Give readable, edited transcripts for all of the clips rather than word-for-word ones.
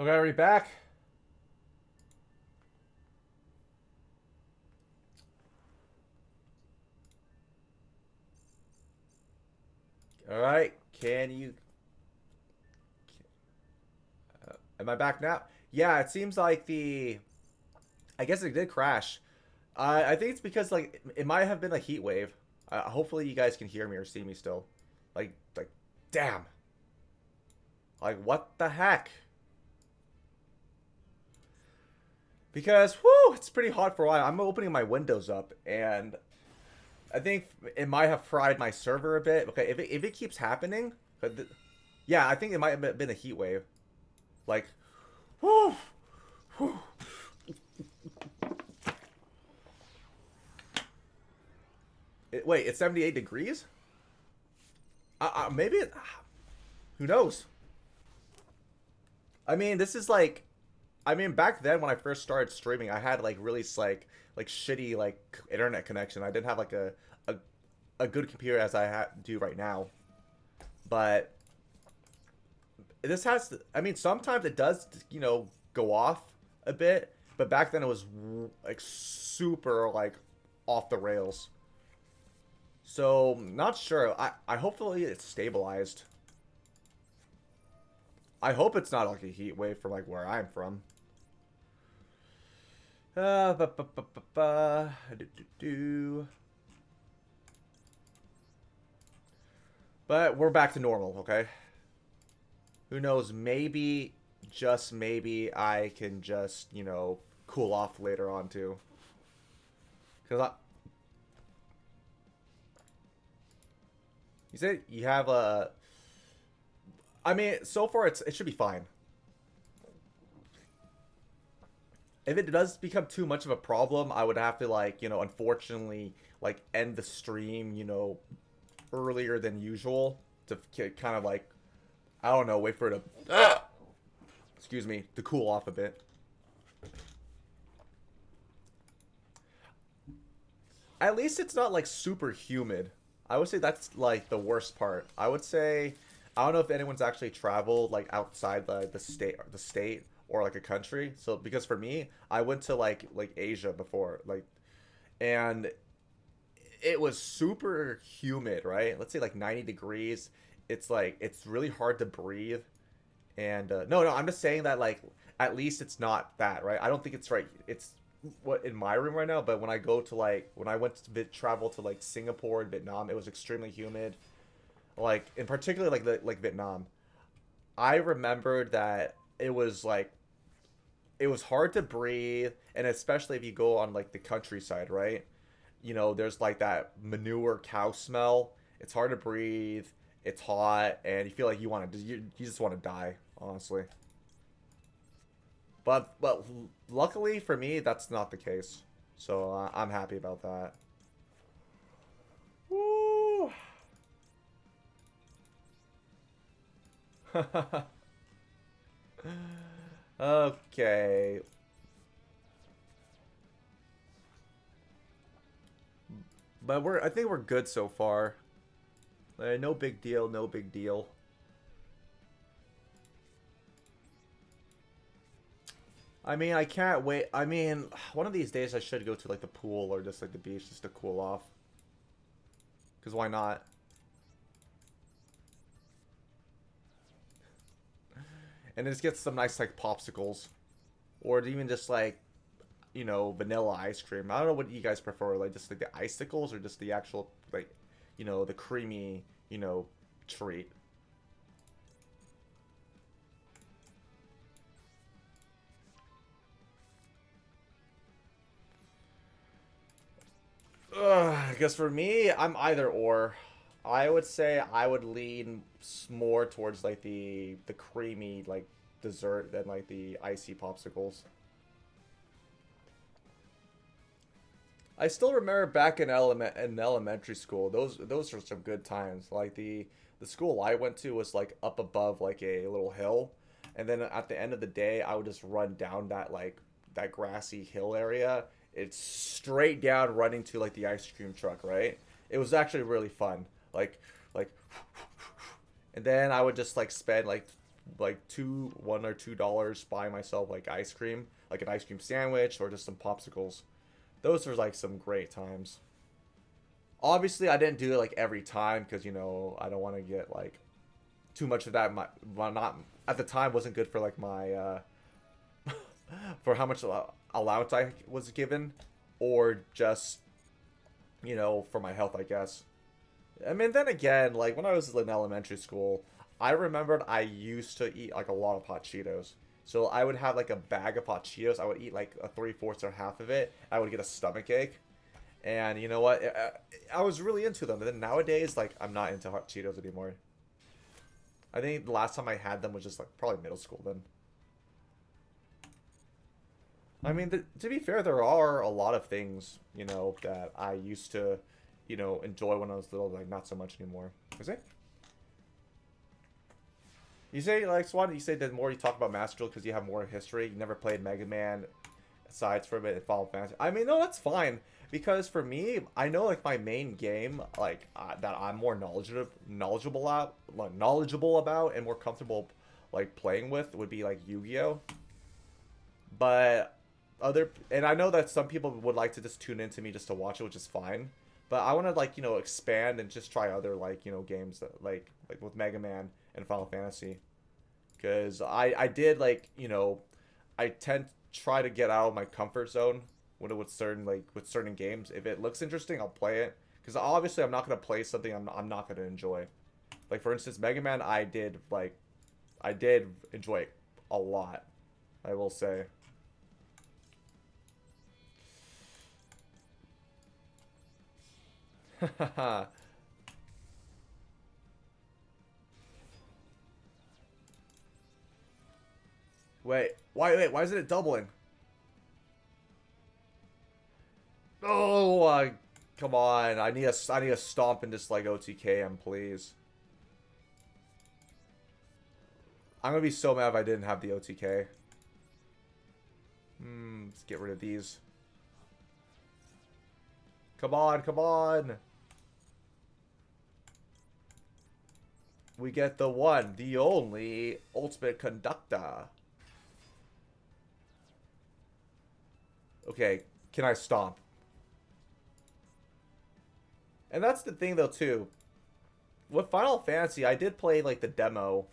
Okay, are we back? All right. Can you? Am I back now? Yeah, it seems like the. I guess it did crash. I think it's because like it might have been a heat wave. Hopefully you guys can hear me or see me still. Like, damn. Like what the heck? Because whoo, it's pretty hot for a while. I'm opening my windows up and I think it might have fried my server a bit. Okay, if it keeps happening, yeah, I think it might have been a heat wave. Like, whoo, whoo. Wait, it's 78 degrees? Maybe it. Who knows? I mean, this is like. I mean, back then when I first started streaming, I had like really like shitty like internet connection. I didn't have like a, a good computer as do right now. But this has. I mean, sometimes it does go off a bit. But back then it was like super like off the rails. So, not sure. I hopefully it's stabilized. I hope it's not like a heat wave from like where I'm from. Ba, ba, ba, ba, ba. Do, do, do. But we're back to normal, okay? Who knows? Maybe, just maybe, I can just, cool off later on too. Because you said you have a. I mean, so far it should be fine. If it does become too much of a problem, I would have to like, unfortunately, like end the stream, earlier than usual to kind of like, I don't know, wait for it to, excuse me, to cool off a bit. At least it's not like super humid. I would say that's like the worst part. I would say I don't know if anyone's actually traveled like outside the state or like a country. So because for me, I went to like Asia before, like and it was super humid, right? Let's say like 90 degrees. It's like it's really hard to breathe. And no, I'm just saying that like at least it's not that, right? I don't think it's right. It's what in my room right now, but when I go to like when I went to travel to like Singapore and Vietnam, it was extremely humid. Like in particular like Vietnam. I remembered that it was hard to breathe, and especially if you go on like the countryside, right? There's like that manure cow smell. It's hard to breathe. It's hot, and you feel like you just want to die, honestly. But luckily for me, that's not the case. So I'm happy about that. Woo! Okay, but I think we're good so far. No big deal. No big deal. I mean, I can't wait. I mean, one of these days I should go to like the pool or just like the beach just to cool off. Cause why not? And just get some nice like popsicles, or even just like vanilla ice cream. I don't know what you guys prefer, like just like the icicles or just the actual like the creamy treat. I guess for me, I'm either or. I would say I would lean more towards like the creamy like dessert than like the icy popsicles. I still remember back in elementary school, those were some good times. Like the school I went to was like up above like a little hill, and then at the end of the day, I would just run down that grassy hill area. It's straight down running to like the ice cream truck, right? It was actually really fun. Like, and then I would just like spend like like $1 or $2 buying myself like ice cream, like an ice cream sandwich or just some popsicles. Those were like some great times. Obviously, I didn't do it like every time because I don't want to get like too much of that. My not at the time wasn't good for like my for how much allowance I was given, or just for my health, I guess. I mean, then again, like when I was in elementary school, I remembered I used to eat like a lot of hot Cheetos. So I would have like a bag of hot Cheetos. I would eat like a three-fourths or half of it. I would get a stomach ache. And you know what? I was really into them. And then nowadays, like, I'm not into hot Cheetos anymore. I think the last time I had them was just like probably middle school then. I mean, to be fair, there are a lot of things, that I used to, enjoy when I was little, like not so much anymore. Is it? You say, like, Swan, you say that more you talk about Master Duel because you have more history. You never played Mega Man aside from it in Final Fantasy. I mean, no, that's fine. Because for me, I know, like, my main game, like, that I'm more knowledgeable about and more comfortable, like, playing with would be, like, Yu-Gi-Oh! But and I know that some people would like to just tune into me just to watch it, which is fine. But I want to like expand and just try other like games that like with Mega Man and Final Fantasy, because I did like I tend to try to get out of my comfort zone when it with certain games. If it looks interesting, I'll play it, because obviously I'm not gonna play something I'm not gonna enjoy. Like for instance, Mega Man, I did enjoy it a lot, I will say. Why isn't it doubling? Oh, come on. I need a stomp and just like OTK please. I'm gonna be so mad if I didn't have the OTK. Let's get rid of these. Come on, come on. We get the one, the only ultimate conductor. Okay, can I stomp? And that's the thing though too. With Final Fantasy, I did play like the demo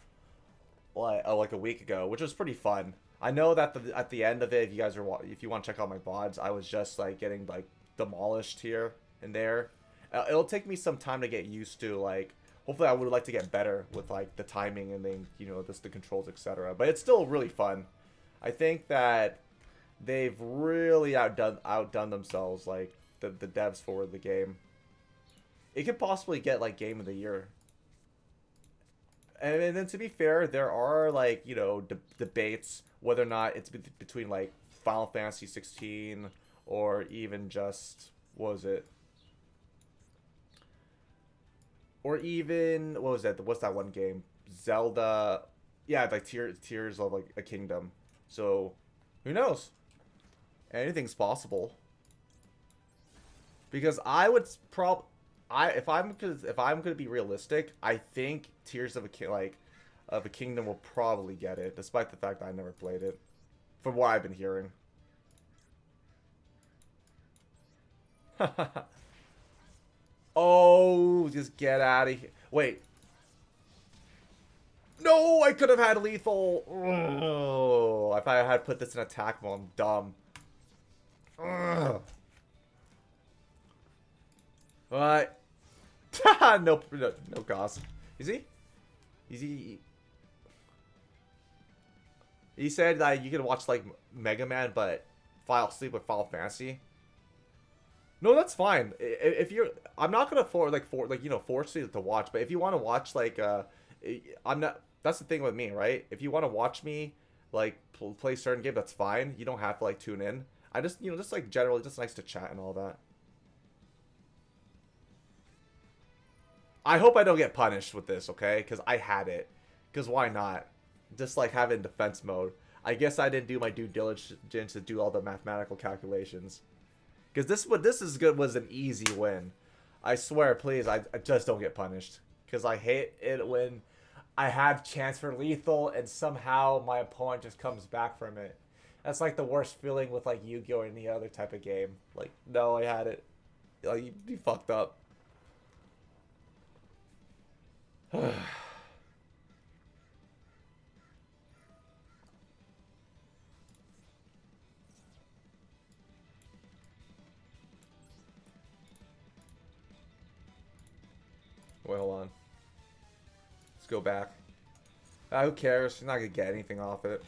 like a week ago, which was pretty fun. I know that at the end of it, if you want to check out my VODs, I was just like getting like demolished here and there. It'll take me some time to get used to like. Hopefully, I would like to get better with like the timing and then just the controls, etc. But it's still really fun. I think that they've really outdone themselves, like the devs for the game. It could possibly get like Game of the Year. And then to be fair, there are like debates whether or not it's between like Final Fantasy 16 or even just what was it? Or even what was that? What's that one game? Zelda. Yeah, like Tears of like a Kingdom. So who knows? Anything's possible. Because I would if I'm gonna be realistic, I think Tears of a Kingdom will probably get it, despite the fact that I never played it, from what I've been hearing. Oh, just get out of here! Wait, no, I could have had lethal. Oh, if I had put this in attack mode, I'm dumb. Ugh. What? Nope, no cost. Is he? Is he? He said that you can watch like Mega Man, but fall asleep with Final Fantasy. No, that's fine. If you're, I'm not gonna force you to watch. But if you want to watch I'm not. That's the thing with me, right? If you want to watch me like play certain game, that's fine. You don't have to like tune in. I just just like generally just nice to chat and all that. I hope I don't get punished with this, okay? Because I had it. Because why not? Just like have it in defense mode. I guess I didn't do my due diligence to do all the mathematical calculations. Because this is good was an easy win. I swear, please, I just don't get punished. Because I hate it when I had chance for lethal, and somehow my opponent just comes back from it. That's like the worst feeling with like Yu-Gi-Oh! Or any other type of game. Like, no, I had it. Like, you fucked up. Wait, hold on. Let's go back. Who cares? You're not gonna get anything off it.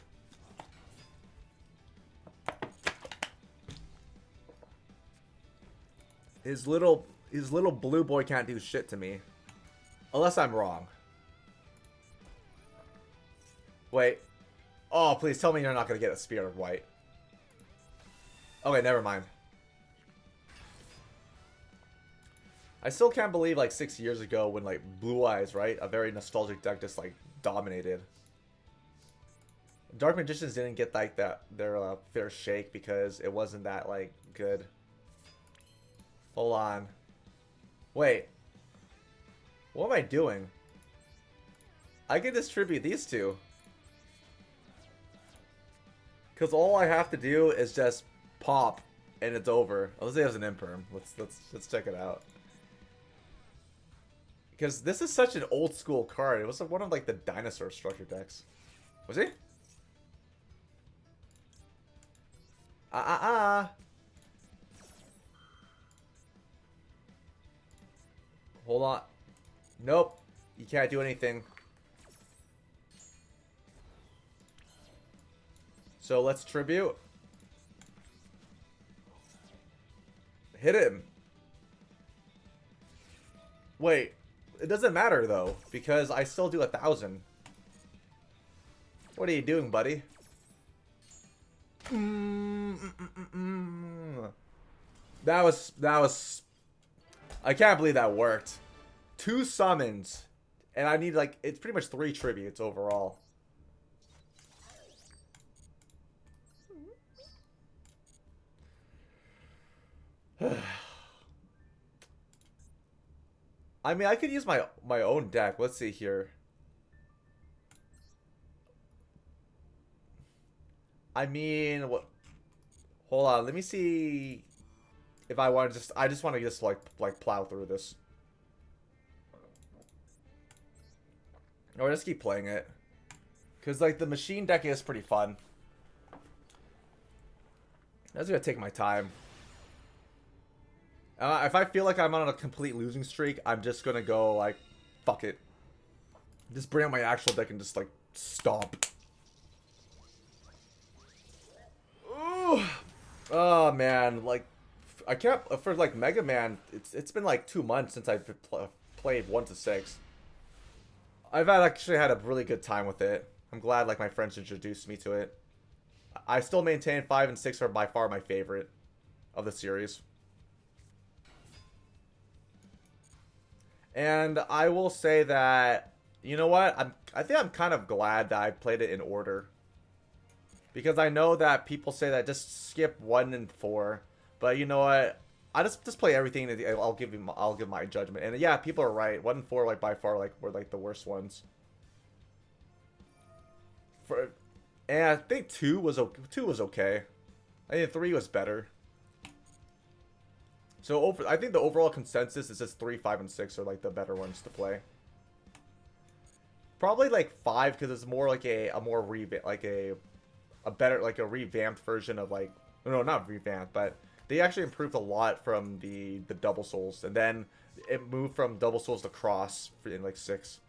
His little blue boy can't do shit to me. Unless I'm wrong. Wait. Oh, please tell me you're not gonna get a Spirit of White. Okay, never mind. I still can't believe like 6 years ago when like Blue Eyes, right? A very nostalgic deck just like dominated. Dark Magicians didn't get like their fair shake because it wasn't that like good. Hold on. Wait. What am I doing? I can distribute these two. Because all I have to do is just pop and it's over. Let's say it has an imperm. Let's check it out. Because this is such an old school card. It was one of like the dinosaur structure decks. Was he? Hold on. Nope. You can't do anything. So let's tribute. Hit him. Wait. It doesn't matter though, because I still do 1,000. What are you doing, buddy? That was. I can't believe that worked. 2 summons, and I need like it's pretty much 3 tributes overall. I mean, I could use my own deck. Let's see here. I mean, what? Hold on. Let me see if I want to just. I just want to just like plow through this. Or just keep playing it, cause like the machine deck is pretty fun. I'm just gonna take my time. If I feel like I'm on a complete losing streak, I'm just gonna go like, fuck it. Just bring out my actual deck and just like stomp. Ooh. Oh man, like I can't for like Mega Man. It's been like 2 months since I've played 1 to 6. I've actually had a really good time with it. I'm glad like my friends introduced me to it. I still maintain 5 and 6 are by far my favorite of the series. And I will say that, you know what? I think I'm kind of glad that I played it in order. Because I know that people say that just skip 1 and 4. But you know what? I just play everything and I'll give my judgment. And yeah, people are right. 1 and 4 like by far like were like the worst ones. And I think 2 was okay. I think 3 was better. So I think the overall consensus is just 3, 5, and 6 are like the better ones to play. Probably like 5 because it's more like a more better like a revamped version of like no, not revamped, but they actually improved a lot from the double souls, and then it moved from double souls to cross in like 6.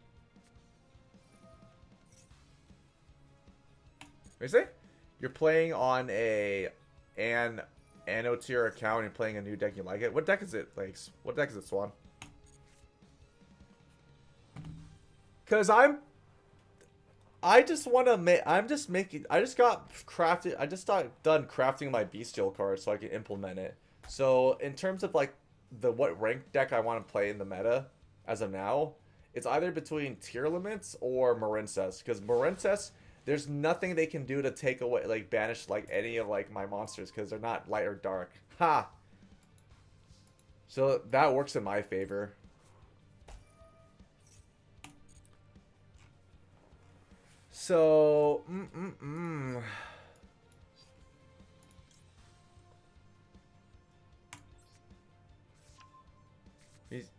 What do you say? You're playing on an Anno tier account and playing a new deck, you like it? What deck is it, like? What deck is it, Swan? Cause I just want to make. I'm just making. I just got crafted. I just got done crafting my bestial card so I can implement it. So in terms of like what rank deck I want to play in the meta as of now, it's either between tier limits or Marincess. Because Marincess, there's nothing they can do to take away, like banish like any of like my monsters because they're not light or dark. Ha! So that works in my favor. So,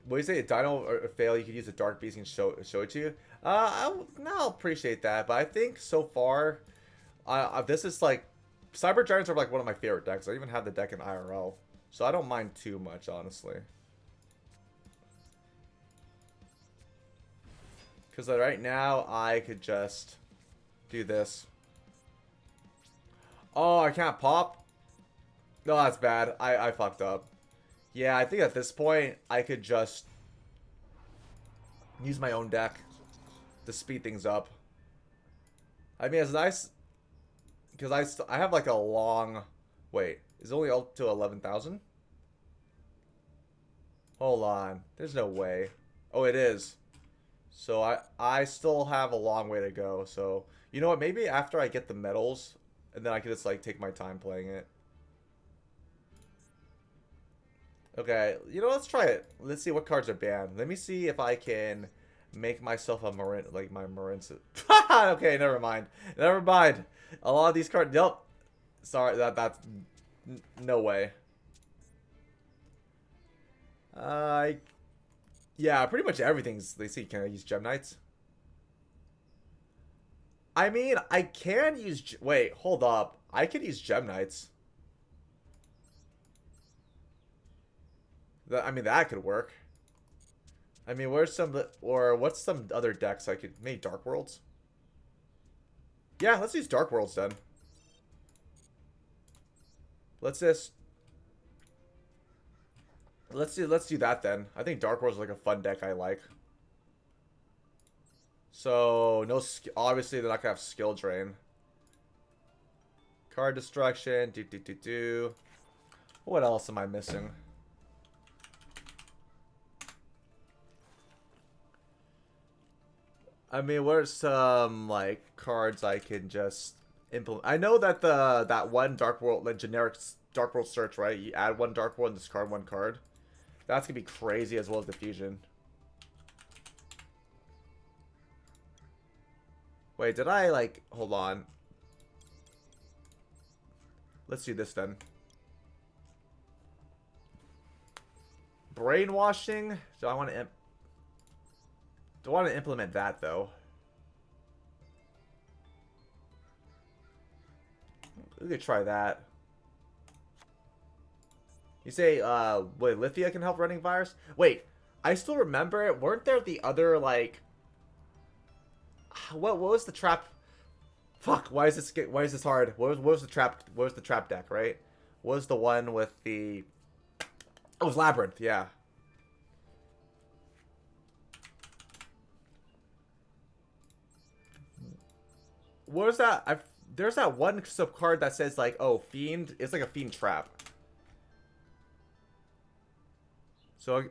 what do you say? A dino or fail, you could use a dark beast and show it to you. I'll appreciate that, but I think so far, this is like Cyber Giants are like one of my favorite decks. I even have the deck in IRL, so I don't mind too much, honestly. Because right now I could just do this. Oh, I can't pop. No, that's bad. I fucked up. Yeah, I think at this point I could just use my own deck to speed things up. I mean, it's nice because I have like a long. Wait, is it only up to 11,000? Hold on, there's no way. Oh, it is. So I still have a long way to go. So you know what? Maybe after I get the medals, and then I can just like take my time playing it. Okay, you know, let's try it. Let's see what cards are banned. Let me see if I can make myself a Marin, like my Marin. Okay, never mind. Never mind. A lot of these cards. Nope. Sorry, that's no way. Yeah, pretty much everything's. They see. Can I use Gem Knights? I mean, I can use. Wait, hold up. I could use Gem Knights. I mean, that could work. I mean, where's some, or what's some other decks I could, maybe Dark Worlds? Yeah, let's use Dark Worlds then. Let's do that then. I think Dark Worlds is like a fun deck I like. So, no, obviously they're not gonna have skill drain. Card destruction, What else am I missing? I mean, what are some like cards I can just implement? I know that that one Dark World, like generic Dark World search, right? You add one Dark World and discard one card. That's gonna be crazy as well as diffusion. Wait, did I like? Hold on. Let's do this then. Brainwashing. Do I want to? Don't want to implement that though. We could try that. You say, wait, Lithia can help running virus? Wait, I still remember it. Weren't there the other like? What was the trap? Fuck. Why is this hard? What was the trap? What was the trap deck? Right? What was the one with the? Oh, it was Labyrinth. Yeah. What was that? There's that one sub card that says like, oh, fiend. It's like a fiend trap. So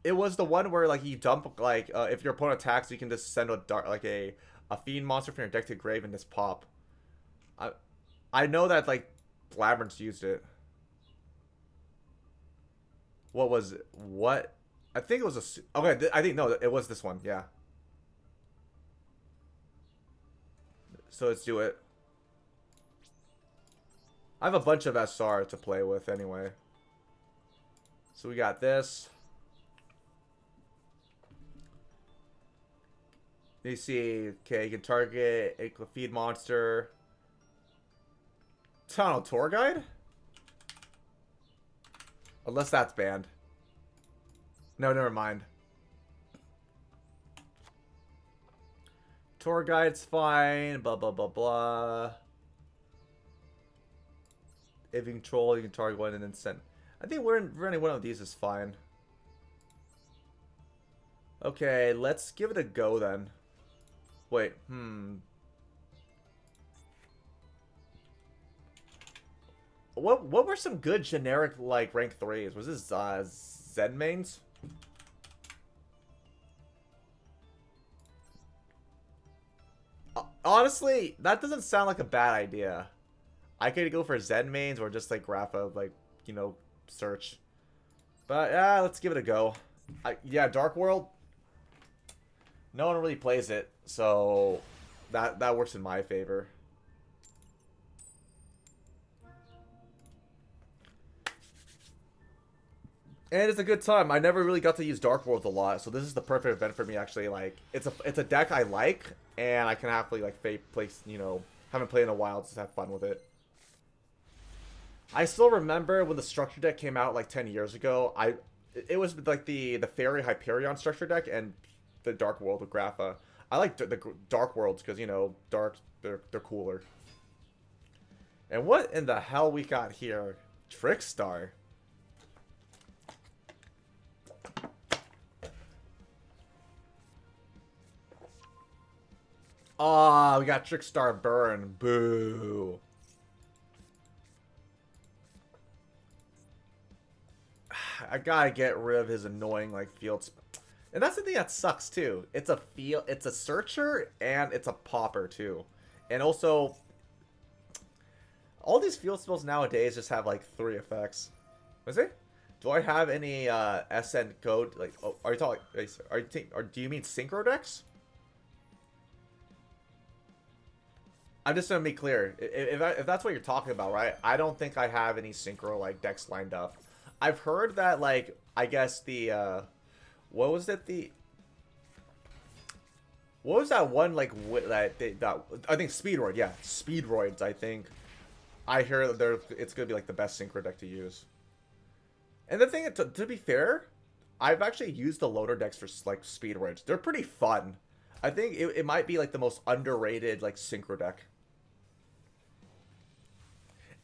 it was the one where like you dump like if your opponent attacks, you can just send a fiend monster from your deck to grave and just pop. I know that like Labyrinth used it. What was it? What? I think it was a. Okay, I think no, it was this one. Yeah. So let's do it. I have a bunch of SR to play with anyway. So we got this. You see, okay, you can target a feed monster. Tunnel Tour Guide? Unless that's banned. No, never mind. Tour Guide's fine. Blah, blah, blah, blah. If you control, you can target one and then send. I think running one of these is fine. Okay, let's give it a go then. Wait, What were some good generic like rank 3s? Was this Zen mains? Honestly, that doesn't sound like a bad idea. I could go for Zen mains or just like Grapha, like, you know, search. But yeah, let's give it a go. Yeah, Dark World. No one really plays it, so That works in my favor. And it's a good time. I never really got to use Dark World a lot, so this is the perfect event for me. Actually, like it's a deck I like, and I can happily like play. You know, haven't played in a while, just have fun with it. I still remember when the structure deck came out like 10 years ago. It was like the Fairy Hyperion structure deck and the Dark World with Grapha. I like the Dark Worlds because you know they're cooler. And what in the hell we got here? Trickstar. Ah, oh, we got Trickstar Burn. Boo. I gotta get rid of his annoying like field. And that's the thing that sucks too. It's a searcher and it's a popper too. And also, all these field spells nowadays just have like 3 effects. What is it? Do I have any SN code? Like, oh, are you talking? Or do you mean synchro decks? I'm just gonna be clear. If that's what you're talking about, right? I don't think I have any synchro like decks lined up. I've heard that like I guess the what was it what was that one like that I think Speedroid, yeah, Speedroids. I think I hear that it's gonna be like the best synchro deck to use. And the thing, to be fair, I've actually used the loader decks for like Speedroids. They're pretty fun. I think it might be like the most underrated like synchro deck.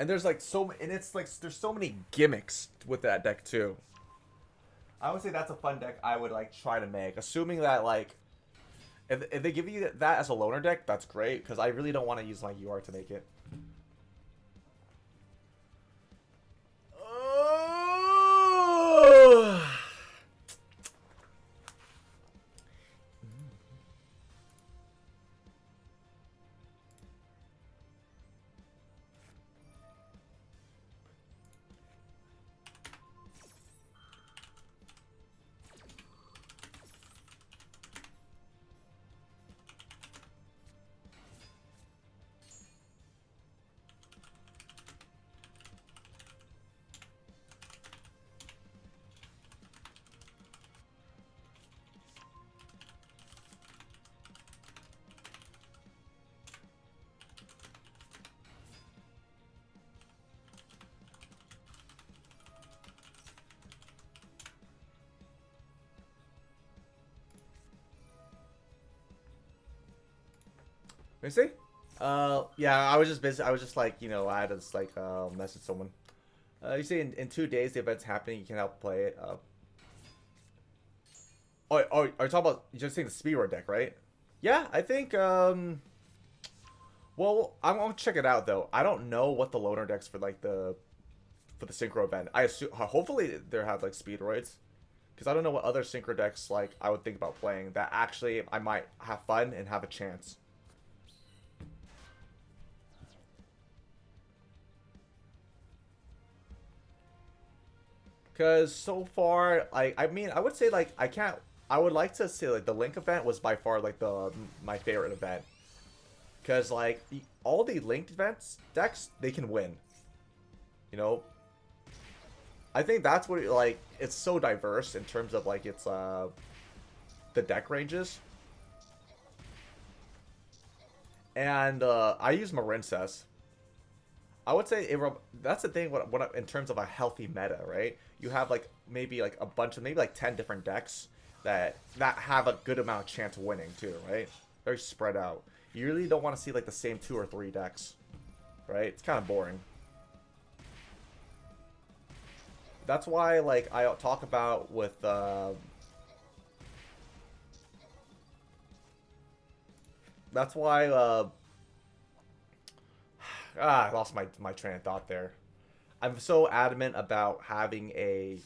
And there's like and it's like there's so many gimmicks with that deck too. I would say that's a fun deck I would like try to make, assuming that like if they give you that as a loner deck, that's great because I really don't want to use my UR to make it. Let me see. Yeah, I was just busy. I was just like, you know, I had to just like message someone. You see, in 2 days the event's happening. You can help play it. Are you talking about? You're just saying the Speedroid deck, right? Yeah, I think. Well, I'm gonna check it out though. I don't know what the loaner decks for like the synchro event. I assume hopefully they have like Speedroids, because I don't know what other synchro decks like I would think about playing that actually I might have fun and have a chance. Because so far, like, I mean, I would say, like, I would like to say, like, the Link event was by far, like, my favorite event. Because, like, all the Linked events, decks, they can win. You know? I think that's what, like, it's so diverse in terms of, like, it's, the deck ranges. And, I use Marincess. I would say that's the thing. What in terms of a healthy meta, right? You have like maybe like a bunch of maybe like 10 different decks that have a good amount of chance of winning too, right? Very spread out. You really don't want to see like the same 2 or 3 decks, right? It's kind of boring. That's why like I talk about with that's why I lost my train of thought there. I'm so adamant about having a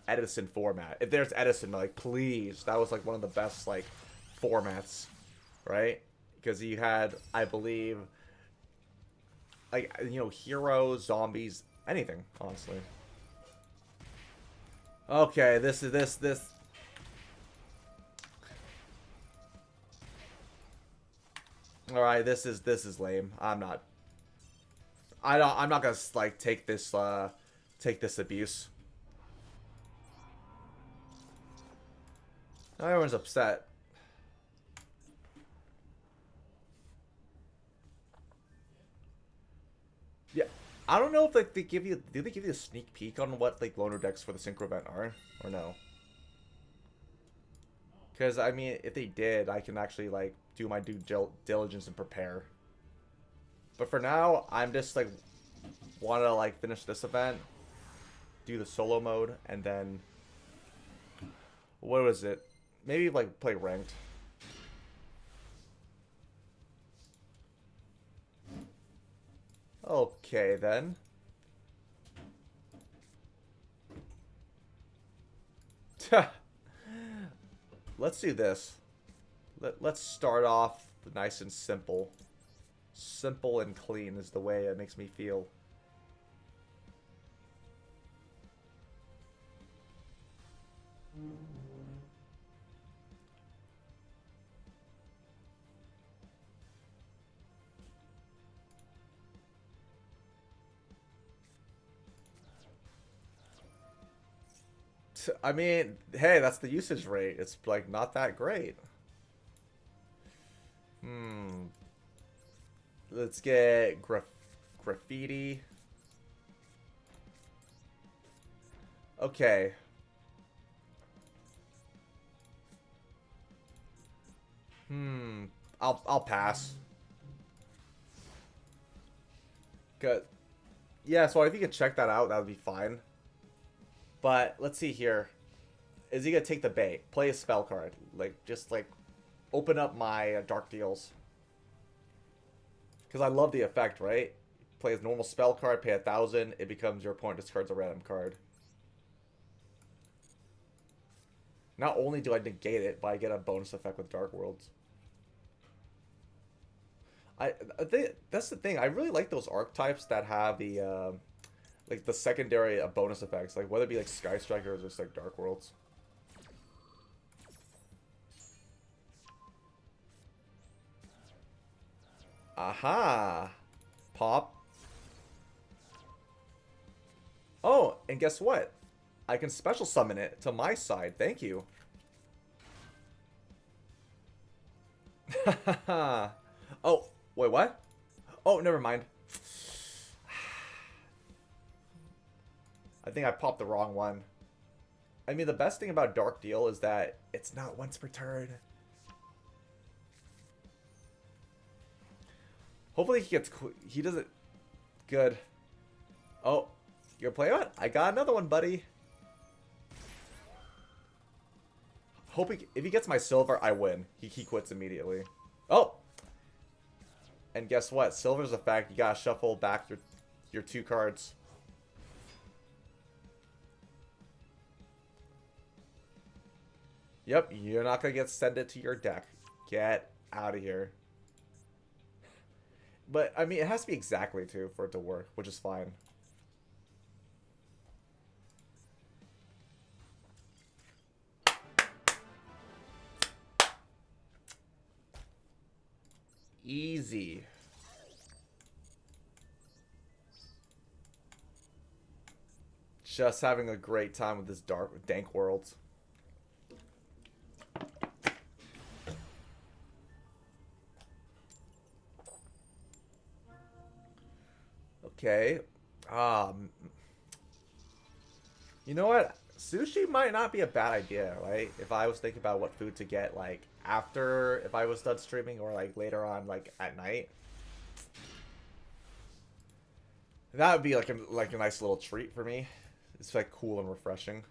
Edison format. If there's Edison, like, please, that was like one of the best like formats, right? Because you had, I believe, like, you know, heroes, zombies, anything, honestly. Okay, this. All right, this is lame. I'm not gonna like take this abuse. Now everyone's upset. Yeah, I don't know if like they give you do they give you a sneak peek on what like loaner decks for the synchro event are or no? Because I mean, if they did, I can actually like do my due diligence and prepare. But for now, I'm just like want to like finish this event, do the solo mode, and then what was it? Maybe like play ranked. Okay then. Let's do this. Let's start off nice and simple. Simple and clean is the way it makes me feel. I mean, hey, that's the usage rate. It's like not that great. Hmm. Let's get graffiti. Okay. Hmm. I'll pass. Good. Yeah, so if you could check that out, that would be fine. But let's see here. Is he gonna take the bait? Play a spell card. Like just like open up my dark deals. Because I love the effect, right? Play his normal spell card, pay 1,000, it becomes your opponent discards a random card. Not only do I negate it, but I get a bonus effect with Dark Worlds. I think that's the thing. I really like those archetypes that have the like the secondary bonus effects, like whether it be like Sky Striker or just like Dark Worlds. Aha! Pop. Oh, and guess what? I can special summon it to my side. Thank you. Oh, wait, what? Oh, never mind. I think I popped the wrong one. I mean, the best thing about Dark Deal is that it's not once per turn. Hopefully he gets... He doesn't... Good. Oh, you're playing what? I got another one, buddy. Hoping if he gets my silver, I win. He quits immediately. Oh! And guess what? Silver's a fact. You gotta shuffle back your 2 cards. Yep, you're not gonna send it to your deck. Get out of here. But, I mean, it has to be exactly, too, for it to work, which is fine. Easy. Just having a great time with this dank world. Okay. You know what? Sushi might not be a bad idea, right? If I was thinking about what food to get, like, after, if I was done streaming, or, like, later on, like, at night. That would be, like a nice little treat for me. It's, like, cool and refreshing.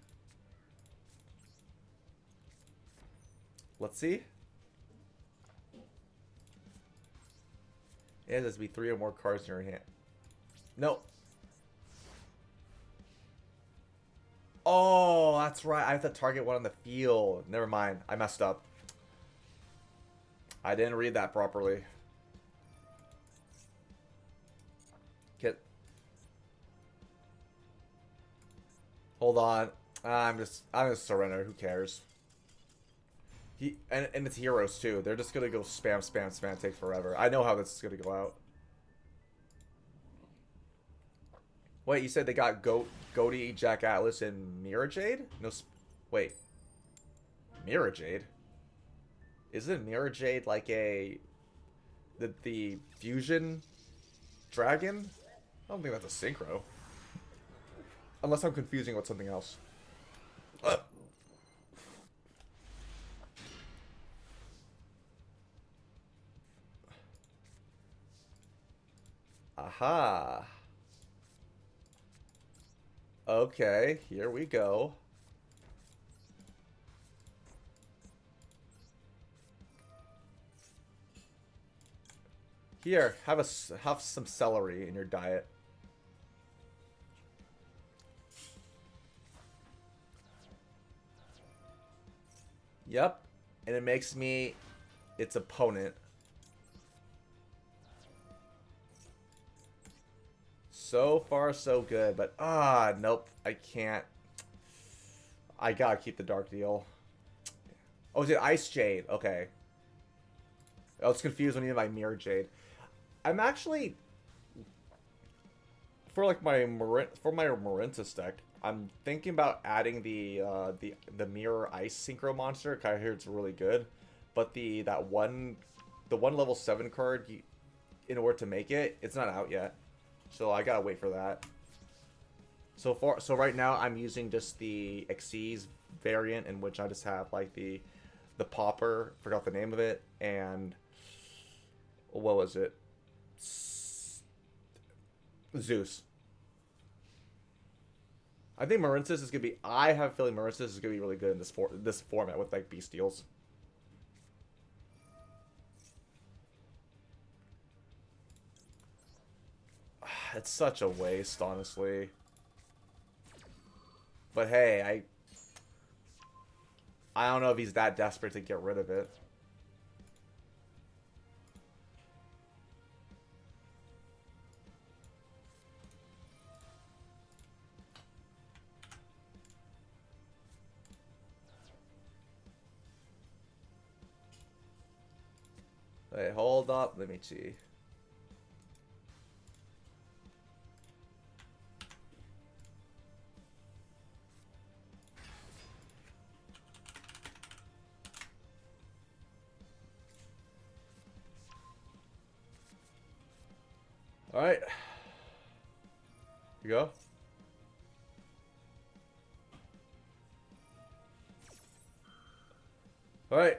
Let's see. It has to be 3 or more cards in your hand. No. Oh, that's right. I have to target one on the field. Never mind. I messed up. I didn't read that properly. Get. Hold on. I'm just surrender. Who cares? And it's heroes too. They're just gonna go spam, spam, spam, take forever. I know how this is gonna go out. Wait, you said they got Goaty, Jack Atlas, and Mirror Jade? No, wait. Mirror Jade? Isn't Mirror Jade like the fusion dragon? I don't think that's a synchro. Unless I'm confusing with something else. Aha. Okay, here we go. Here, have some celery in your diet. Yep, and it makes me its opponent. So far, so good, but nope, I can't. I gotta keep the Dark Deal. Oh, is it Ice Jade? Okay. I was confused when you did my Mirror Jade. I'm actually for like my Marintis deck. I'm thinking about adding the Mirror Ice Synchro monster. I hear it's really good, but the one level 7 card in order to make it, it's not out yet. So I gotta wait for that. So right now I'm using just the Xyz variant, in which I just have like the popper, forgot the name of it, and what was it? Zeus. I think Marintis is gonna be. I have a feeling Marintis is gonna be really good in this format with like Bestials. It's such a waste, honestly. But hey, I don't know if he's that desperate to get rid of it. Wait, hold up. Let me see. All right. You go. All right.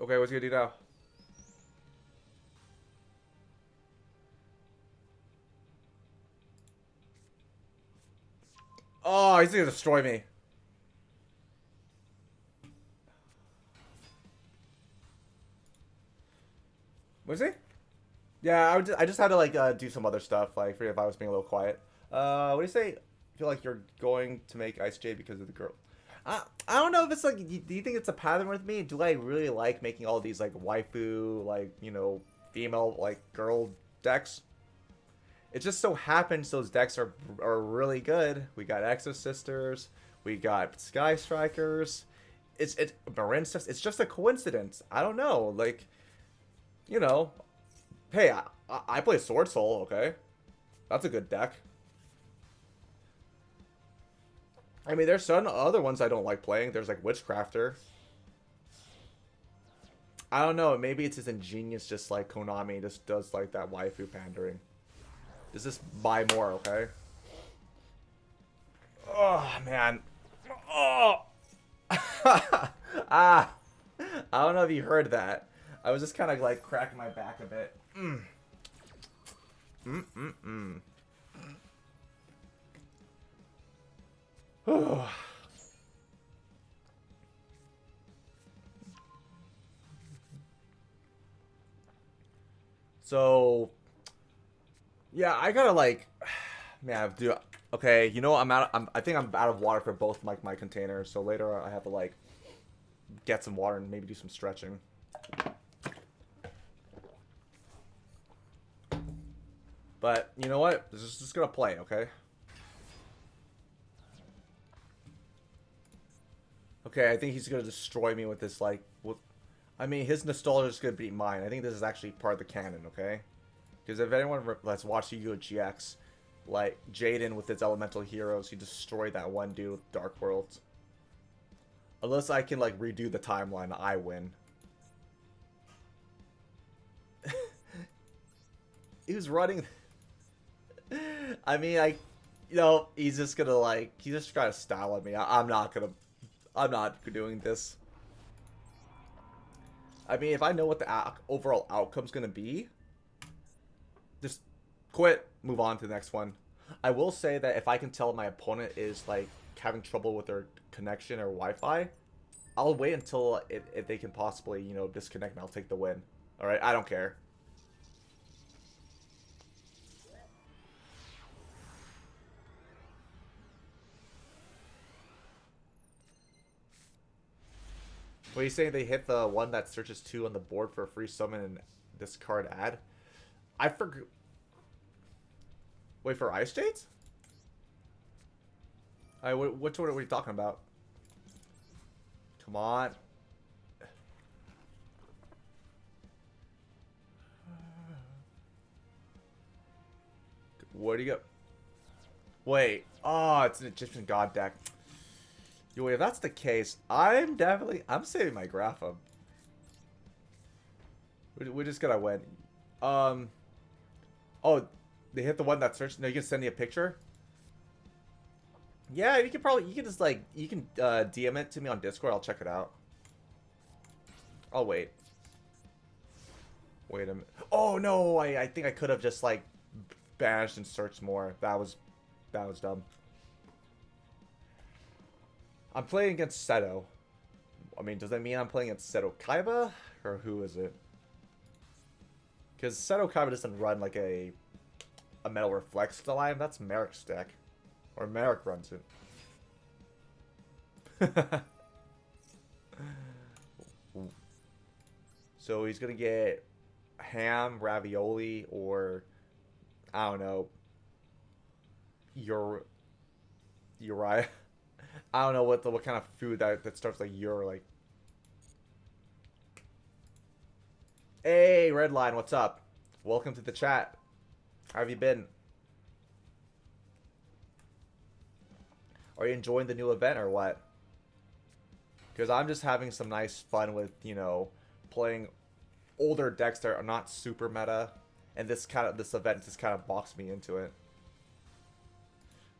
Okay, what's he gonna do now? Oh, he's gonna destroy me. Was he? Yeah, I just had to like do some other stuff. Like, forget if I was being a little quiet. What do you say? Feel like you're going to make Ice Jade because of the girl? I don't know if it's like. Do you think it's a pattern with me? Do I really like making all these like waifu, like female like girl decks? It just so happens those decks are really good. We got Exo Sisters, we got Sky Strikers. It's Marin stuff. It's just a coincidence. I don't know. Like, hey, I play Sword Soul. Okay, that's a good deck. I mean, there's some other ones I don't like playing. There's like Witchcrafter. I don't know. Maybe it's as ingenious, just like Konami just does like that waifu pandering. Does this buy more, okay? Oh, man. Oh! I don't know if you heard that. I was just kind of like cracking my back a bit. So, yeah, I gotta like, man, dude. Okay, I think I'm out of water for both my containers. So later I have to like get some water and maybe do some stretching. But you know what? This is just gonna play, okay? Okay, I think he's gonna destroy me with this, like, with... I mean, his nostalgia is gonna beat mine. I think this is actually part of the canon, okay? Because if anyone that's watched Yu-Gi-Oh! GX, like, Jaden with his elemental heroes, he destroyed that one dude with Dark Worlds. Unless I can, like, redo the timeline, I win. He was running... I mean, you know, he's just gonna, like, he's just trying to style at me. I'm not doing this. I mean, if I know what the overall outcome's gonna be, just quit, move on to the next one. I will say that if I can tell my opponent is, like, having trouble with their connection or Wi-Fi, I'll wait until if they can possibly, you know, disconnect and I'll take the win. Alright, I don't care. What are you saying? They hit the one that searches 2 on the board for a free summon and discard ad? I forgot. Wait, for Ice Jades? Which one are we talking about? Come on. What do you got? Wait. Oh, it's an Egyptian god deck. Yo, if that's the case, I'm saving my Grapham. We just gotta win. Oh, they hit the one that searched. No, you can send me a picture. Yeah, you can just, like, you can DM it to me on Discord. I'll check it out. I'll wait. Wait a minute. Oh no, I think I could have just, like, banished and searched more. That was dumb. I'm playing against Seto. I mean, does that mean I'm playing against Seto Kaiba? Or who is it? Because Seto Kaiba doesn't run like a Metal Reflex line. That's Merrick's deck. Or Merrick runs it. So he's going to get ham, ravioli, or I don't know, Uriah. I don't know what kind of food that starts like like. Hey, Redline, what's up? Welcome to the chat. How have you been? Are you enjoying the new event or what? Because I'm just having some nice fun with, you know, playing older decks that are not super meta, and this event just kind of boxed me into it.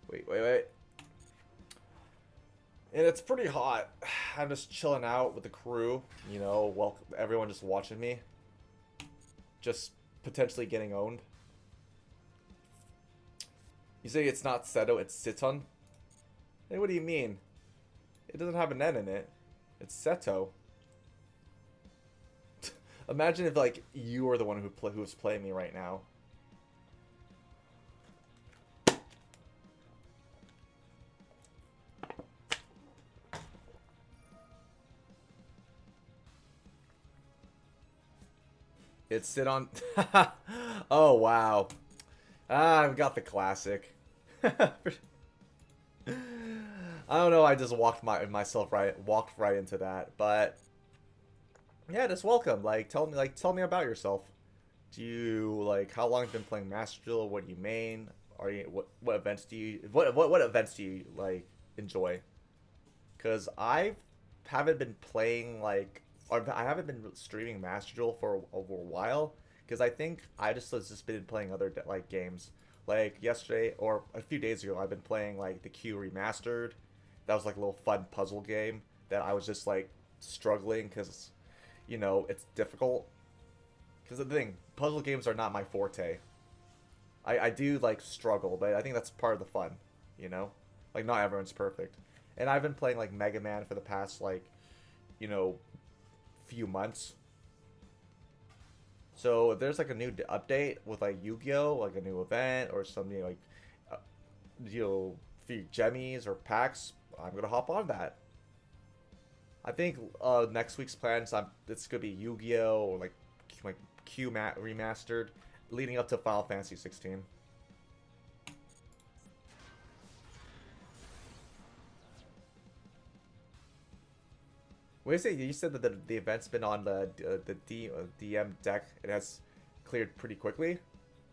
Wait. And it's pretty hot. I'm just chilling out with the crew, you know, well, everyone just watching me. Just potentially getting owned. You say it's not Seto, it's Siton? Hey, what do you mean? It doesn't have an N in it. It's Seto. Imagine if, like, you were the one who was playing me right now. It's sit on. Oh wow. I've got the classic. I don't know. I just walked right into that. But yeah, just welcome. Like tell me about yourself. Do you like how long have you been playing Master Duel? What do you main? Are you what events do you what events do you like enjoy? Because I haven't been playing like. Or I haven't been streaming Master Duel for over a while because I think I just been playing other like games. Like yesterday or a few days ago, I've been playing like the Q Remastered. That was like a little fun puzzle game that I was just like struggling because, you know, it's difficult. Because the thing, puzzle games are not my forte. I do like struggle, but I think that's part of the fun, you know? Like not everyone's perfect. And I've been playing like Mega Man for the past like, you know, few months. So if there's like a new update with like Yu-Gi-Oh, like a new event or something like, you know, few Gemmies or packs, I'm gonna hop on that. I think next week's plans, it's gonna be Yu-Gi-Oh or like Q Remastered, leading up to Final Fantasy 16. What do you say? You said that the event's been on the DM deck. It has cleared pretty quickly.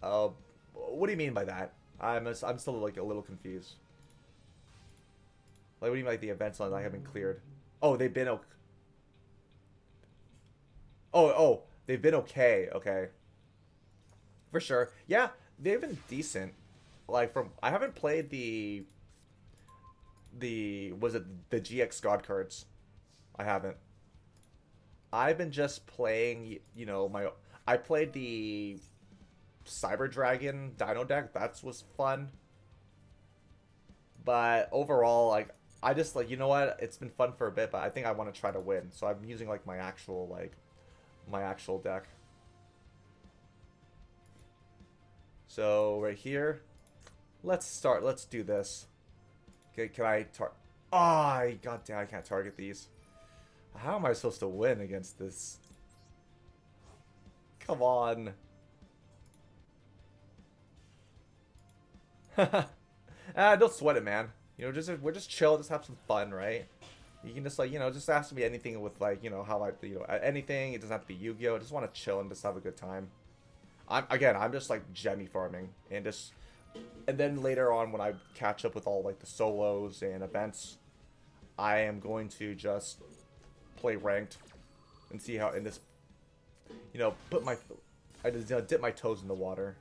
Uh, what do you mean by that? I'm still like a little confused. Like, what do you mean like the events on like have been cleared? Oh, they've been they've been okay. Okay, for sure. Yeah, they've been decent. Like from I haven't played the was it the GX God cards. I haven't. I've been just playing, you know, my I played the Cyber Dragon Dino deck. That was fun. But overall, like I just like, you know what? It's been fun for a bit, but I think I want to try to win. So I'm using like my actual deck. So right here, let's start. Let's do this. Okay, can I target? Oh, god damn, I can't target these. How am I supposed to win against this? Come on. Don't sweat it, man. You know, just we're just chill, just have some fun, right? You can just like, you know, just ask me anything with like, you know, how I, you know, anything. It doesn't have to be Yu-Gi-Oh. I just want to chill and just have a good time. I'm just like gemmy farming and then later on when I catch up with all like the solos and events, I am going to just play ranked and see how in this, you know, I just, you know, dip my toes in the water.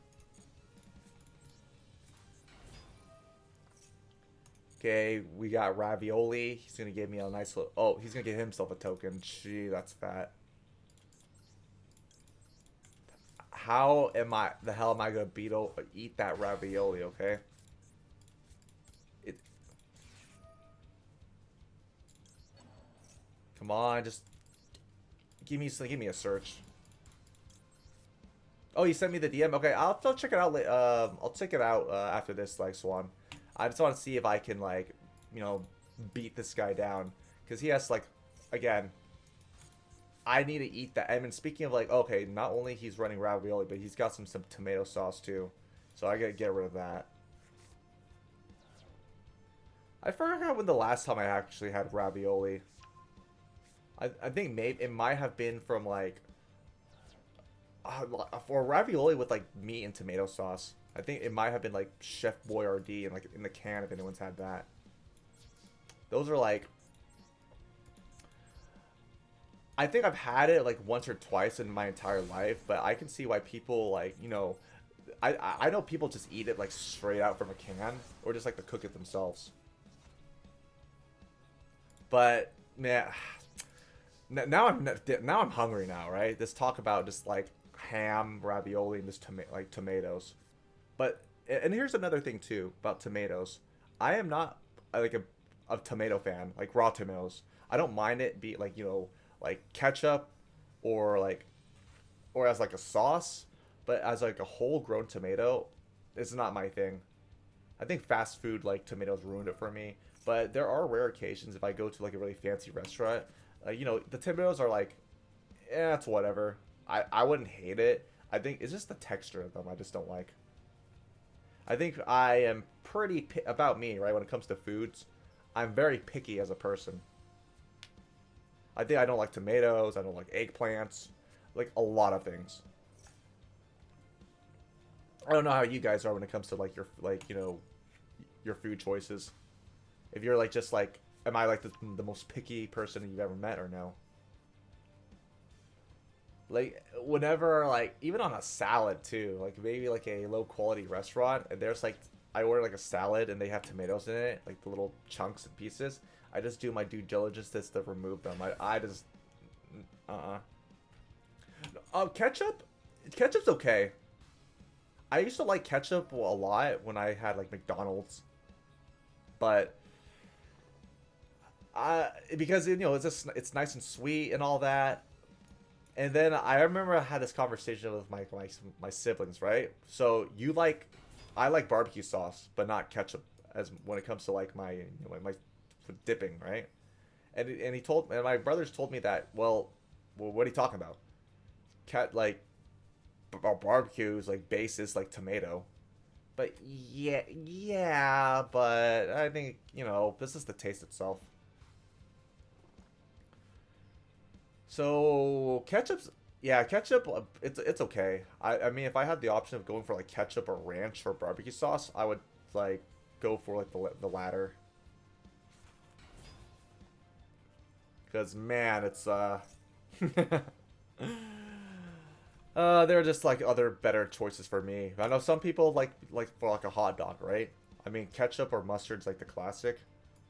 Okay, we got Ravioli. He's gonna give me a nice little. Oh, he's gonna get himself a token. Gee, that's fat. How am I? The hell am I gonna eat that ravioli? Okay. It. Come on, just give me a search. Oh, you sent me the DM. Okay, I'll check it out. I'll check it out after this, like Swan. I just want to see if I can like, you know, beat this guy down because he has like, again, I need to eat that. I mean, speaking of like, okay, not only he's running ravioli, but he's got some tomato sauce too, so I gotta get rid of that. I forgot when the last time I actually had ravioli. I think maybe it might have been from like for ravioli with like meat and tomato sauce. I think it might have been like Chef Boyardee and like in the can if anyone's had that. Those are like I think I've had it like once or twice in my entire life, but I can see why people like, you know, I know people just eat it like straight out from a can or just like to cook it themselves. But man, now I'm hungry now, right? This talk about just like ham, ravioli, and just like tomatoes. But and here's another thing too about tomatoes. I am not like a tomato fan, like raw tomatoes. I don't mind it be like, you know, like ketchup or like or as like a sauce, but as like a whole grown tomato, it's not my thing. I think fast food like tomatoes ruined it for me. But there are rare occasions if I go to like a really fancy restaurant, you know, the tomatoes are like, it's whatever. I wouldn't hate it. I think it's just the texture of them I just don't like. I think I am about me, right? When it comes to foods, I'm very picky as a person. I think I don't like tomatoes. I don't like eggplants, like a lot of things. I don't know how you guys are when it comes to like your like, you know, your food choices. If you're like just like, am I like the most picky person you've ever met or no? Like whenever like even on a salad too, like maybe like a low quality restaurant and there's like I order like a salad and they have tomatoes in it, like the little chunks and pieces. I just do my due diligence just to remove them. I just ketchup? Ketchup's okay. I used to like ketchup a lot when I had like McDonald's. But because you know it's nice and sweet and all that. And then I remember I had this conversation with my siblings, right? So I like barbecue sauce, but not ketchup as when it comes to like my you know, my dipping, right? And my brothers told me that, well what are you talking about? Like barbecue is like basis like tomato. But yeah, yeah, but I think, this is the taste itself. So ketchup's yeah, ketchup it's okay. I mean if I had the option of going for like ketchup or ranch for barbecue sauce, I would like go for like the latter. Cuz man, it's there are just like other better choices for me. I know some people like for like a hot dog, right? I mean, ketchup or mustard's like the classic.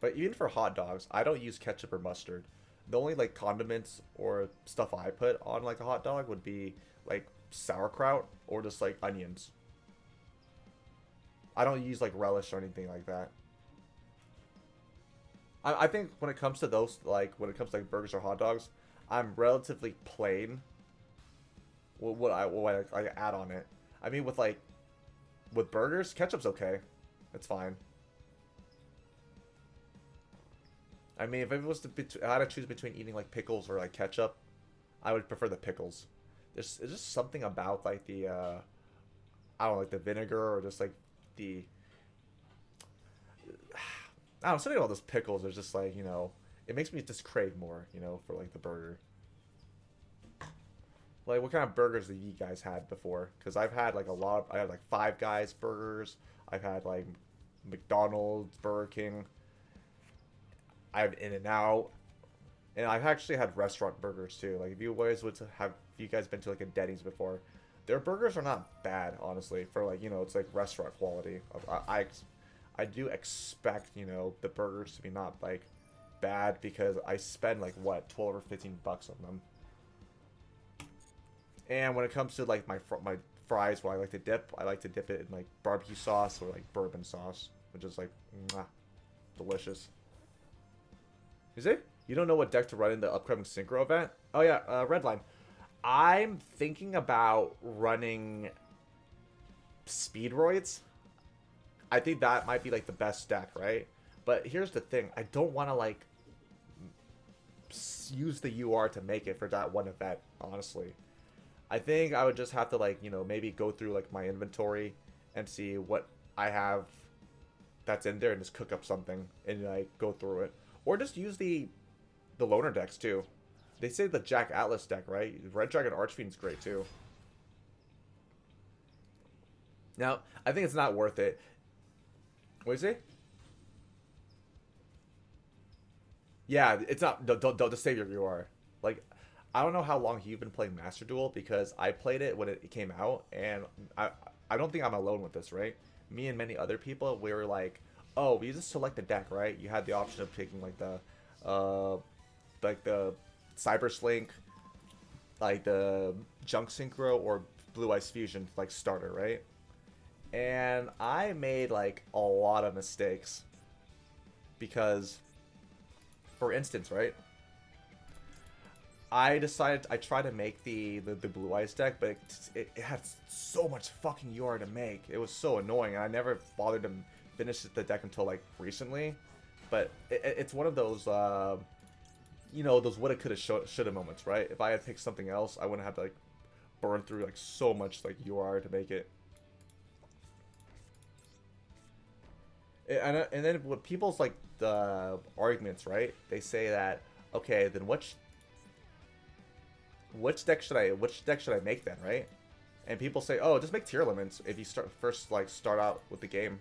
But even for hot dogs, I don't use ketchup or mustard. The only like condiments or stuff I put on like a hot dog would be like sauerkraut or just like onions. I don't use like relish or anything like that. I think when it comes to those, like when it comes to like burgers or hot dogs, I'm relatively plain. What I add on it. I mean, with burgers, ketchup's okay. It's fine. I mean, if it was I had to choose between eating like pickles or like ketchup, I would prefer the pickles. There's just something about like the I don't know, like the vinegar or just like the I don't know, something about those pickles is just like, it makes me just crave more, for like the burger. Like, what kind of burgers have you guys had before? Because I've had like a lot. I had like Five Guys burgers. I've had like McDonald's, Burger King. I have In and Out, and I've actually had restaurant burgers too. Like, if you guys would have, if you guys been to like a Denny's before, their burgers are not bad, honestly. For like, it's like restaurant quality. I do expect the burgers to be not like bad because I spend like what 12 or $15 on them. And when it comes to like my fries, what I like to dip it in like barbecue sauce or like bourbon sauce, which is like mwah, delicious. Is it? You don't know what deck to run in the upcoming synchro event? Oh yeah, Redline. I'm thinking about running Speedroids. I think that might be like the best deck, right? But here's the thing: I don't want to like use the UR to make it for that one event, honestly. I think I would just have to like, maybe go through like my inventory and see what I have that's in there and just cook up something and like go through it. Or just use the loner decks too. They say the Jack Atlas deck, right? Red Dragon Archfiend's great too. Now, I think it's not worth it. What is it? Yeah, it's not. Don't just save your UR. Like, I don't know how long you've been playing Master Duel because I played it when it came out, and I don't think I'm alone with this, right? Me and many other people, we were like, oh, we just select the deck, right? You had the option of picking uh, the Cyber Slink, like the Junk Synchro or Blue Eyes Fusion, like starter, right? And I made like a lot of mistakes because, for instance, right? I tried to make the Blue Eyes deck, but it had so much fucking UR to make. It was so annoying, and I never bothered to finish the deck until like recently. But it's one of those, those woulda, coulda, shoulda moments, right? If I had picked something else, I wouldn't have to like burn through like so much like UR to make it. And then with people's like the arguments, right? They say that okay, then which deck should I make then, right? And people say, oh, just make tier elements if you start out with the game,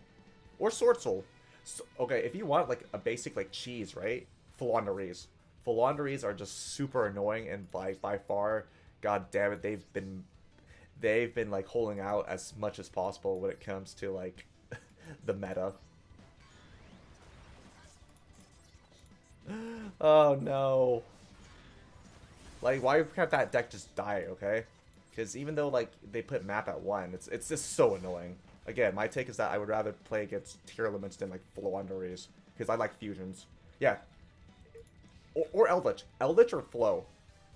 or Sword Soul. So, okay, if you want like a basic like cheese, right? Philanderies are just super annoying and by far, god damn it, they've been like holding out as much as possible when it comes to like the meta. Oh no. Like, why can't that deck just die, okay? Because even though, like, they put map at 1, it's just so annoying. Again, my take is that I would rather play against tier elements than, like, Floowanderees. Because I like fusions. Yeah. Or Eldritch. Eldritch or Flow.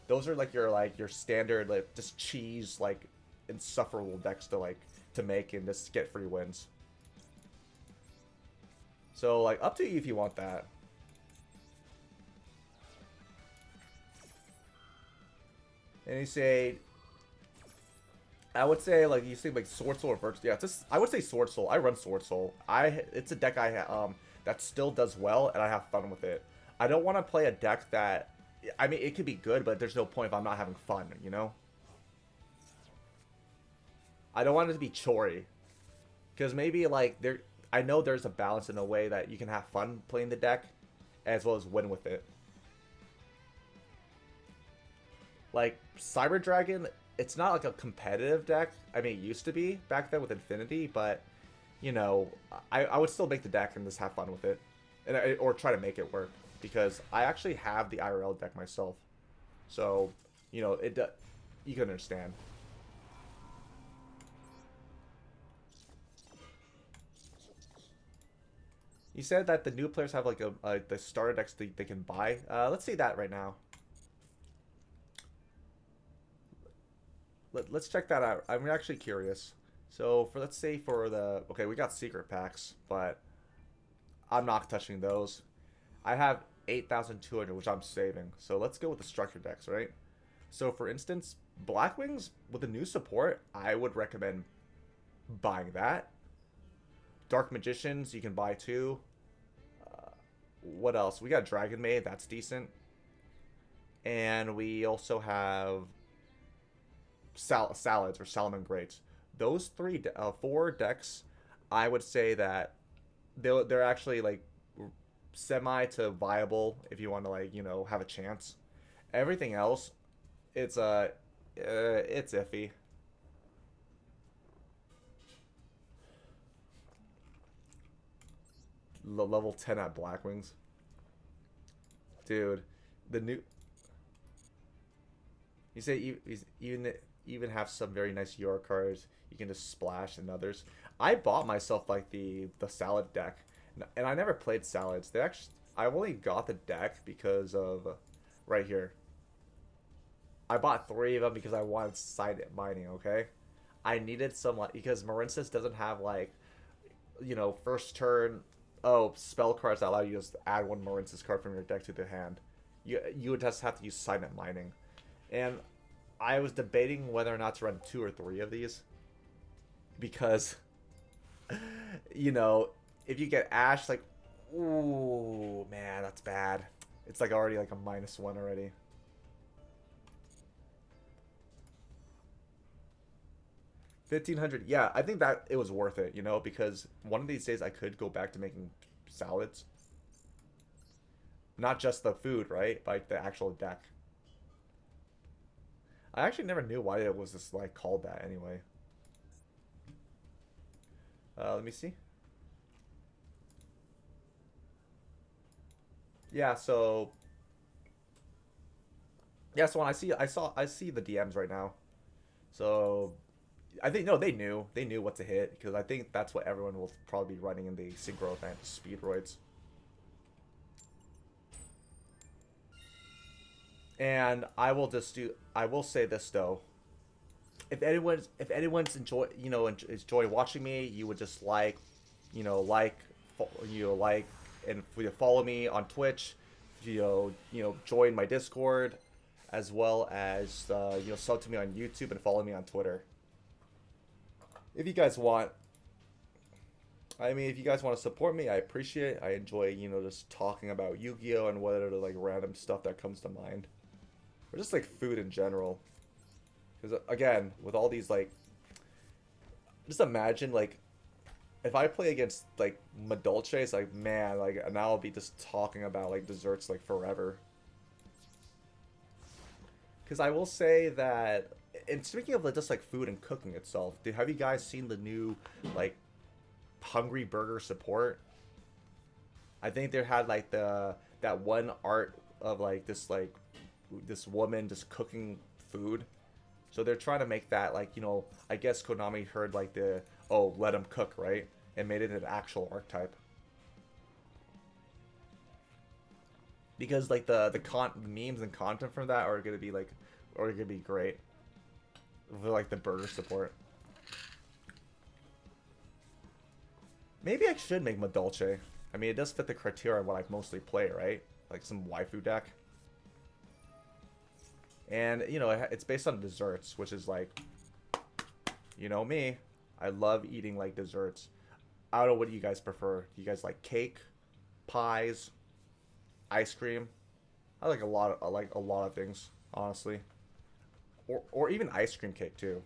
Those are, your standard, like, just cheese, like, insufferable decks to make and just get free wins. So, like, up to you if you want that. And you say, I would say like you say like Sword Soul or Virtual. Yeah, it's just I would say Sword Soul. I run Sword Soul. It's a deck that still does well and I have fun with it. I don't want to play a deck that I mean it could be good, but there's no point if I'm not having fun, you know? I don't want it to be chory. Because maybe like there I know there's a balance in a way that you can have fun playing the deck as well as win with it. Like Cyber Dragon, it's not like a competitive deck. I mean, it used to be back then with Infinity, but you know, I would still make the deck and just have fun with it, or try to make it work because I actually have the IRL deck myself, so you know you can understand. You said that the new players have like the starter decks they can buy. Let's see that right now. Let's check that out. I'm actually curious. So for let's say for the okay, we got secret packs, but I'm not touching those. I have 8,200, which I'm saving. So let's go with the structure decks, right? So for instance, Blackwings with the new support, I would recommend buying that. Dark Magicians, you can buy too. What else? We got Dragon Maid, that's decent. And we also have salads or Salomon Greats. Those four decks, I would say that they're actually like semi to viable if you want to like have a chance. Everything else, it's iffy. Level 10 at Blackwings, dude. The new you say even have some very nice Euro cards. You can just splash and others. I bought myself like the salad deck, and I never played salads. They actually I only got the deck because of right here. I bought three of them because I wanted side mining. Okay, I needed some like because Marinsys doesn't have like first turn. Oh, spell cards that allow you to just add one Marinsys card from your deck to the hand. You would just have to use silent mining, and I was debating whether or not to run two or three of these because if you get Ash, like, ooh man, that's bad. It's like already like a -1 already. 1,500, yeah, I think that it was worth it, because one of these days I could go back to making salads. Not just the food, right? Like the actual deck. I actually never knew why it was just like called that anyway. Let me see. Yeah, so when I see the DMs right now. So I think no, they knew what to hit because I think that's what everyone will probably be running in the synchro event, Speedroids. And I will say this though. If anyone's enjoy watching me, you would just like like and follow me on Twitch, join my Discord, as well as sub to me on YouTube and follow me on Twitter. If you guys want, I mean, if you guys want to support me, I appreciate it. I enjoy, just talking about Yu-Gi-Oh! And whatever, like, random stuff that comes to mind. Or just, like, food in general. Because, again, with all these, like... Just imagine, like... If I play against, like, Madolche, it's like, man, like, now I'll be just talking about, like, desserts, like, forever. Because I will say that... And speaking of, like, just, like, food and cooking itself, have you guys seen the new, like... Hungry Burger support? I think they had like that one art of like this woman just cooking food. So they're trying to make that like I guess Konami heard like let them cook, right, and made it an actual archetype. Because like the memes and content from that are gonna be great for like the burger support. Maybe I should make Madolche. I mean, it does fit the criteria of what I mostly play, right? Like some waifu deck. And, it's based on desserts, which is like... You know me, I love eating like desserts. I don't know, what do you guys prefer? Do you guys like cake, pies, ice cream? I like a lot of things, honestly. Or even ice cream cake too.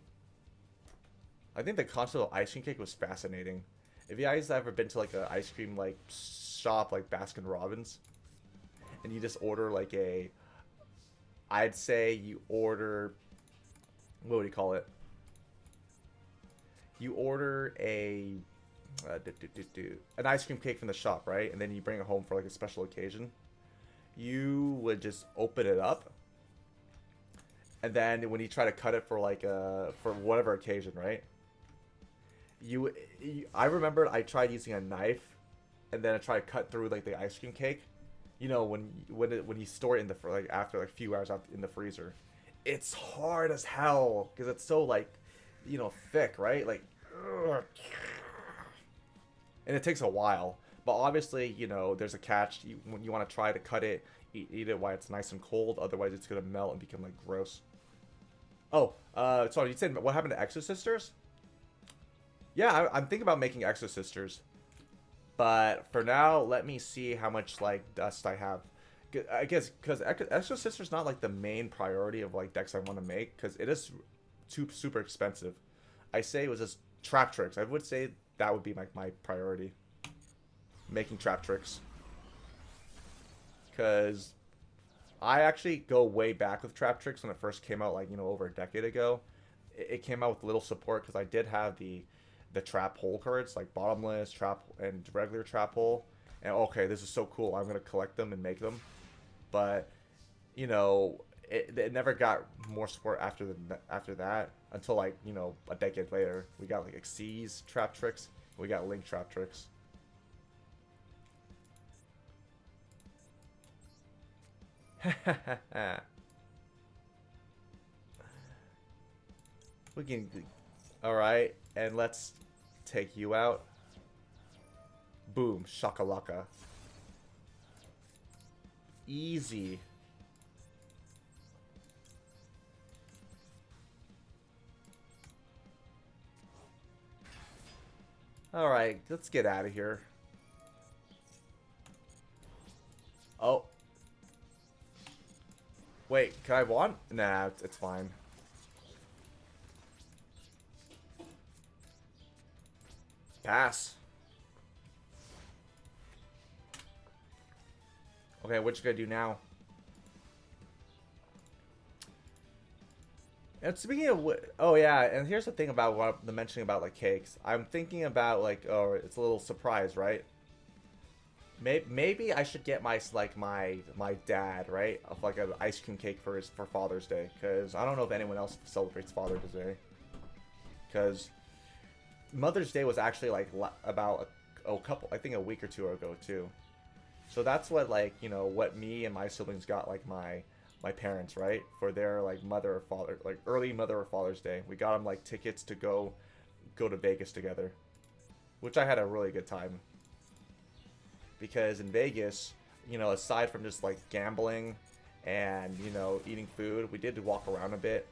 I think the concept of ice cream cake was fascinating. If you guys ever been to like an ice cream like shop like Baskin Robbins, and you just order like I'd say you order, what would you call it? You order an ice cream cake from the shop, right? And then you bring it home for like a special occasion. You would just open it up, and then when you try to cut it for like for whatever occasion, right? I remember I tried using a knife, and then I tried to cut through like the ice cream cake. You know, when you store it in the like after like a few hours out in the freezer, it's hard as hell because it's so like, thick, right? Like, ugh. And it takes a while. But obviously, there's a catch. When you want to try to cut it, eat it while it's nice and cold. Otherwise, it's gonna melt and become like gross. Oh, sorry. You said what happened to Exorcisters? Yeah, I'm thinking about making Exorcisters. But for now, let me see how much like dust I have. I guess because Exorcister's not like the main priority of like decks I want to make because it is super expensive. I say it was just trap tricks. I would say that would be like my priority. Making trap tricks. Because I actually go way back with trap tricks when it first came out, like, over a decade ago. It came out with little support because I did have the trap hole cards, like bottomless, trap, and regular trap hole. And okay, this is so cool. I'm going to collect them and make them. But, it never got more support after that until, like, a decade later. We got, like, Xyz trap tricks. We got Link trap tricks. We can... Alright, and let's take you out. Boom, shakalaka. Easy. Alright, let's get out of here. Oh. Wait, can I want? Nah, it's fine. Pass. Okay, what you gonna do now? And speaking of oh yeah, and here's the thing about what I'm mentioning about like cakes. I'm thinking about like, oh, it's a little surprise, right? Maybe I should get my dad, right, of like an ice cream cake for Father's Day, because I don't know if anyone else celebrates Father's Day. Because Mother's Day was actually like about a couple, I think a week or two ago too. So that's what like what me and my siblings got like my parents, right, for their like mother or father, like early Mother or Father's Day. We got them like tickets to go to Vegas together, which I had a really good time. Because in Vegas, aside from just like gambling and eating food, we did walk around a bit,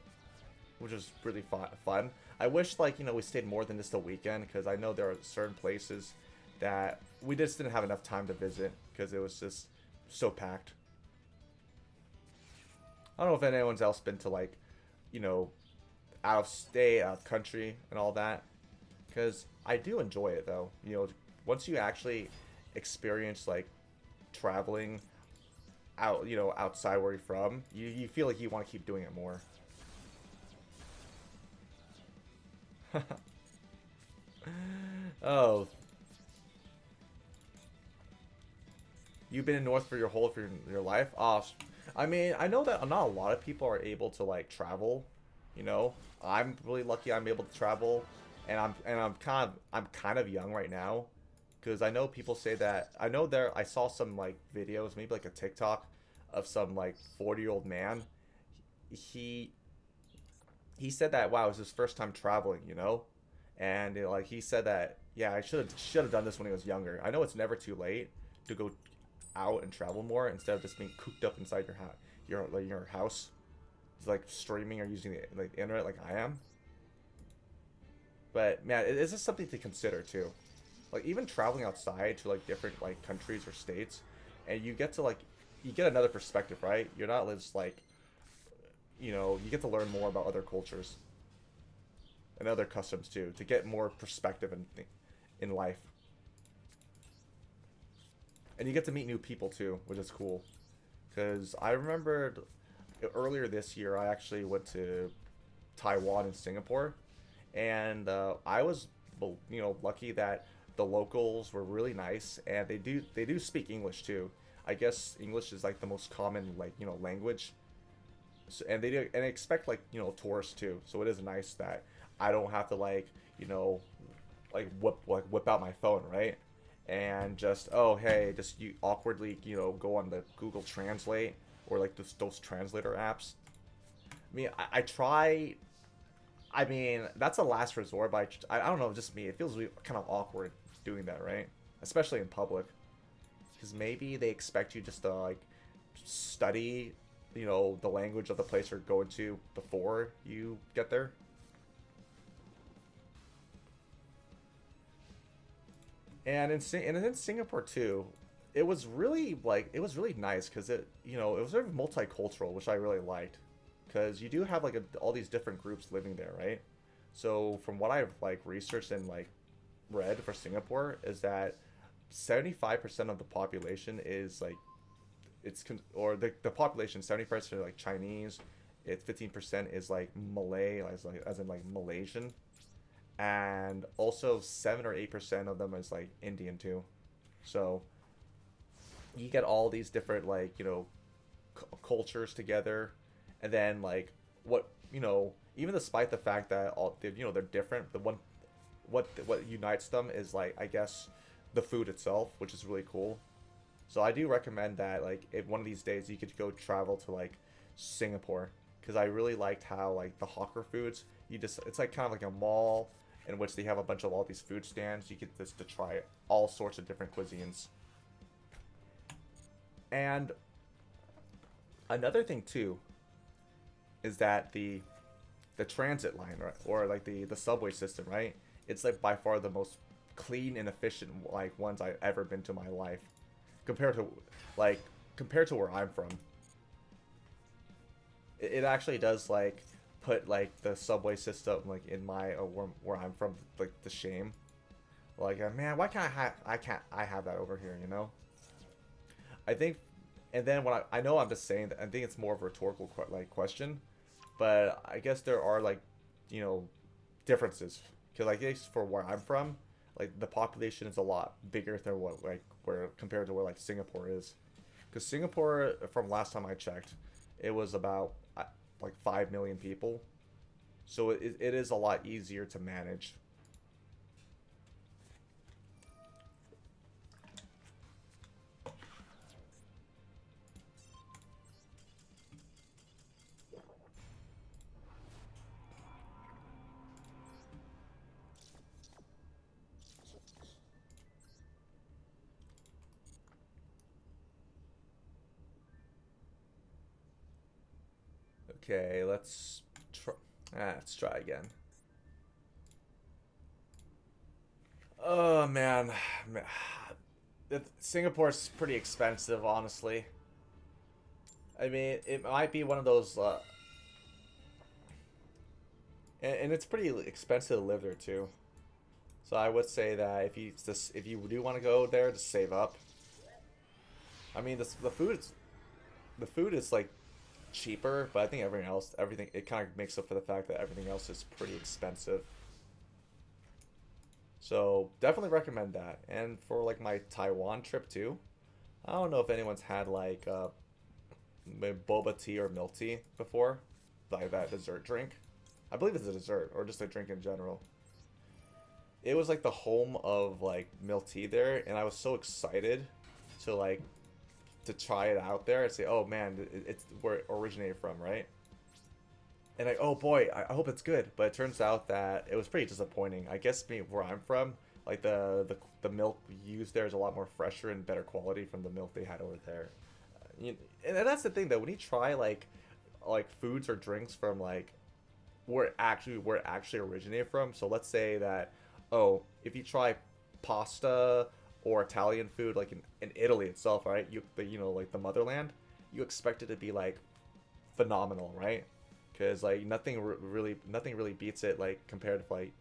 which was really fun. I wish like we stayed more than just a weekend, because I know there are certain places that we just didn't have enough time to visit because it was just so packed. I don't know if anyone's else been to like, out of state, out of country, and all that, because I do enjoy it though. Once you actually experience like traveling out, outside where you're from, you feel like you want to keep doing it more. Oh, you've been in North for your life? Oh, I mean, I know that not a lot of people are able to like travel. I'm really lucky I'm able to travel, and I'm kind of young right now, because I know people say that I saw some like videos, maybe like a TikTok of some like 40-year-old man. He he said that wow, it was his first time traveling. And like he said that yeah, I should have done this when he was younger. I know it's never too late to go out and travel more instead of just being cooped up inside your house, it's like streaming or using the internet like I am. But man, it is just something to consider too. Like even traveling outside to like different like countries or states, and you get to like you get another perspective, right? You're not just like you get to learn more about other cultures and other customs too to get more perspective in life, and you get to meet new people too, which is cool. Because I remembered earlier this year, I actually went to Taiwan and Singapore, and I was lucky that the locals were really nice, and they do speak English too. I guess English is like the most common like language, so, and they do and they expect like tourists too. So it is nice that I don't have to you know whip out my phone, right? And just oh hey, just you awkwardly go on the Google Translate or like those translator apps. I mean, I try. I mean, that's a last resort, but I don't know, just me. It feels really, kind of awkward doing that, right? Especially in public, because maybe they expect you just to like study, the language of the place you're going to before you get there. And in Singapore too, it was really nice because it was very multicultural, which I really liked, because you do have like all these different groups living there, right? So from what I've like researched and like read for Singapore is that 75% of the population is like or the population 70% like Chinese, it 15% is like Malay, as in like Malaysian, and also 7 or 8% of them is like Indian too. So you get all these different like cultures together, and then like what even despite the fact that they're different, the one what unites them is like I guess the food itself, which is really cool. So I do recommend that like if one of these days you could go travel to like Singapore, because I really liked how like the hawker foods, you just it's like kind of like a mall in which they have a bunch of all these food stands. You get this to try all sorts of different cuisines. And another thing too is that the transit line, right, or like the subway system, right? It's like by far the most clean and efficient like ones I've ever been to in my life, compared to like compared to where I'm from. It actually does like put like the subway system like in my where I'm from like the shame. Like man, why can't I have that over here? I think, and then when I know I'm just saying that I think it's more of a rhetorical question, but I guess there are like you know differences, because I guess for where I'm from, like the population is a lot bigger than what like where compared to where like Singapore is, because Singapore from last time I checked, it was about like 5 million people, so it is a lot easier to manage. Okay, try. Let's try again. Oh man, Singapore's pretty expensive, honestly. I mean, it might be one of those, and it's pretty expensive to live there too. So I would say that if you do want to go there, just save up. I mean, the food is like cheaper, but I think everything it kind of makes up for the fact that everything else is pretty expensive. So definitely recommend that. And for like my Taiwan trip too, I don't know if anyone's had like boba tea or milk tea before, like that dessert drink. I believe it's a dessert or just a drink in general. It was like the home of like milk tea there, and I was so excited to like to try it out there and say, oh man, it's where it originated from, right? And like, oh boy, I hope it's good. But it turns out that it was pretty disappointing. I guess me where I'm from, like the milk used there is a lot more fresher and better quality from the milk they had over there. And that's the thing though, when you try like foods or drinks from like where it actually originated from. So let's say that, oh, if you try pasta or Italian food like in Italy itself, right? Like the motherland, you expect it to be like phenomenal, right? Because like nothing really beats it like compared to like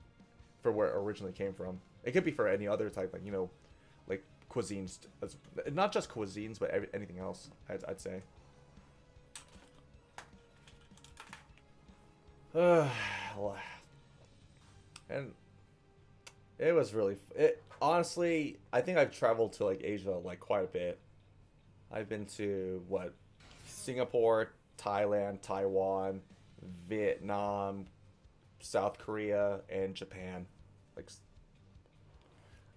for where it originally came from. It could be for any other type like like cuisines, not just cuisines, but anything else. I'd say. And it was really it honestly. I think I've traveled to like Asia like quite a bit. I've been to what Singapore, Thailand, Taiwan, Vietnam, South Korea, and Japan. Like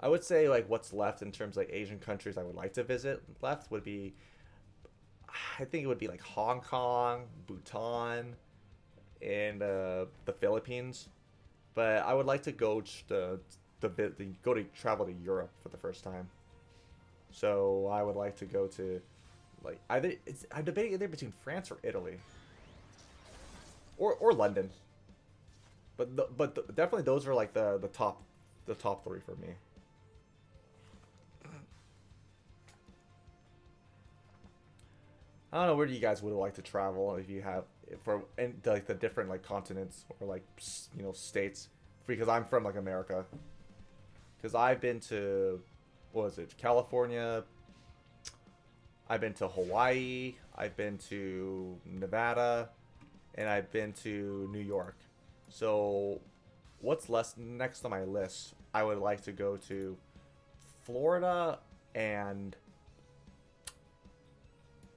I would say like what's left in terms of like Asian countries I would like to visit left would be I think it would be like Hong Kong, Bhutan, and the Philippines. But I would like to go go to travel to Europe for the first time. So I would like to go to like I'm debating either between France or Italy or London. Definitely those are like the top three for me. I don't know where do you guys would like to travel if you have for and like the different like continents or like states because I'm from like America because I've been to what was it California, I've been to Hawaii, I've been to Nevada, and I've been to New York. So what's less next on my list? I would like to go to Florida and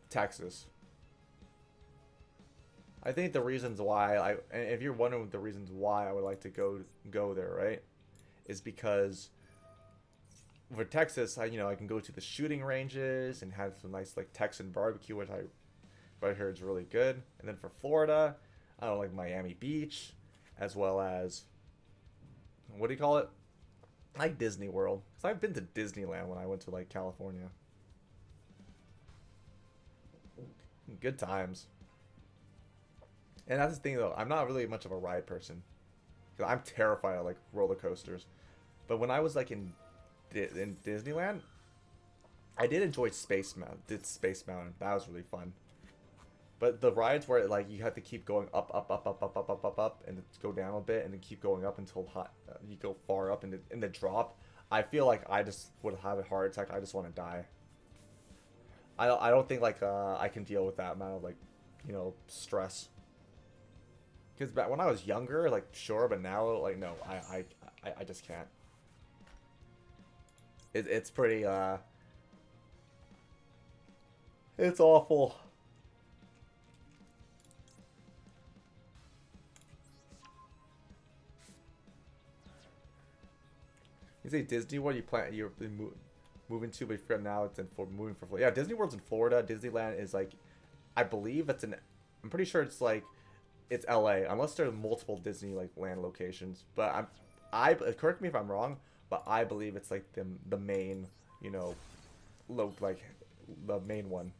Texas. I think the reasons why and if you're wondering the reasons why I would like to go there, right, is because for Texas, I can go to the shooting ranges and have some nice like Texan barbecue, which I heard is really good. And then for Florida, I don't like Miami Beach, as well as what do you call it? I like Disney World. Cause I've been to Disneyland when I went to like California. Good times. And that's the thing though, I'm not really much of a ride person. Cause I'm terrified of like roller coasters. But when I was like in Disneyland, I did enjoy Space Mountain. Did Space Mountain. That was really fun. But the rides where like you have to keep going up, up, up, up, up, up, up, up, up, and go down a bit, and then keep going up until you go far up, and the drop, I feel like I just would have a heart attack. I just want to die. I don't think like I can deal with that amount of like stress. Because back when I was younger, like sure, but now like no, I just can't. It's pretty it's awful. You say Disney World, you're moving to, but you forgot now it's in for moving for Florida. Yeah, Disney World's in Florida. Disneyland is like, I believe it's in. I'm pretty sure it's like, it's LA, unless there are multiple Disney like land locations. But I correct me if I'm wrong, but I believe it's like the main, you know, like the main one.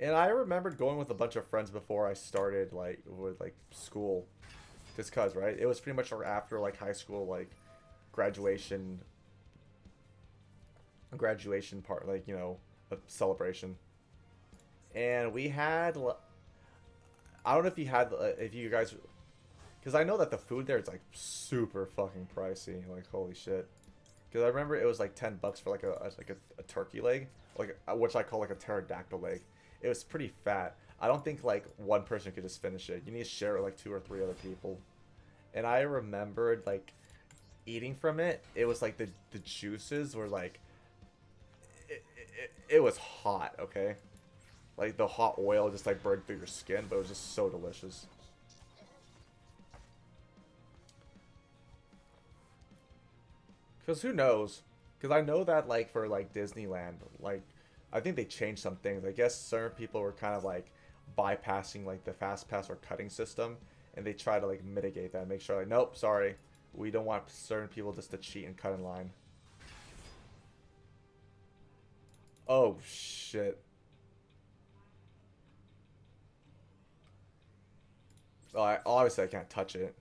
And I remembered going with a bunch of friends before I started like with like school, just cause right. It was pretty much after like high school like graduation graduation part like a celebration, and we had I don't know if you had if you guys because I know that the food there is like super fucking pricey like holy shit. Because I remember it was like $10 for like a turkey leg, like which I call like a pterodactyl leg. It was pretty fat. I don't think like one person could just finish it. You need to share it with like two or three other people. And I remembered like eating from it. It was like the juices were like it was hot. Okay, like the hot oil just like burned through your skin, but it was just so delicious. Because who knows? Because I know that like for like Disneyland, like I think they changed some things. I guess certain people were kind of like bypassing like the fast pass or cutting system, and they try to like mitigate that, make sure like nope, sorry, we don't want certain people just to cheat and cut in line. Oh shit. Oh, obviously I can't touch it.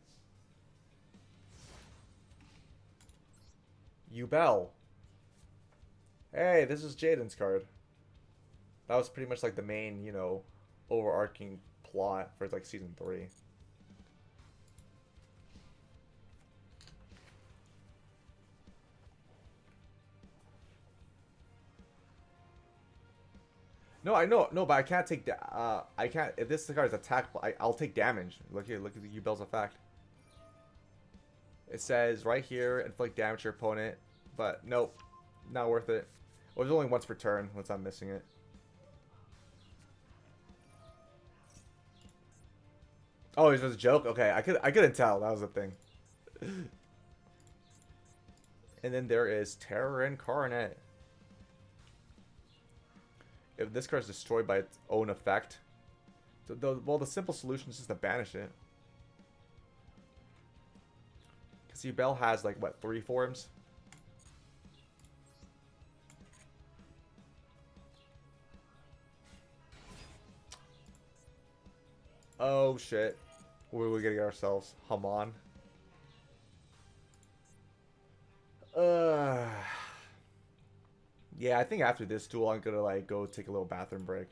Ubel. Hey, this is Jaden's card. That was pretty much like the main, you know, overarching plot for like season 3. No, I know, no, but I can't take. I can't. If this card is attack, I'll take damage. Look here, look at the Ubel's effect. It says right here, inflict damage to your opponent, but nope, not worth it. Well, there's only once per turn, once I'm missing it. Oh, it was a joke. Okay, I couldn't tell. That was the thing. And then there is Terror Incarnate. If this card is destroyed by its own effect, well, the simple solution is just to banish it. Because Ubel has like what, 3 forms? Oh shit. What are we gonna get ourselves? Haman. Yeah, I think after this duel, I'm gonna like go take a little bathroom break.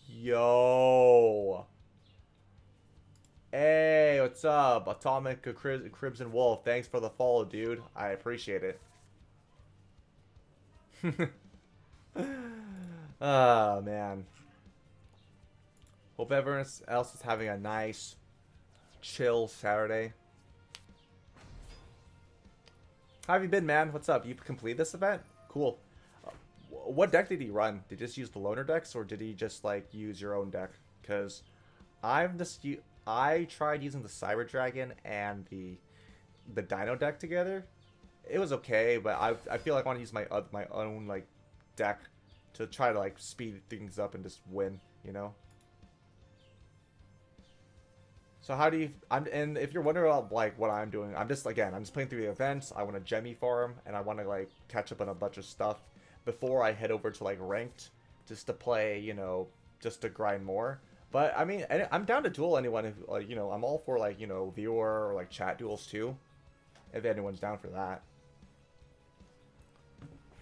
Yo. Hey, what's up? Atomic Crimson Wolf. Thanks for the follow, dude. I appreciate it. Oh, man. Hope everyone else is having a nice, chill Saturday. How have you been, man? What's up? You complete this event? Cool. What deck did he run? Did he just use the loner decks, or did he just like use your own deck? Because I tried using the Cyber Dragon and the Dino deck together. It was okay, but I feel like I want to use my own like deck to try to like speed things up and just win, you know. So how do you? And if you're wondering about like what I'm doing, I'm just playing through the events. I want to Gemmy farm, and I want to like catch up on a bunch of stuff before I head over to like ranked, just to play, you know, just to grind more. But I mean, I'm down to duel anyone. If you know, I'm all for like, you know, viewer or like chat duels too, if anyone's down for that.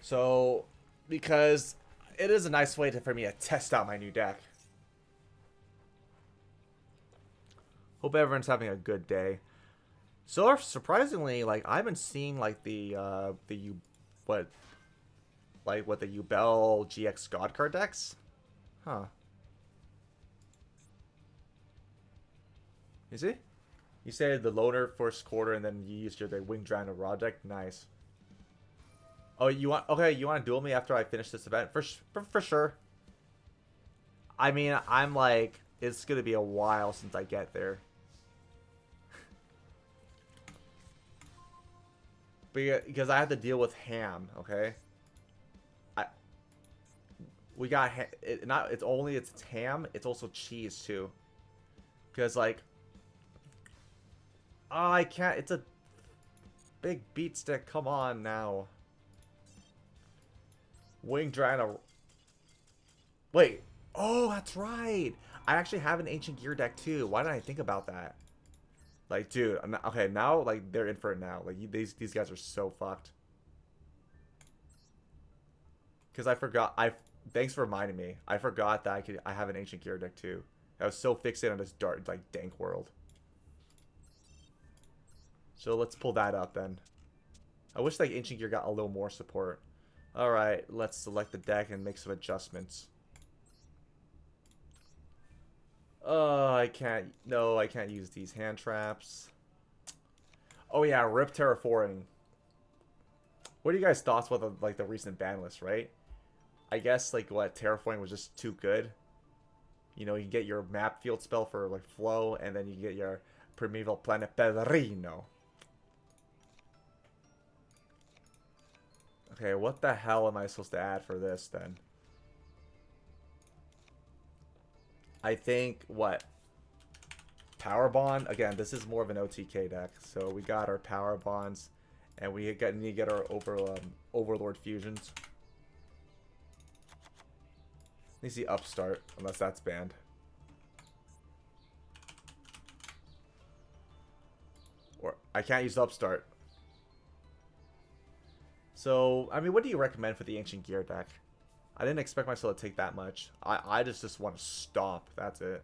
So because it is a nice way for me to test out my new deck. Hope everyone's having a good day. So surprisingly, like I've been seeing like what the Ubel GX God card decks, huh? Is it? You said the loner first quarter, and then you used the Wing Dragon Raw deck. Nice. Oh, you want to duel me after I finish this event? For sure. I mean, I'm like, it's gonna be a while since I get there. Because I have to deal with ham, okay? We got it's ham, it's also cheese too. Because like, oh, I can't. It's a big beat stick. Come on now. Wing Dragon. Wait. Oh, that's right. I actually have an Ancient Gear deck too. Why didn't I think about that? Like, dude, okay, now, like, they're in for it now. Like, these guys are so fucked. Because I forgot, thanks for reminding me. I forgot that I have an Ancient Gear deck, too. I was so fixated on this dark, like, dank world. So let's pull that up, then. I wish, like, Ancient Gear got a little more support. Alright, let's select the deck and make some adjustments. I can't. No, I can't use these hand traps. Oh yeah, rip terraforming. What are you guys' thoughts about the recent ban list, right? I guess like what terraforming was just too good. You know, you get your map field spell for like flow, and then you get your primeval planet Pedrino. Okay, what the hell am I supposed to add for this then? I think what? Power Bond. Again, this is more of an OTK deck. So we got our Power Bonds, and we need to get our Overlord fusions. me see Upstart, unless that's banned. Or I can't use Upstart. So, I mean, what do you recommend for the Ancient Gear deck? I didn't expect myself to take that much. I just want to stomp. That's it.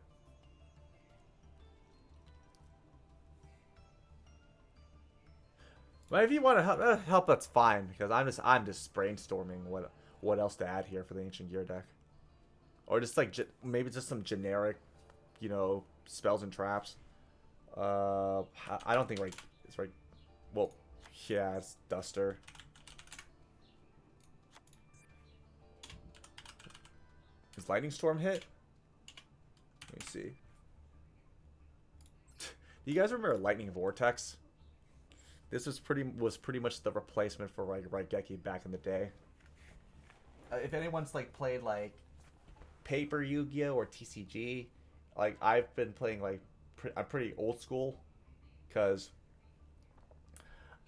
But if you want to help, that's fine, because I'm just brainstorming what else to add here for the Ancient Gear deck, or just like maybe just some generic, you know, spells and traps. I don't think it's right. Well, yeah, it's Duster. Does Lightning Storm hit? Let me see. Do you guys remember Lightning Vortex? This was pretty much the replacement for like Raigeki back in the day. If anyone's like played like Paper Yu-Gi-Oh or TCG, like I've been playing like I'm pretty old school, because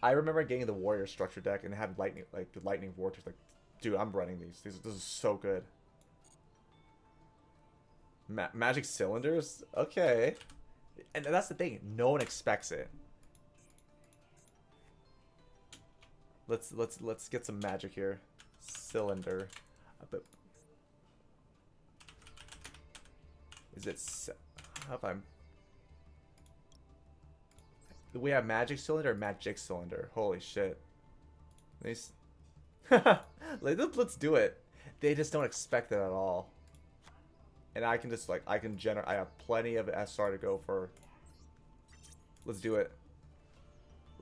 I remember getting the Warrior Structure deck and it had Lightning Vortex. Like, dude, I'm running these. This is so good. Magic Cylinders, okay, and that's the thing. No one expects it. Let's get some magic here. Cylinder. Is it? How if I'm? Do we have Magic Cylinder or Magic Cylinder? Holy shit! Nice. Let's do it. They just don't expect it at all. And I can just I have plenty of SR to go for. Let's do it.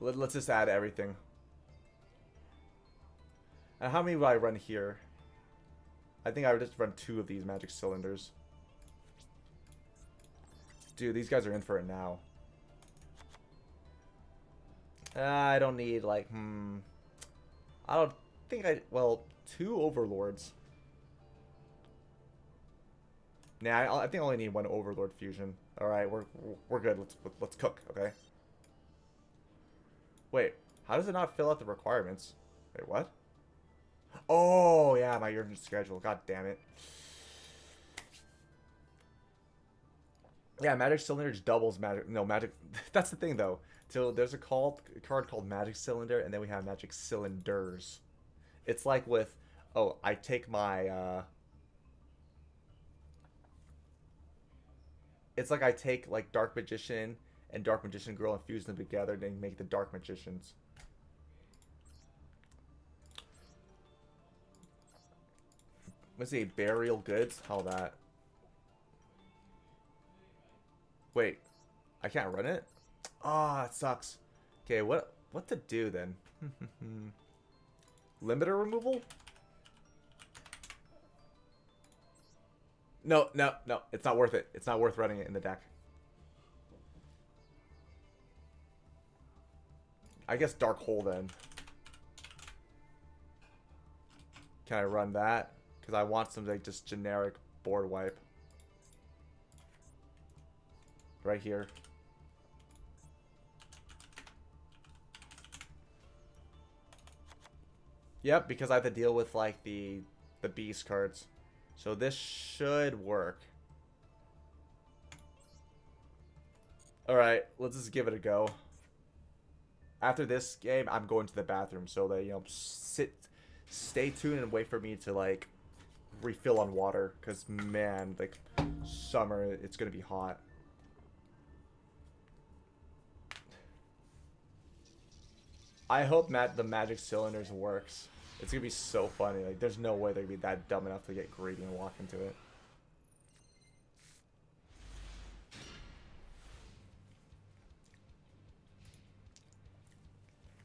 Let's just add everything. And how many will I run here? I think I would just run 2 of these Magic Cylinders. Dude, these guys are in for it now. I don't need I don't think well, 2 Overlords. Nah, I think I only need 1 Overlord fusion. All right, we're good. Let's cook, okay? Wait, how does it not fill out the requirements? Wait, what? Oh yeah, my urgent schedule. God damn it. Yeah, Magic Cylinder just doubles magic. No, magic. That's the thing though. So there's a card called Magic Cylinder, and then we have Magic Cylinders. It's like with, oh, I take my. It's like I take like Dark Magician and Dark Magician Girl and fuse them together, and then make the Dark Magicians. Let's see, Burial Goods. How that? Wait, I can't run it? Ah, oh, it sucks. Okay, what to do then? Limiter removal? No, it's not worth it. It's not worth running it in the deck. I guess Dark Hole then. Can I run that? Because I want some like just generic board wipe. Right here. Yep, because I have to deal with like the beast cards. So this should work. Alright, let's just give it a go. After this game, I'm going to the bathroom, so that, you know, stay tuned and wait for me to like refill on water, because man, like summer, it's gonna be hot. I hope the Magic Cylinders works. It's gonna be so funny. Like, there's no way they're gonna be that dumb enough to get greedy and walk into it.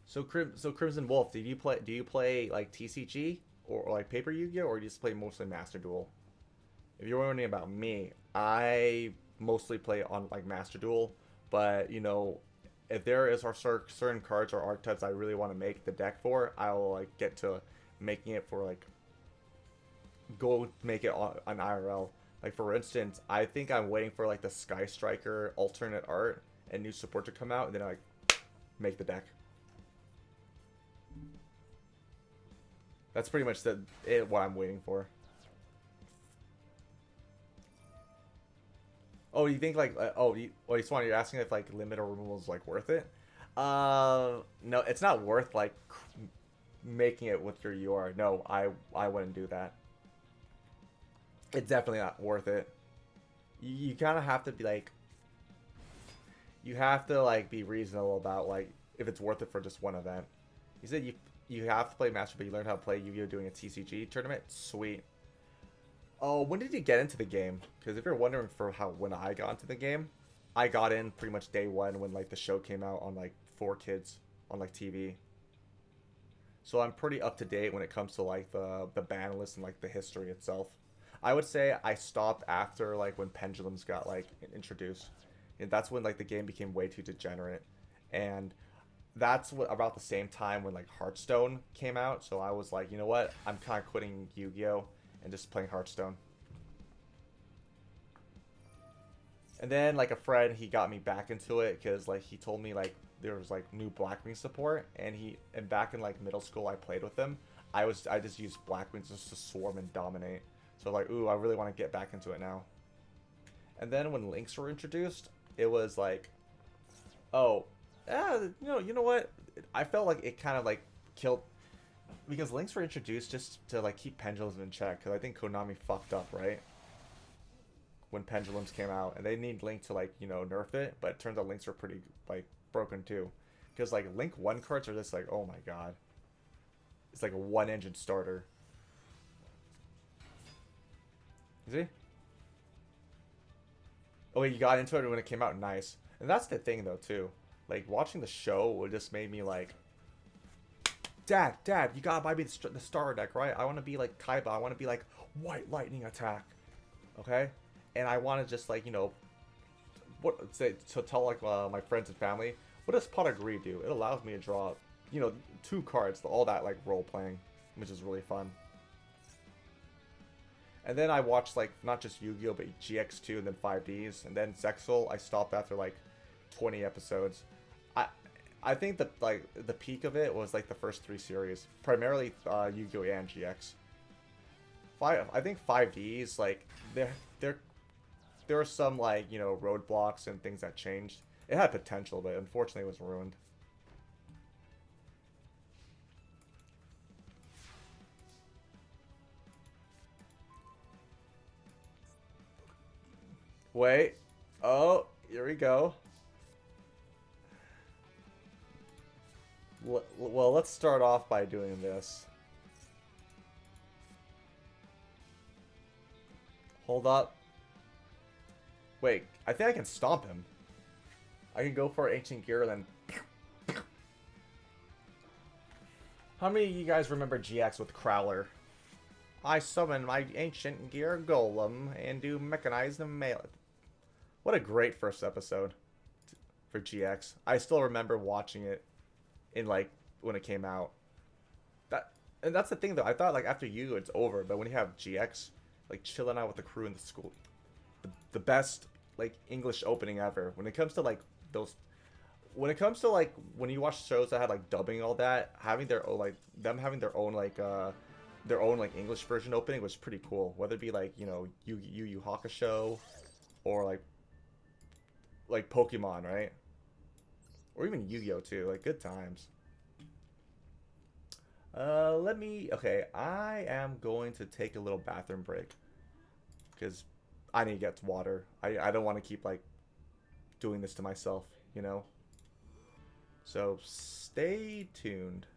So Crimson Wolf, do you play like TCG or like Paper Yu-Gi-Oh, or do you just play mostly Master Duel? If you're wondering about me, I mostly play on like Master Duel, but you know, if there is certain cards or archetypes I really want to make the deck for, I will like get to making it for like go make it on IRL. Like for instance, I think I'm waiting for like the Sky Striker alternate art and new support to come out, and then I like make the deck. That's pretty much what I'm waiting for. Oh, you think like you Swan, you're asking if like limit or removal is like worth it? No, it's not worth like making it with your UR. No, I wouldn't do that. It's definitely not worth it. You kind of have to be like you have to like be reasonable about like if it's worth it for just one event. You said you have to play Master, but you learned how to play Yu-Gi-Oh doing a TCG tournament. Sweet. Oh, when did you get into the game? Because if you're wondering for how when I got into the game, I got in pretty much day one when like the show came out on like 4Kids on like TV. So I'm pretty up to date when it comes to like the ban list and like the history itself. I would say I stopped after like when pendulums got like introduced. And that's when like the game became way too degenerate. And that's what about the same time when like Hearthstone came out. So I was like, you know what? I'm kind of quitting Yu-Gi-Oh and just playing Hearthstone. And then like a friend, he got me back into it because like he told me like there was like new Blackwing support, and back in like middle school I played with him. I just used Blackwings just to swarm and dominate. So like, ooh, I really want to get back into it now. And then when links were introduced, it was like, oh, you know what? I felt like it kind of like killed because links were introduced just to like keep pendulums in check. Because I think Konami fucked up, right? When pendulums came out, and they need Link to like nerf it, but it turns out links are pretty like broken too, because like Link one cards are just like, oh my god, it's like a one engine starter. You see? Oh wait, you got into it when it came out, nice. And that's the thing though too, like watching the show it just made me like, Dad, you gotta buy me the starter deck, right? I want to be like Kaiba. I want to be like White Lightning Attack, okay? And I want to just like what say to tell like my friends and family, what does Pot of Greed do? It allows me to draw, two cards, all that like role playing, which is really fun. And then I watched like not just Yu-Gi-Oh but GX2 and then 5Ds and then Zexal. I stopped after like 20 episodes. I I think that like the peak of it was like the first three series, primarily Yu-Gi-Oh and GX. I think 5Ds like they're there are some like roadblocks and things that changed. It had potential, but unfortunately, it was ruined. Wait. Oh, here we go. Well, let's start off by doing this. Hold up. Wait, I think I can stomp him. I can go for Ancient Gear, then. How many of you guys remember GX with Crowler? I summon my Ancient Gear Golem and do Mechanized Melee. What a great first episode for GX. I still remember watching it in like when it came out. That and that's the thing though. I thought like after you it's over, but when you have GX like chilling out with the crew in the school, the best like English opening ever. When it comes to like those, when it comes to like when you watch shows that had like dubbing and all that, having their own like them having their own like English version opening was pretty cool. Whether it be like Yu Yu Hakusho or like Pokemon, right? Or even Yu-Gi-Oh too. Like good times. Okay, I am going to take a little bathroom break because I need to get water. I don't want to keep like doing this to myself, you know. So stay tuned.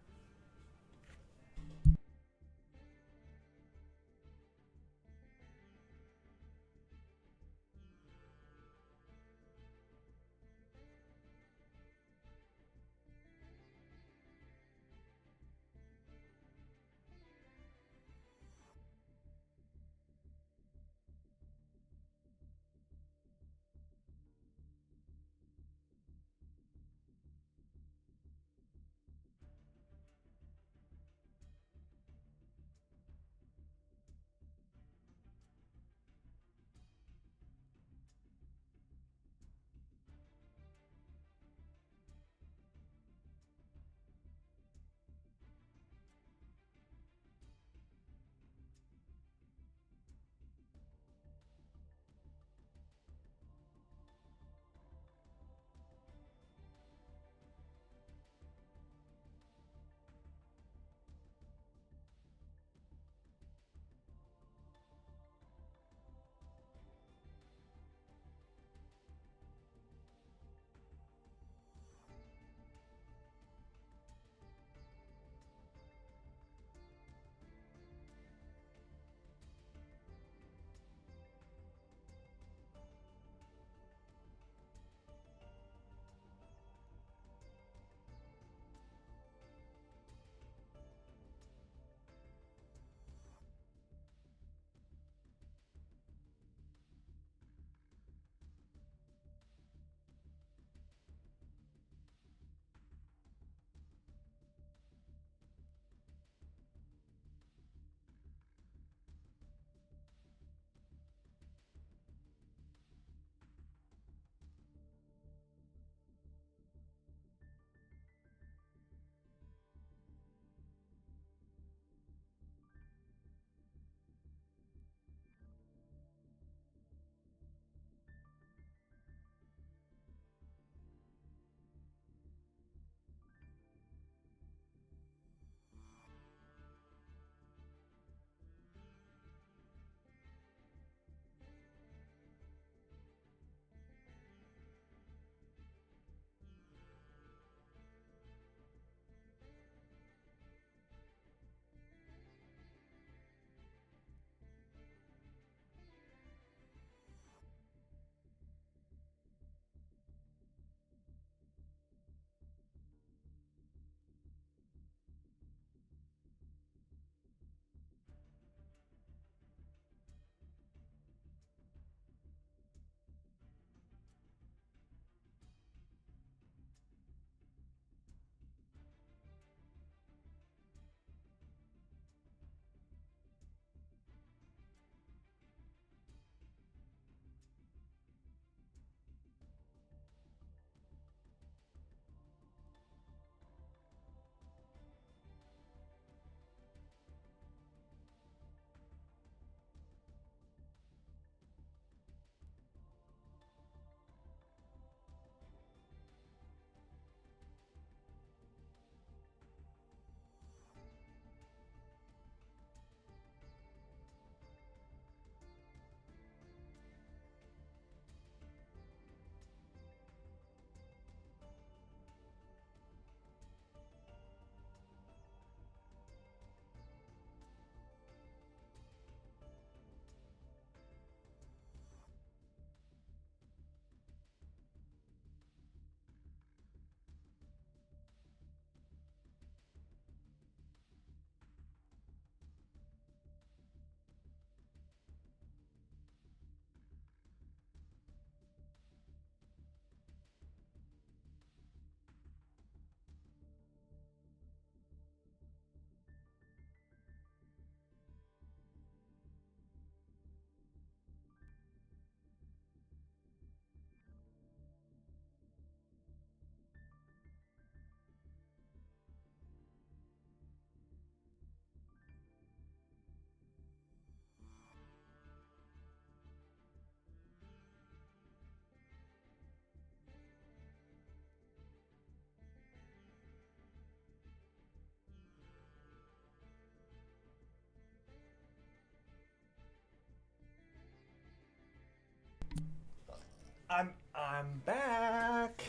I'm back.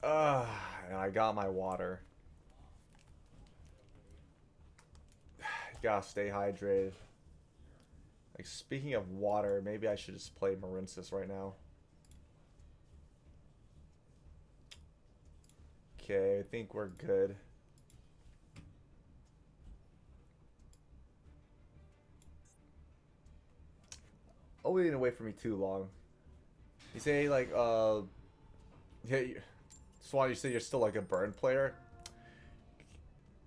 Uh, and I got my water. Gotta stay hydrated. Like speaking of water, maybe I should just play Marinsis right now. Okay, I think we're good. Oh, we didn't wait for me too long. You say like yeah, Swan, you say you're still like a burn player.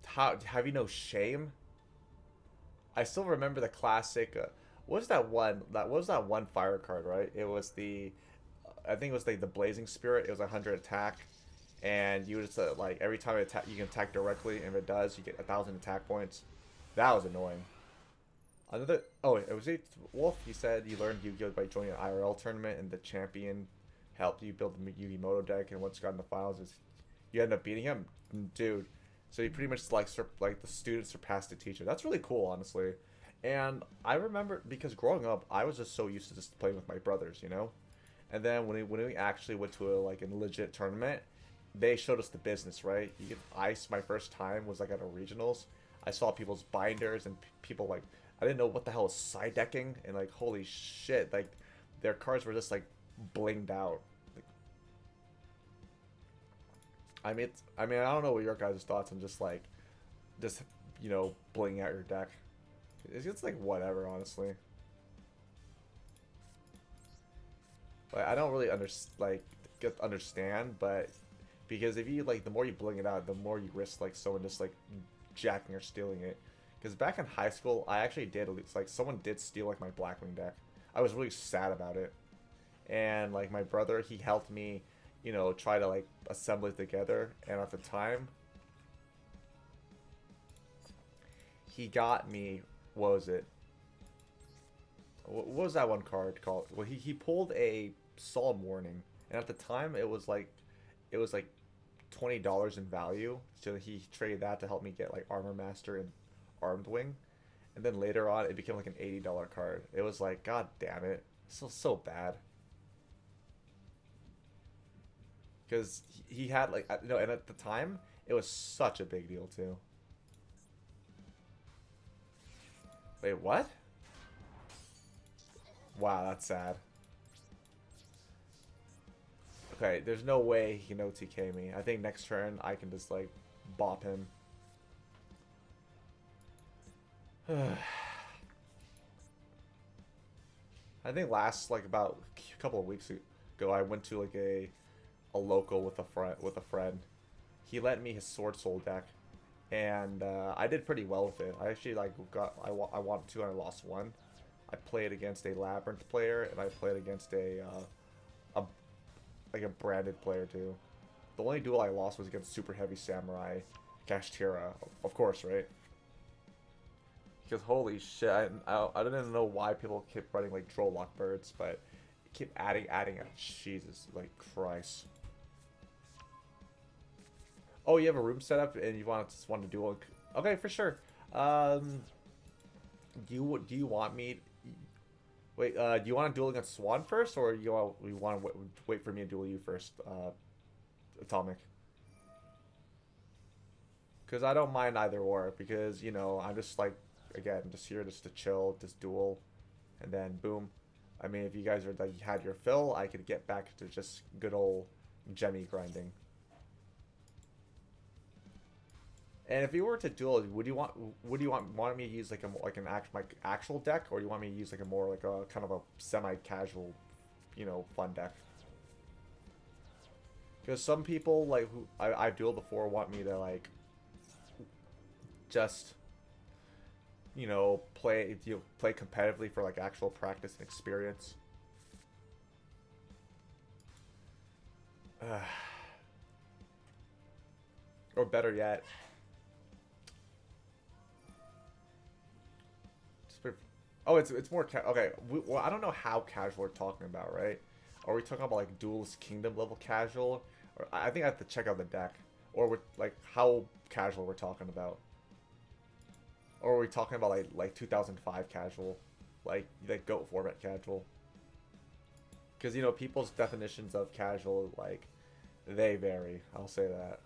How have you no shame? I still remember the classic. What was that one? That what was that one fire card, right? It was the, I think it was like the Blazing Spirit. It was 100 attack, and you just like every time it attack, you can attack directly, and if it does, you get 1,000 attack points. That was annoying. Another. Oh, it was a Wolf. He said you learned Yu-Gi-Oh by joining an IRL tournament, and the champion helped you build the Yu-Gi Moto deck. And once you got in the finals, is you end up beating him, dude. So you pretty much like the student surpassed the teacher. That's really cool, honestly. And I remember because growing up, I was just so used to just playing with my brothers, you know. And then when we actually went to a legit tournament, they showed us the business, right? You get ice. My first time was like at a regionals. I saw people's binders and people like I didn't know what the hell was side decking and like holy shit, like their cards were just like blinged out. Like, I mean I don't know what your guys' thoughts on just bling out your deck. It's just like whatever, honestly. Like I don't really understand, but because if you like the more you bling it out, the more you risk like someone just like jacking or stealing it. Because back in high school, I actually did at least like someone did steal like my Blackwing deck. I was really sad about it, and like my brother, he helped me, try to like assemble it together. And at the time, he got me. What was it? What was that one card called? Well, he pulled a Solemn Warning, and at the time it was like $20 in value. So he traded that to help me get like Armor Master and Armed Wing, and then later on it became like an $80 card. It was like god damn it, so bad because he had like no, and at the time it was such a big deal too. Wait, what? Wow, that's sad. Okay, there's no way he can OTK me. I think next turn I can just like bop him. I think last like about a couple of weeks ago I went to like a local with a friend. He lent me his Sword Soul deck, and I did pretty well with it. I actually like I wanted to and I lost one. I played against a Labyrinth player and I played against a like a branded player too. The only duel I lost was against Super Heavy Samurai Kashtira, of course, right? Because holy shit, I didn't know why people kept running like Troll Lock Birds, but keep adding. Jesus, like Christ. Oh, you have a room set up and you just want to duel. Okay, for sure. Um, do you want me? Wait, do you want to duel against Swan first, or you want to wait for me to duel you first, Atomic? Because I don't mind either or. Because I'm just like again just here just to chill, just duel, and then boom. I mean, if you guys are like had your fill, I could get back to just good old Gemmy grinding. And if you were to duel, would you want me to use like like actual deck, or do you want me to use like a more like a kind of a semi-casual, fun deck? Because some people like who I've dueled before want me to like just play competitively for like actual practice and experience. Or better yet, oh, it's more okay. Well, I don't know how casual we're talking about, right? Are we talking about like Duelist Kingdom level casual, or I think I have to check out the deck, or we're like how casual we're talking about, or are we talking about like 2005 casual, like goat format casual? Because you know people's definitions of casual like they vary. I'll say that.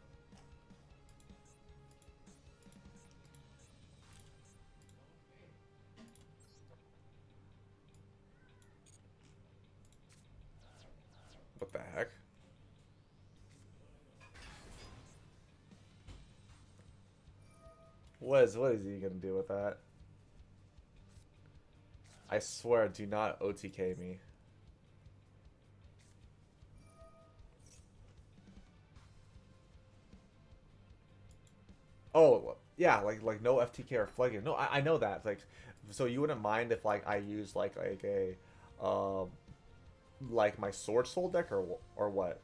What the heck? What is he gonna do with that? I swear, do not OTK me. Oh yeah, like no FTK or flagging. No, I know that. Like, so you wouldn't mind if like I use like a, um, like my Sword Soul deck or what?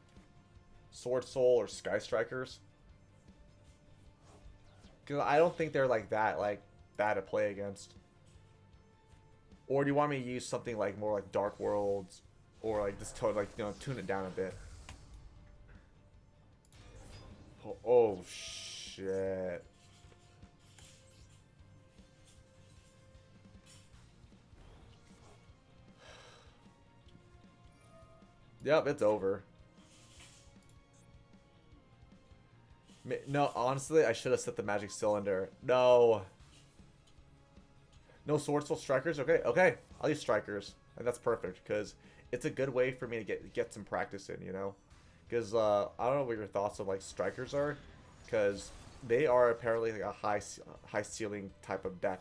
Sword Soul or Sky Strikers? Because I don't think they're like that bad to play against. Or do you want me to use something like more like Dark Worlds, or like just like tune it down a bit? Oh shit. Yep, it's over. No, honestly, I should have set the magic cylinder. No. No sword soul strikers? Okay, okay. I'll use strikers. And that's perfect, because it's a good way for me to get some practice in, you know? Because I don't know what your thoughts of like strikers are, because they are apparently like a high ceiling type of deck.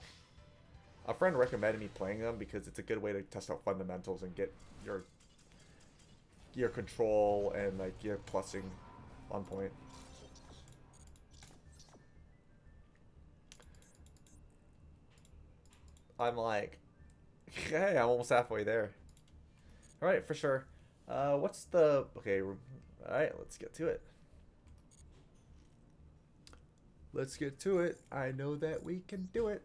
A friend recommended me playing them because it's a good way to test out fundamentals and get your control and like your plussing on point. I'm like, hey, I'm almost halfway there. All right, for sure. What's the okay? All right, let's get to it. Let's get to it. I know that we can do it.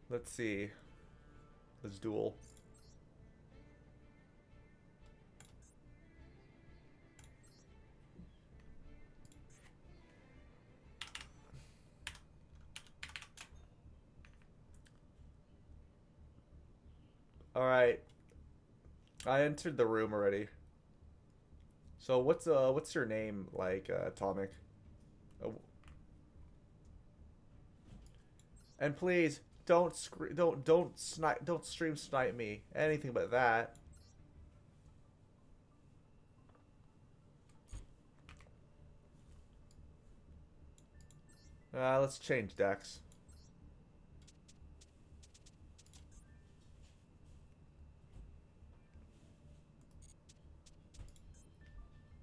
Let's see. Let's duel. All right, I entered the room already. So what's your name like, Atomic? Oh, and please don't stream snipe me. Anything but that. Let's change decks.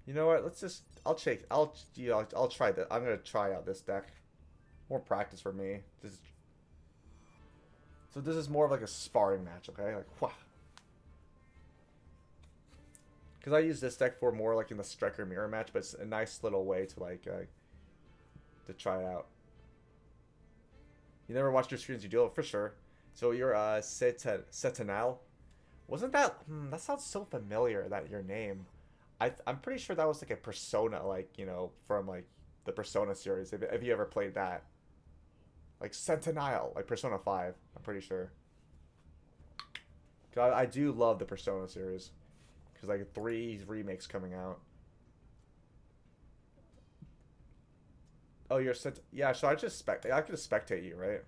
You know what? Let's just. I'll try that. I'm gonna try out this deck. More practice for me. So this is more of like a sparring match, okay? Like, wha. Because I use this deck for more like in the Striker Mirror match, but it's a nice little way to like to try it out. You never watched your screens, you do it for sure. So you're Setanal. Wasn't that? That sounds so familiar. That your name. I'm pretty sure that was like a Persona, like from like the Persona series. If you ever played that, like Sentinel, like Persona 5. I'm pretty sure. God, I do love the Persona series because like three remakes coming out. Oh, you're sent. Yeah, so I could just spectate you, right?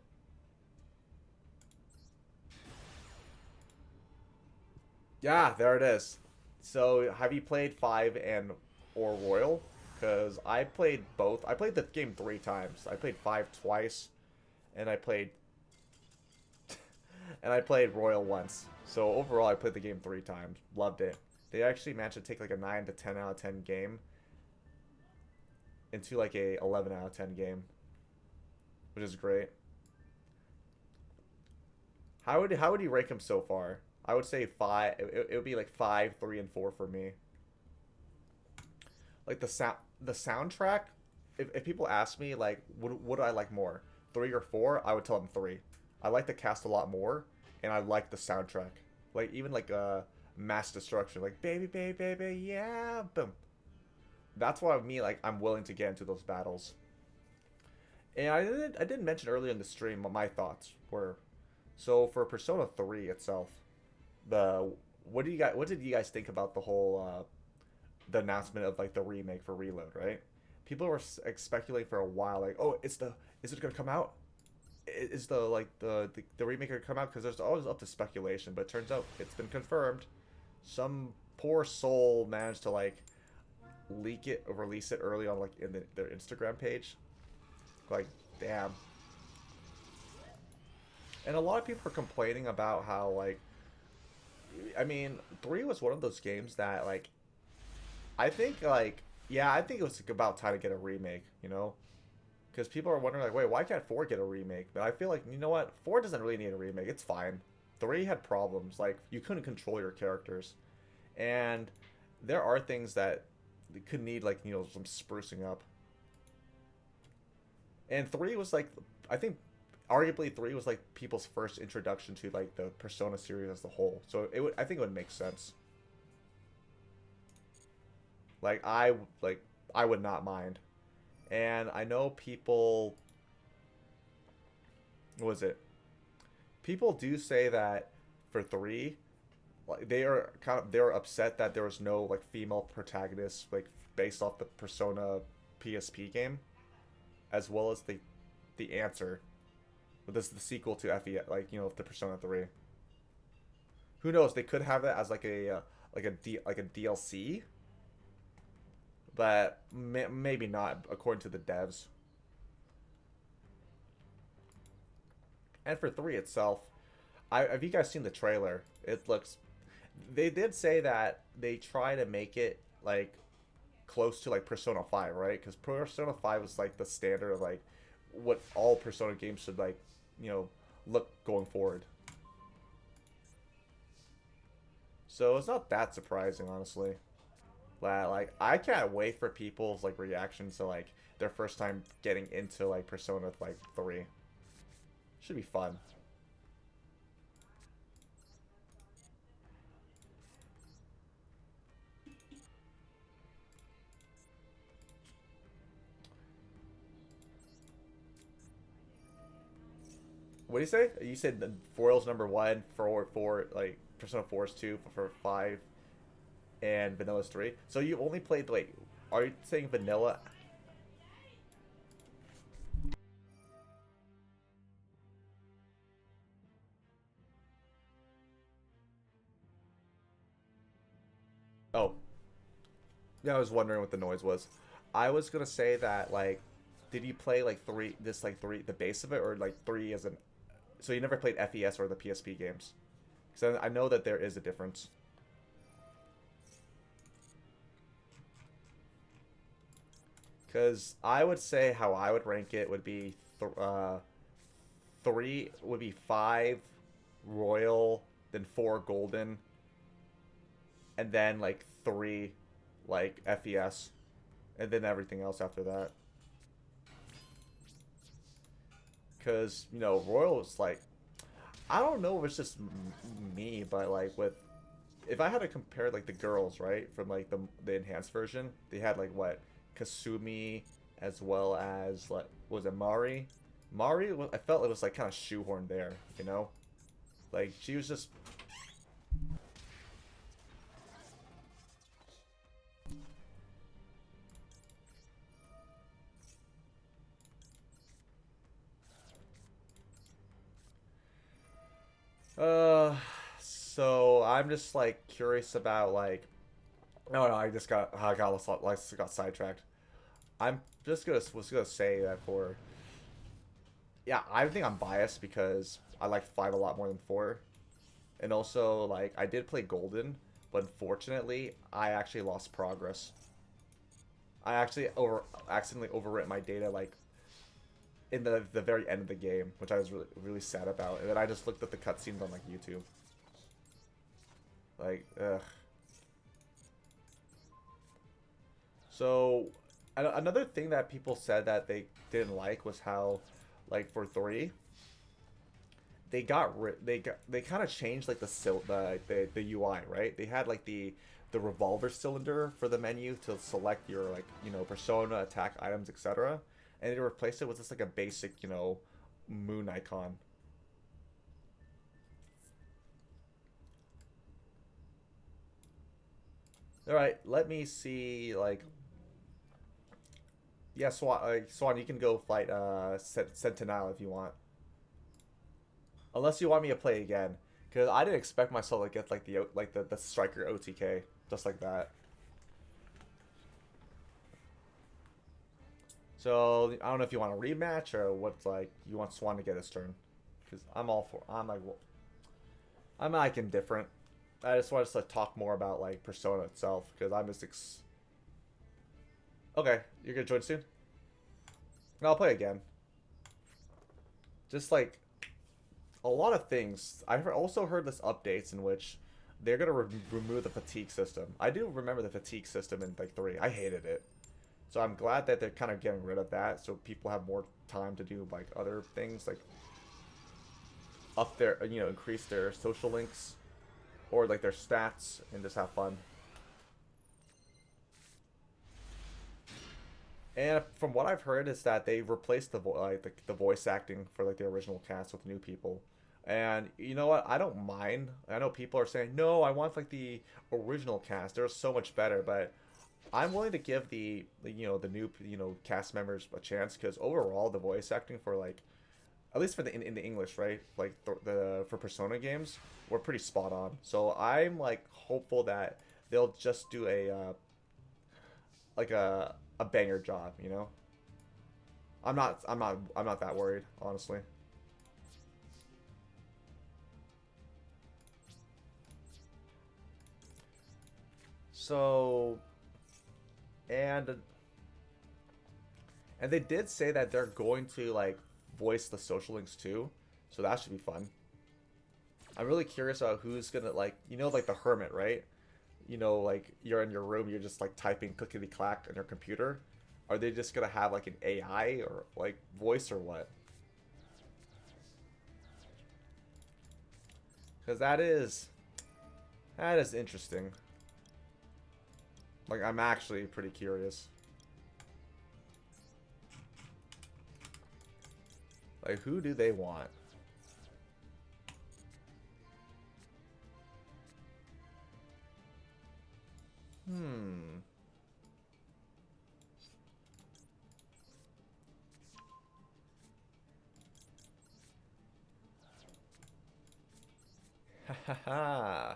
Yeah, there it is. So, have you played 5 and or Royal? Because I played both. I played the game 3 times. I played 5 twice, and I played Royal once. So overall, I played the game 3 times. Loved it. They actually managed to take like a 9 to 10 out of 10 game into like a 11 out of 10 game, which is great. How would you rank him so far? I would say 5. It would be like 5, 3, and 4 for me. Like the soundtrack. If people ask me like what do I like more, 3 or 4, I would tell them 3. I like the cast a lot more, and I like the soundtrack. Like even like Mass Destruction, like baby baby baby yeah boom. That's what I mean. Like I'm willing to get into those battles. And I didn't mention earlier in the stream what my thoughts were. So for Persona 3 itself, the what did you guys think about the whole the announcement of like the remake for Reload, right? People were speculating for a while, like, oh, is it gonna come out? Is the like the remake gonna come out? Because there's always up to speculation, but it turns out it's been confirmed. Some poor soul managed to like leak it or release it early on like in their Instagram page. Like, damn. And a lot of people are complaining about how like, I mean, 3 was one of those games that like I think like, yeah, I think it was about time to get a remake, you know? Because people are wondering like, wait, why can't 4 get a remake? But I feel like, you know what? 4 doesn't really need a remake. It's fine. 3 had problems. Like, you couldn't control your characters. And there are things that could need like, you know, some sprucing up. And 3 was like, I think arguably 3 was like people's first introduction to like the Persona series as a whole. So it would, I think it would make sense. Like like I would not mind. And I know people, what was it? People do say that for 3, like they're upset that there was no like female protagonist like based off the Persona PSP game, as well as the answer. But this is the sequel to FE, like, you know, the Persona 3. Who knows? They could have it as like a DLC, but maybe not according to the devs. And for 3 itself, have you guys seen the trailer? It looks. They did say that they try to make it like close to like Persona 5, right? Because Persona 5 was like the standard of like what all Persona games should like, you know, look going forward. So it's not that surprising, honestly. Like I can't wait for people's like reactions to like their first time getting into like Persona like 3. Should be fun. What do you say? You said the Foil's number one for like Persona 4 is 2 for 5 and Vanilla's 3. So you only played like, are you saying Vanilla? Oh, yeah, I was wondering what the noise was. I was gonna say that like, did you play like 3, this like 3 the base of it, or like 3 as an, so you never played FES or the PSP games? Because I know that there is a difference. Because I would say how I would rank it would be 3 would be 5 Royal, then 4 Golden, and then like 3 like FES, and then everything else after that. Because, you know, Royal is like, I don't know if it's just me, but like with, if I had to compare like the girls, right, from like the enhanced version, they had like what, Kasumi, as well as like, was it Mari? Mari, I felt it was like kind of shoehorned there, you know, like she was just. Uh, so I'm just like curious about like. No, no, got sidetracked. I'm just gonna was gonna say that for, yeah, I think I'm biased because I like 5 a lot more than 4, and also like I did play Golden, but unfortunately I actually lost progress. I actually over accidentally overwrit my data like in the very end of the game, which I was really sad about, and then I just looked at the cutscenes on like YouTube. Like, ugh. So another thing that people said that they didn't like was how, like for 3, they kind of changed like the UI, right? They had like the revolver cylinder for the menu to select your like, you know, persona, attack items, etc. and they replaced it with just like a basic, moon icon. All right, let me see. Like, yeah, Swan, you can go fight Sentinel if you want. Unless you want me to play again, because I didn't expect myself to get like the striker OTK just like that. So I don't know if you want a rematch or what's like you want Swan to get his turn, because I'm all for. I'm like well, I'm like indifferent. I just want us to talk more about like Persona itself because I'm just okay. You're gonna join soon. No, I'll play again. Just like a lot of things. I've also heard this updates in which they're gonna remove the fatigue system. I do remember the fatigue system in like 3. I hated it. So I'm glad that they're kind of getting rid of that, so people have more time to do like other things, like up their, increase their social links or like their stats and just have fun. And from what I've heard is that they replaced the voice acting for like the original cast with new people. And you know what? I don't mind. I know people are saying, "No, I want like the original cast. They're so much better." But I'm willing to give the new cast members a chance because overall the voice acting for like at least for in the English, right? Like the for Persona games were pretty spot on. So I'm like hopeful that they'll just do like a banger job, I'm not that worried, honestly. So and and they did say that they're going to like voice the social links too. So that should be fun. I'm really curious about who's gonna like like the hermit, right? Like you're in your room, you're just like typing clickety clack on your computer. Are they just gonna have like an AI or like voice or what? Because that is interesting. Like I'm actually pretty curious. Like who do they want? Hmm. Haha.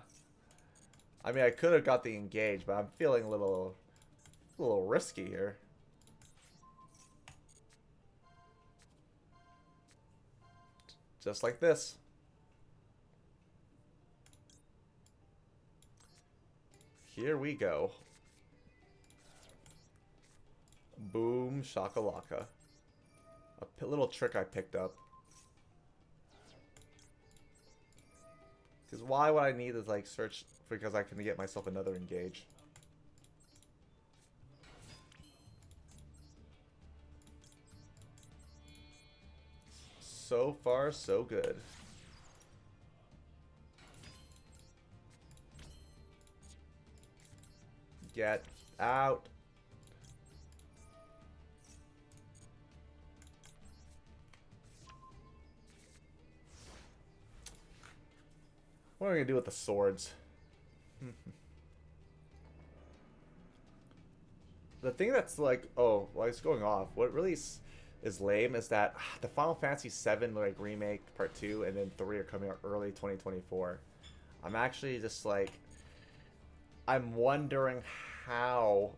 I mean, I could have got the engage, but I'm feeling a little risky here. Just like this. Here we go. Boom shakalaka. A little trick I picked up. Because why would I need to like search because I can get myself another engage? So far, so good. Get out. What are we gonna do with the swords? The thing that's like, oh, well, it's going off. What really is lame is that the Final Fantasy VII like remake part 2 and then 3 are coming out early 2024. I'm actually just like, I'm wondering how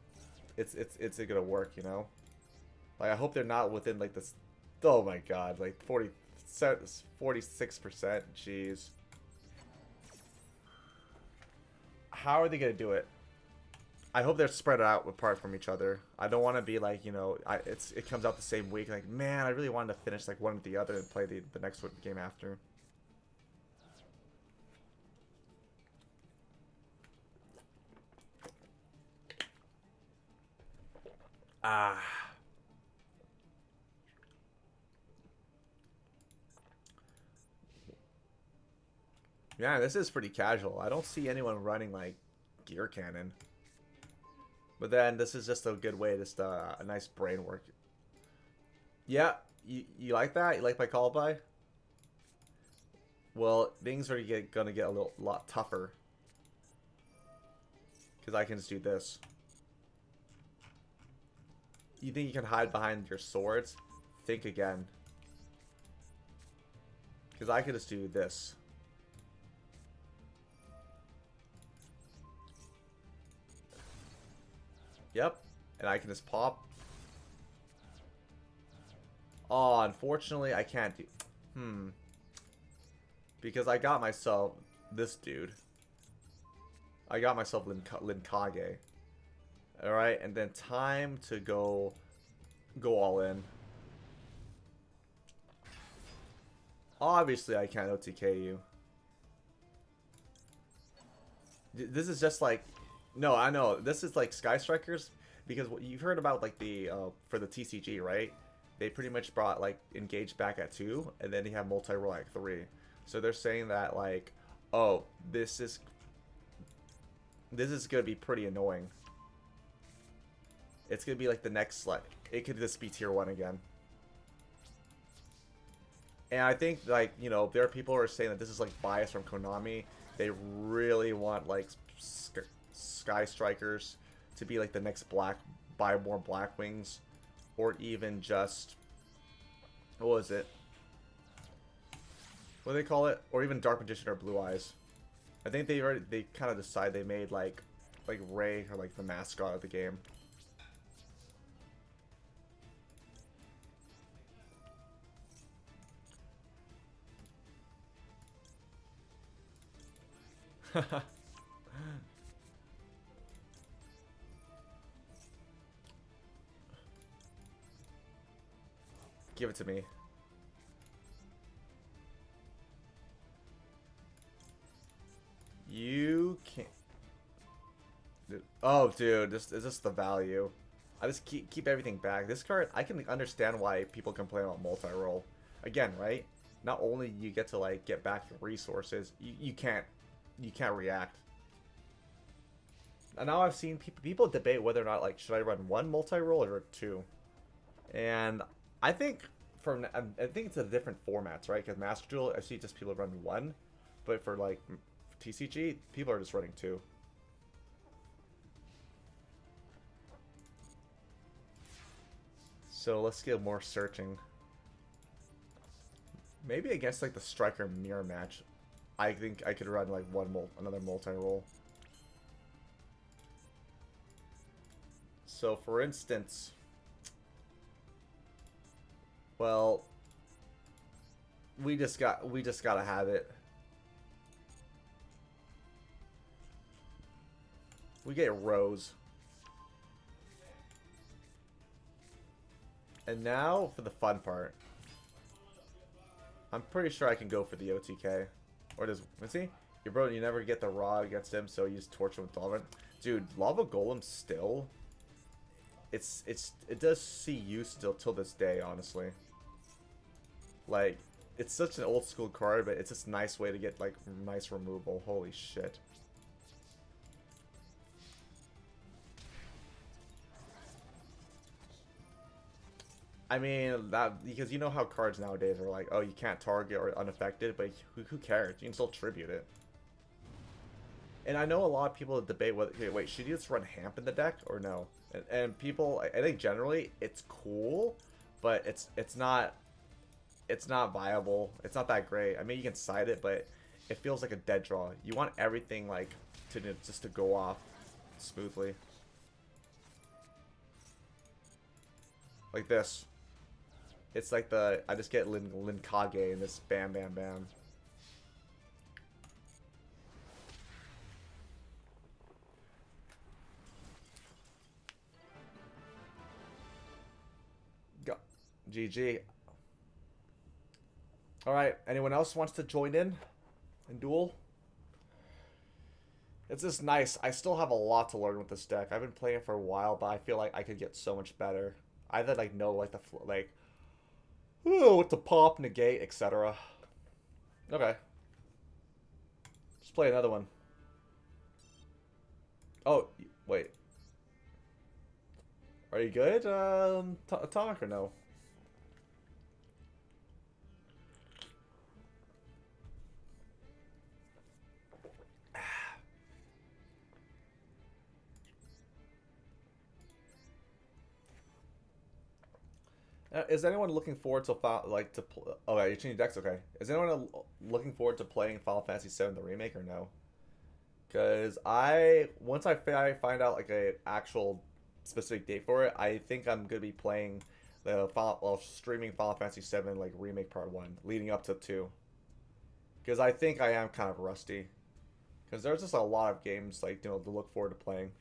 it's gonna work. Like I hope they're not within like this. Oh my god, like 46%. Jeez, how are they gonna do it? I hope they're spread out apart from each other. I don't want to be like, it comes out the same week. Like, man, I really wanted to finish like one with the other and play the next game after. Ah. Yeah, this is pretty casual. I don't see anyone running like gear cannon. But then this is just a good way, just a nice brain work. Yeah, you like that? You like my call by? Well, things are gonna get a lot tougher because I can just do this. You think you can hide behind your swords? Think again. Because I could just do this. Yep. And I can just pop. Oh, unfortunately, I can't do... Because I got myself this dude. I got myself Linkage. Alright, and then time to go all in. Obviously, I can't OTK you. This is just like... No, I know. This is like Sky Strikers. Because what you've heard about like the... for the TCG, right? They pretty much brought like Engage back at 2. And then you have multi-roll at 3. So they're saying that like... Oh, this is going to be pretty annoying. It's going to be like the next... like it could just be tier 1 again. And I think, like, you know, there are people who are saying that this is, like, bias from Konami. They really want, like, Sky Strikers to be, like, the next buy more Blackwings. Or even just... What was it? What do they call it? Or even Dark Magician or Blue Eyes. I think they kind of decide they made, like Ray, or, like, the mascot of the game. Give it to me. You can't... Oh, dude, this is just the value. I just keep everything back. This card, I can understand why people complain about multi-roll. Again, right? Not only you get to like get back your resources, you can't react. And now I've seen people debate whether or not like should I run one multi-roll or two. And I think I think it's a different formats, right? Because Master Duel, I see just people run one, but for like TCG, people are just running two. So let's get more searching. Maybe against like the Striker mirror match, I think I could run like another multi-roll. So for instance, well, we just gotta have it. We get Rose. And now for the fun part. I'm pretty sure I can go for the OTK. Or does... Let's see. Your bro, you never get the raw against him, so you use Torture with Lava. Dude, Lava Golem still... It does see use still till this day, honestly. Like, it's such an old school card, but it's just a nice way to get, like, nice removal. Holy shit. I mean, that because you know how cards nowadays are like, oh, you can't target or unaffected, but who cares? You can still tribute it. And I know a lot of people debate whether, okay, wait, should you just run Hamp in the deck or no? And people, I think generally it's cool, but it's not viable. It's not that great. I mean, you can side it, but it feels like a dead draw. You want everything like just to go off smoothly, like this. It's like I just get Linkage and this bam bam bam. Go. GG. Alright, anyone else wants to join in Duel? It's just nice. I still have a lot to learn with this deck. I've been playing it for a while, but I feel like I could get so much better. I either like know like what to pop, negate, etc. Okay. Let's play another one. Oh, wait. Are you good, Atomic, or no? Is anyone looking forward to Oh, yeah, you're changing decks. Okay. Is anyone looking forward to playing Final Fantasy VII the remake or no? Because once I find out like a actual specific date for it, I think I'm gonna be playing streaming Final Fantasy VII like remake part one, leading up to two. Because I think I am kind of rusty. Because there's just a lot of games like to look forward to playing.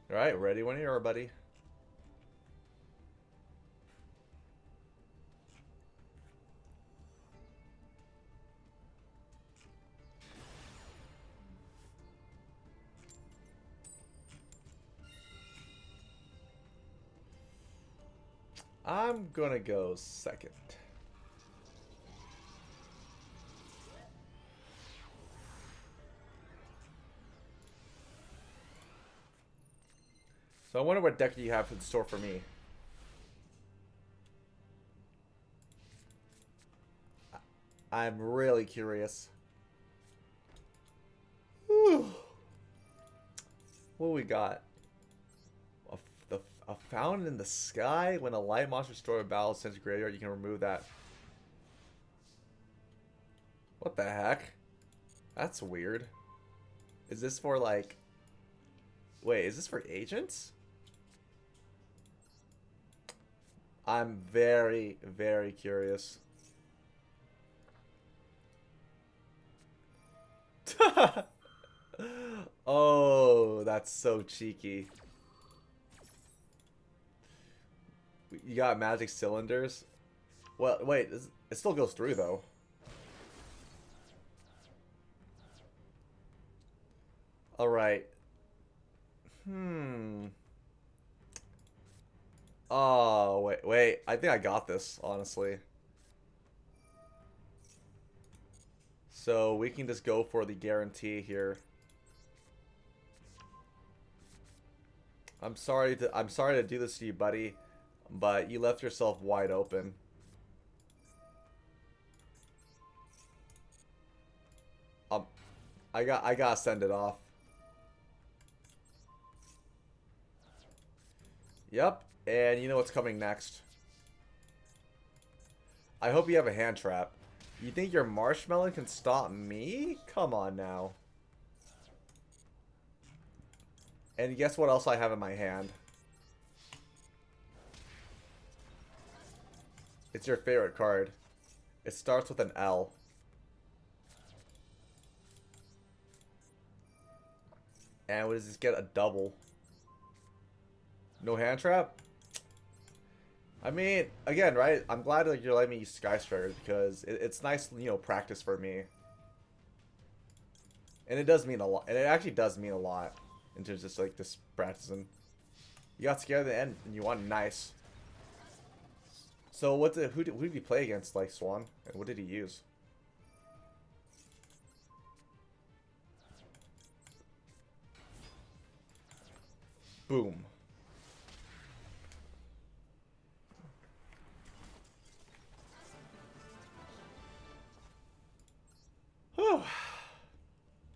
All right, ready when you are, buddy. I'm gonna go second. So I wonder what deck you have in store for me. I'm really curious. Whew. What we got? A fountain in the sky? When a light monster destroys a battle sends graveyard, you can remove that. What the heck? That's weird. Is this for like... Wait, is this for agents? I'm very, very curious. Oh, that's so cheeky. You got magic cylinders? Well, wait, it still goes through though. Alright. Oh, wait. I think I got this, honestly. So we can just go for the guarantee here. I'm sorry to do this to you, buddy, but you left yourself wide open. Um, I gotta send it off. Yep, and you know what's coming next. I hope you have a hand trap. You think your marshmallow can stop me? Come on now. And guess what else I have in my hand? It's your favorite card. It starts with an L. And what does this get? A double. No hand trap? I mean, again, right? I'm glad that you're letting me use Sky Strikers because it's nice, practice for me. And it does mean a lot. And it actually does mean a lot in terms of just like this practicing. You got scared at the end and you won. Nice. So who did he play against, like Swan? And what did he use? Boom. Whew.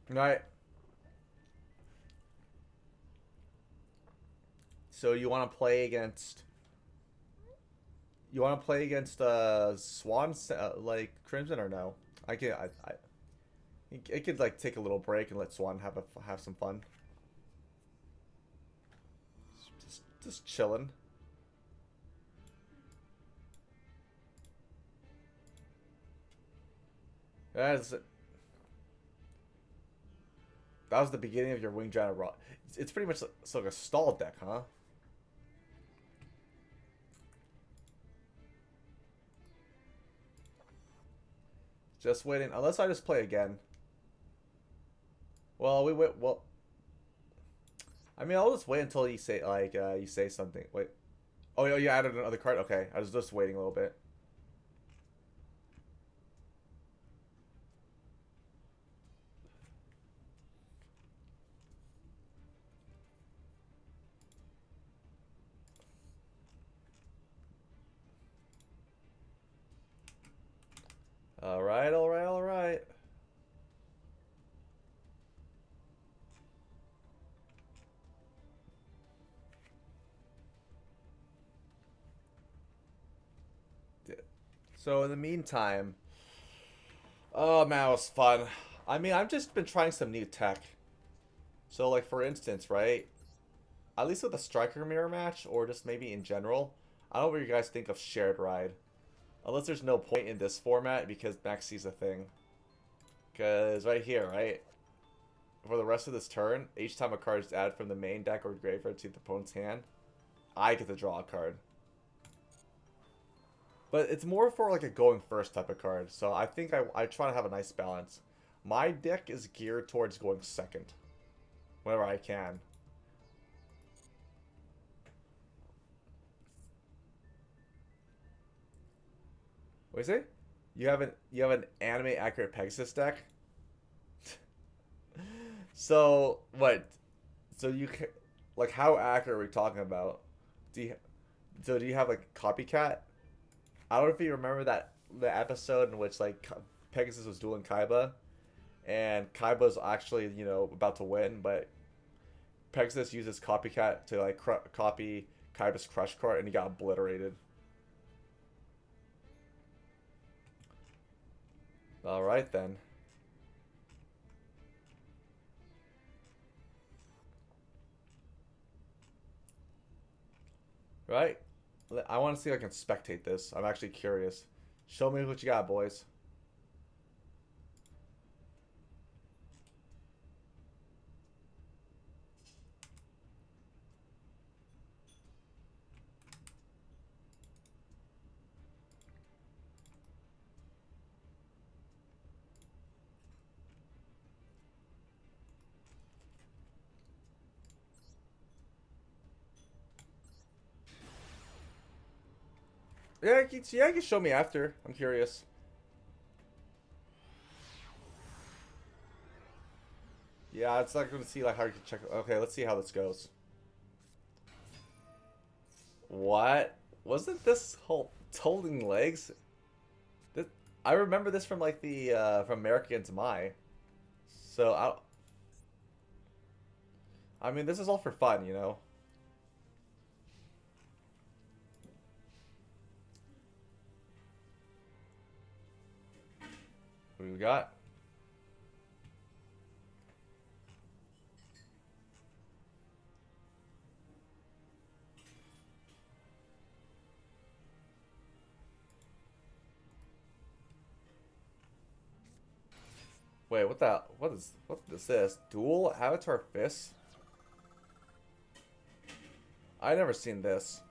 Alright. So you want to play against... You want to play against Swan, like Crimson, or no? It could like take a little break and let Swan have some fun. Just chilling. That was the beginning of your Wing Giant Raw. It's pretty much like a stall deck, huh? Just waiting. Unless I just play again. Well, we wait. Well, I mean, I'll just wait until you say you say something. Wait. Oh, you added another card. Okay, I was just waiting a little bit. Alright, alright, alright. So in the meantime, oh man, it was fun. I mean, I've just been trying some new tech. So like for instance, right? At least with the striker mirror match, or just maybe in general, I don't know what you guys think of shared ride. Unless there's no point in this format because Maxi's a thing. Because right here, right? For the rest of this turn, each time a card is added from the main deck or graveyard to the opponent's hand, I get to draw a card. But it's more for like a going first type of card. So I think I try to have a nice balance. My deck is geared towards going second. Whenever I can. What is it? You have an anime accurate Pegasus deck? So what? So like how accurate are we talking about? Do you so do you have like copycat? I don't know if you remember that the episode in which like Pegasus was dueling Kaiba, and Kaiba was actually about to win, but Pegasus uses copycat to like copy Kaiba's crush card, and he got obliterated. All right then. Right? I want to see if I can spectate this. I'm actually curious. Show me what you got, boys. Yeah, you can show me after. I'm curious. Yeah, it's not going to see like how you can check. Okay, let's see how this goes. What? Wasn't this whole holding legs? This, I remember this from like the from Americans My. So I mean, this is all for fun. What do we got? Wait, what is this? Duel Avatar Fist? I never seen this.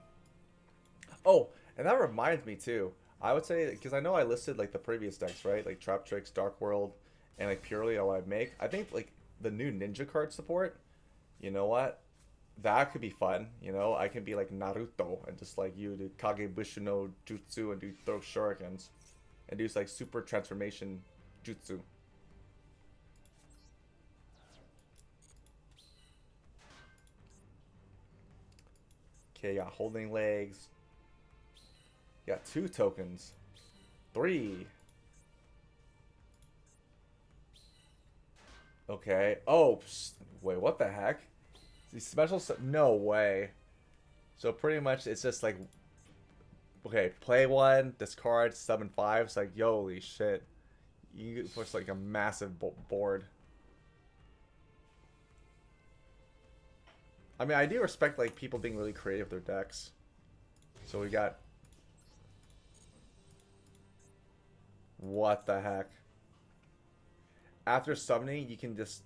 Oh, and that reminds me too. I would say because I know I listed like the previous decks, right? Like Trap Tricks, Dark World, and like purely all I make. I think like the new ninja card support. You know what? That could be fun. I can be like Naruto and just like you do Kagebushu no Jutsu and do throw shurikens and do like super transformation jutsu. Okay, got holding legs. Got 2 tokens. 3. Okay. Oh, wait, what the heck? These special no way. So pretty much it's just like okay, play 1, discard, summon 5. It's like holy shit. You push like a massive board. I mean, I do respect like people being really creative with their decks. So we got what the heck? After summoning, you can just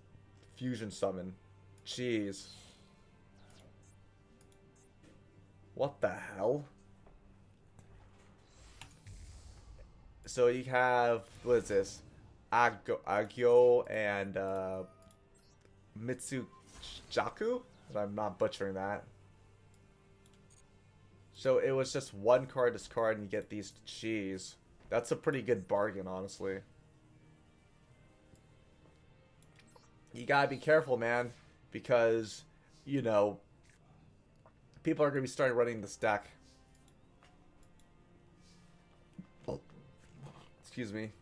fusion summon. Jeez. What the hell? So you have what is this? Agyo and Mitsujaku? I'm not butchering that. So it was just 1 card discard and you get these. Jeez. That's a pretty good bargain, honestly. You gotta be careful, man. Because, people are gonna be starting running this deck. Excuse me.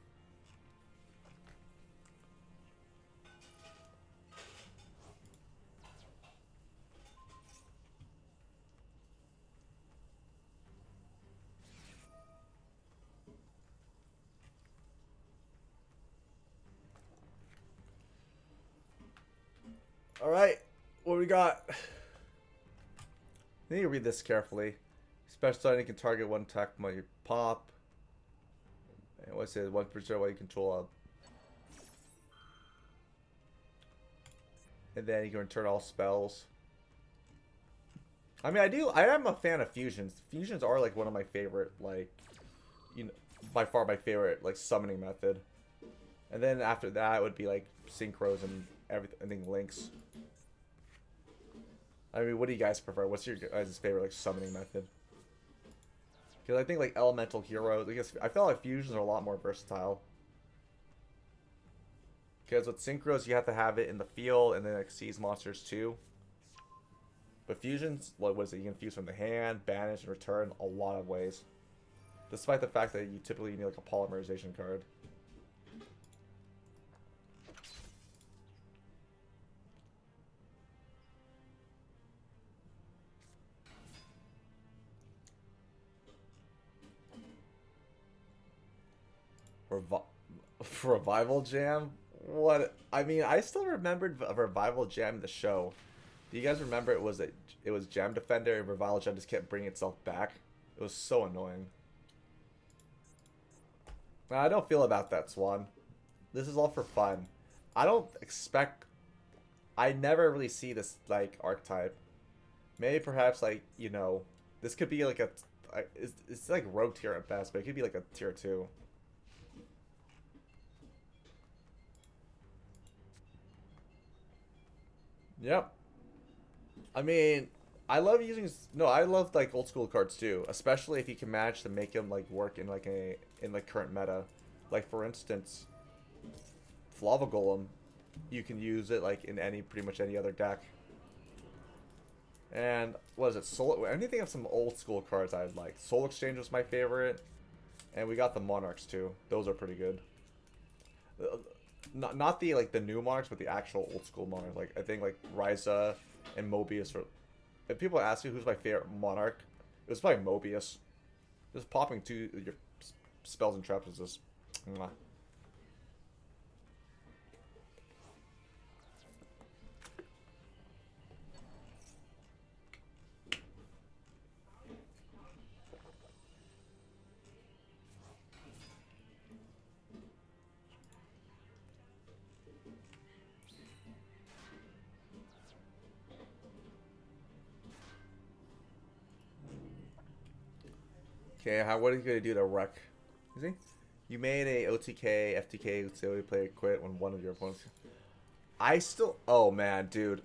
All right, what we got? I need to read this carefully. Special item can target one attack while you pop. And what's it? 1% while you control and then you can return all spells. I mean, I am a fan of fusions. Fusions are like one of my favorite, like, you know, by far my favorite, like, summoning method. And then after that would be like synchros and everything links. I mean, what do you guys prefer? What's your guys' favorite like summoning method? Because I think like elemental heroes, I feel like fusions are a lot more versatile. Because with synchros, you have to have it in the field and then like seize monsters too. But fusions, what is it? You can fuse from the hand, banish, and return a lot of ways. Despite the fact that you typically need like a polymerization card. Revi Revival Jam? What? I mean, I still remembered a Revival Jam in the show. Do you guys remember it was Jam Defender and Revival Jam just kept bringing itself back? It was so annoying. Now, I don't feel about that, Swan. This is all for fun. I don't expect... I never really see this, like, archetype. Maybe perhaps, like, you know... This could be, like, it's like rogue tier at best, but it could be, like, a tier 2. Yep. I mean, I love using... No, I love, like, old school cards, too. Especially if you can manage to make them, like, work in, like, in, like, current meta. Like, for instance... Flava Golem, you can use it like in pretty much any other deck. And what is it? Anything of some old school cards I'd like. Soul Exchange was my favorite, and we got the Monarchs too. Those are pretty good. Not the like the new Monarchs, but the actual old school Monarchs. Like I think like Ryza and Mobius. If people ask me who's my favorite Monarch, it was probably Mobius. Just popping your spells and traps is just. Mwah. Okay, what are you gonna do to wreck? You see? You made a OTK, FTK, utility player quit when one of your opponents. Oh man, dude.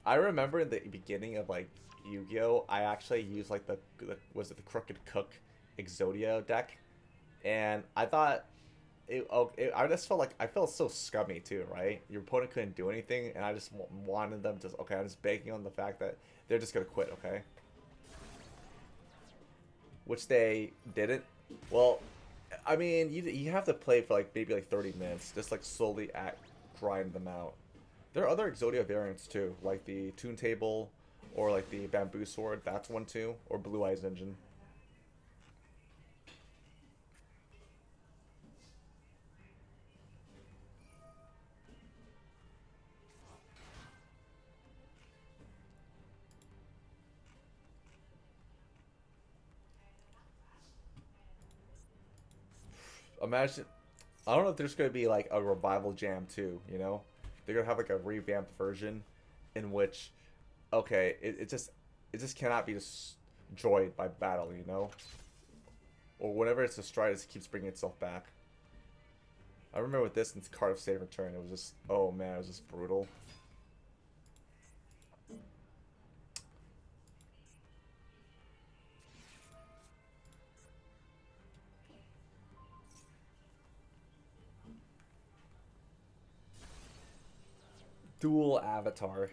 I remember in the beginning of like Yu-Gi-Oh, I actually used like was it the Crooked Cook Exodia deck, and I thought I just felt like I felt so scummy too, right? Your opponent couldn't do anything, and I just wanted them to. Okay, I'm just banking on the fact that they're just gonna quit. Okay. Which they didn't. Well, I mean, you have to play for like maybe like 30 minutes, just like slowly grind them out. There are other Exodia variants too, like the Toon Table, or like the Bamboo Sword. That's one too, or Blue Eyes Engine. Imagine, I don't know if there's gonna be like a revival jam too. You know, they're gonna have like a revamped version, in which, okay, it just cannot be destroyed by battle. You know, or whenever it's destroyed, it just keeps bringing itself back. I remember with this in Card of Save Return, it was just, oh man, it was just brutal. Dual avatar.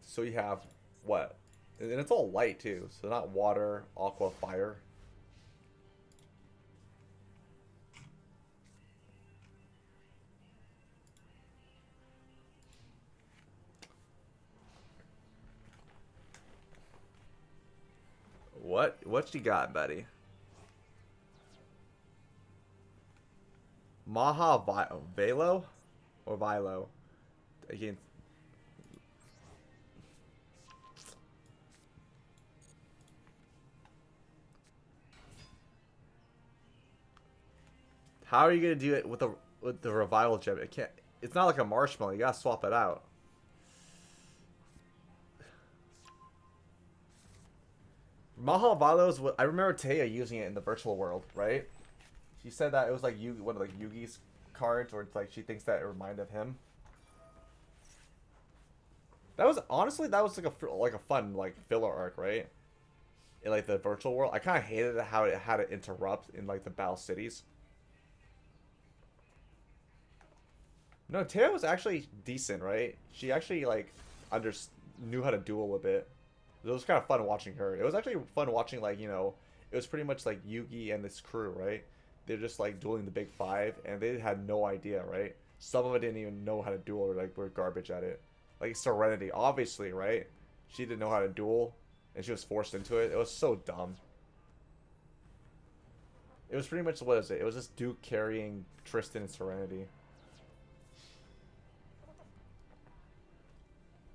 So you have what? And it's all light too, so not water, aqua, fire. What you got, buddy? Velo or Vilo? again. How are you gonna do it with the revival gem? It can't. It's not like a marshmallow. You gotta swap it out. Mahavalos. I remember Taya using it in the virtual world, right? She said that it was like Yugi, one of like Yugi's cards, or it's like she thinks that it reminded of him. That was honestly that was like a fun like filler arc, right? In like the virtual world, I kind of hated how it had to interrupt in like the battle cities. No, Taya was actually decent, right? She actually like under knew how to duel a bit. It was kind of fun watching her. It was actually fun watching like it was pretty much like Yugi and this crew, right? They're just like dueling the big five, and they had no idea, right? Some of them didn't even know how to duel, or like were garbage at it. Like Serenity, obviously, right? She didn't know how to duel, and she was forced into it. It was so dumb. It was pretty much what is it? It was just Duke carrying Tristan and Serenity.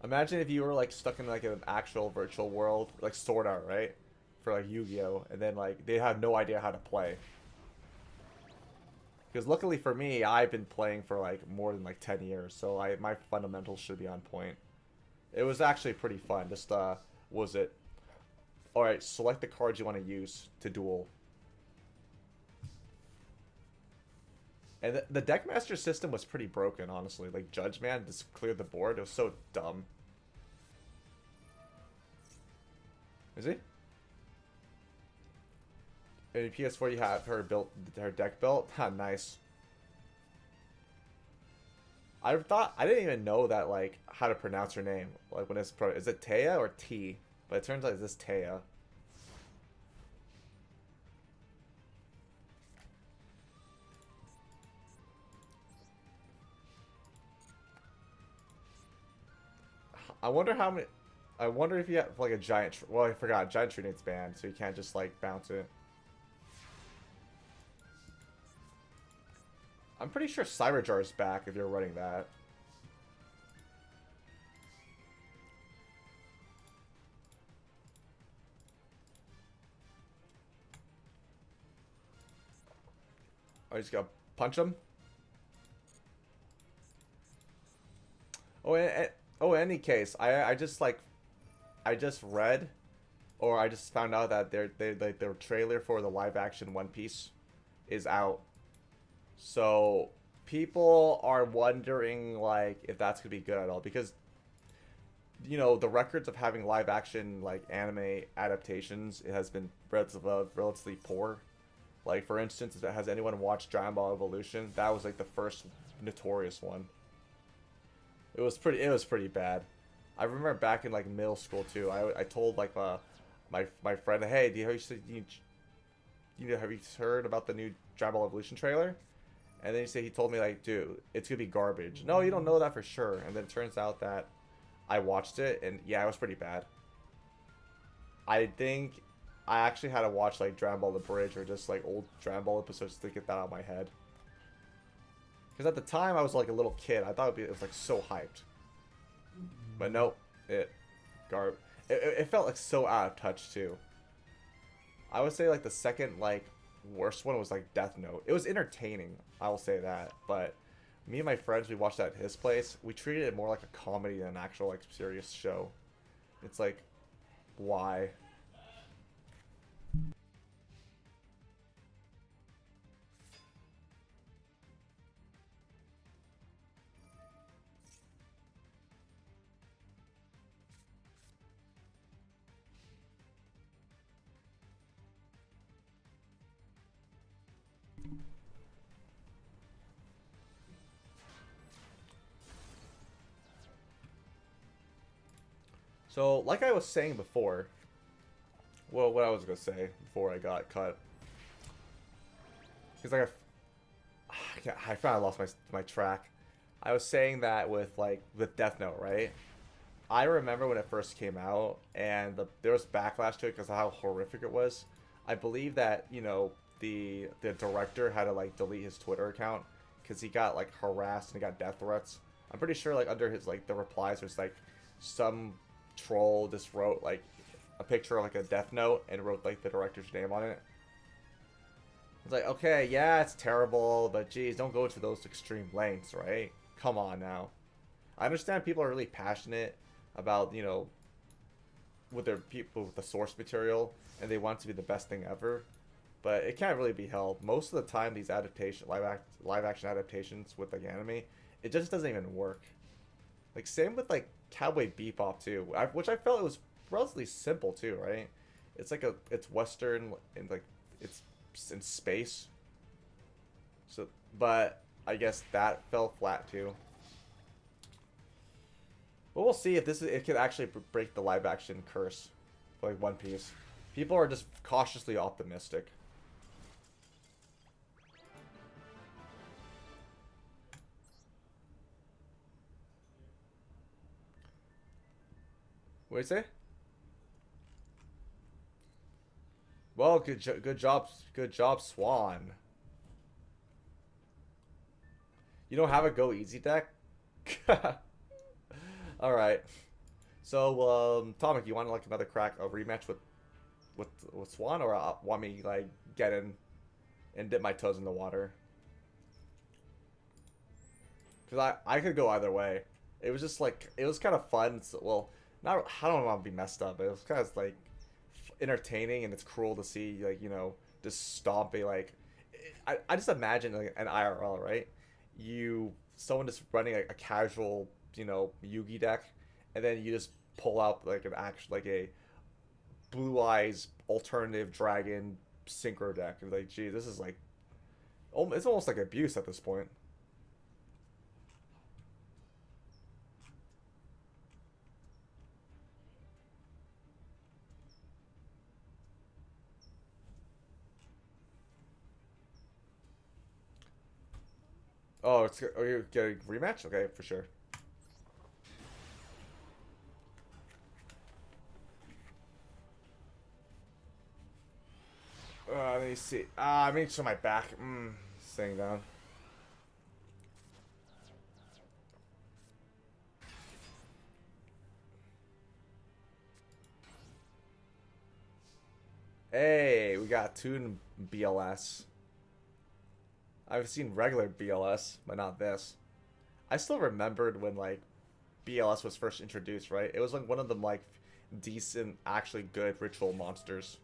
Imagine if you were like stuck in like an actual virtual world, like Sword Art, right? For like Yu-Gi-Oh, and then like they have no idea how to play. Because luckily for me, I've been playing for like more than like 10 years, so my fundamentals should be on point. It was actually pretty fun. Just was it? All right, select the cards you want to use to duel. And the Deckmaster system was pretty broken, honestly. Like Judge Man just cleared the board. It was so dumb. Is he? In PS4, you have her deck built. Ha, nice. I didn't even know that like how to pronounce her name. Like when is it Taya or T? But it turns out it's this Taya. I wonder how many. I wonder if you have like a giant. Well, I forgot. Giant tree needs banned, so you can't just like bounce it. I'm pretty sure Cyberjar is back if you're running that. I just gotta punch him. Oh, any case, I just like I just read, or I just found out that their trailer for the live action One Piece is out. So people are wondering like if that's gonna be good at all, because the records of having live action like anime adaptations, it has been relatively poor. Like for instance, has anyone watched Dragon Ball Evolution? That was like the first notorious one. It was pretty bad. I remember back in like middle school too. I told like my friend, hey, have you heard about the new Dragon Ball Evolution trailer? And then he told me like, dude, it's gonna be garbage. No, you don't know that for sure. And then it turns out that I watched it, and yeah, it was pretty bad. I think I actually had to watch like Dragon Ball The Bridge, or just like old Dragon Ball episodes to get that out of my head. Because at the time I was like a little kid, I thought it was like so hyped. But nope, it felt like so out of touch too. I would say like the second like worst one was like Death Note. It was entertaining, I will say that. But me and my friends, we watched that at his place. We treated it more like a comedy than an actual like serious show. It's like, why? So, like I was saying before, well, what I was gonna say before I got cut, because like I found I lost my track. I was saying that with Death Note, right? I remember when it first came out, and there was backlash to it because of how horrific it was. I believe that the director had to like delete his Twitter account because he got like harassed and he got death threats I'm pretty sure like under his like the replies there's like some troll just wrote like a picture of like a death note and wrote like the director's name on it. It's like, okay, yeah, it's terrible, but geez, don't go to those extreme lengths, right? Come on now. I understand people are really passionate about, with their people with the source material, and they want it to be the best thing ever, but it can't really be held. Most of the time, these live action adaptations with like anime, it just doesn't even work. Like same with like Cowboy Bebop too, which I felt it was relatively simple too, right? It's Western and like it's in space. So, but I guess that fell flat too. But we'll see if it could actually break the live action curse for like One Piece. People are just cautiously optimistic. What do you say? Well, good job, Swan. You don't have a go easy deck? All right. So, Tomic, you want like another crack, a rematch with Swan, or want me like get in and dip my toes in the water? Because I could go either way. It was just like it was kind of fun. So, well, not I don't want to be messed up. But it was kind of like entertaining, and it's cruel to see like just stomping like. I just imagine like an IRL, right? Someone just running a casual Yugi deck, and then you just pull out like a Blue Eyes alternative dragon synchro deck, and like, gee, this is like it's almost like abuse at this point. Oh, you're getting rematch? Okay, for sure. Let me see. Let me show my back. Staying down. Hey, we got Toon BLS. I've seen regular BLS, but not this. I still remembered when like BLS was first introduced, right? It was like one of the like decent, actually good ritual monsters.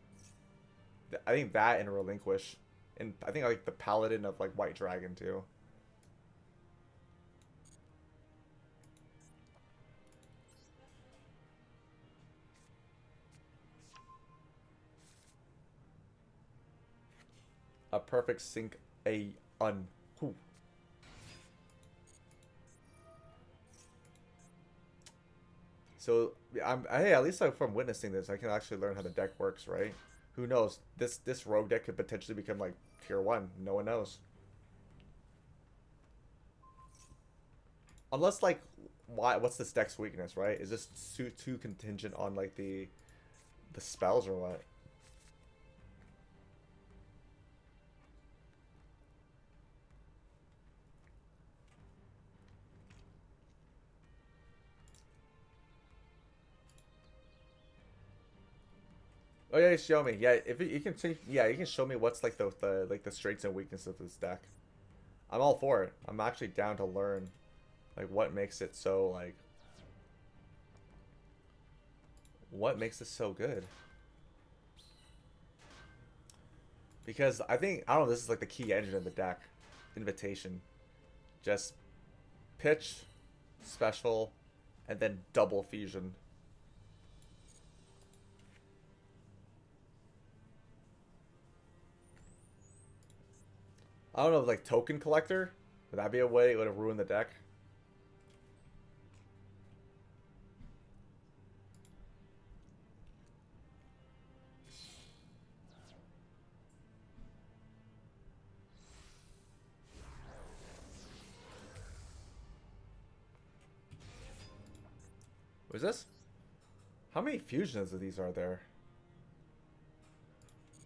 I think that and Relinquish, and I think like the Paladin of like White Dragon too. A perfect sync a un. Who? So hey, at least from witnessing this, I can actually learn how the deck works, right? Who knows? This rogue deck could potentially become like tier one. No one knows. Unless like, why? What's this deck's weakness, right? Is this too contingent on like the spells or what? Oh yeah, show me. Yeah, if you can see, yeah, you can show me what's like the strengths and weaknesses of this deck. I'm all for it. I'm actually down to learn like what makes this so good. Because I don't know, this is like the key engine of the deck. Invitation. Just pitch, special, and then double fusion. I don't know, like token collector? Would that be a way it would have ruined the deck? What is this? How many fusions of these are there?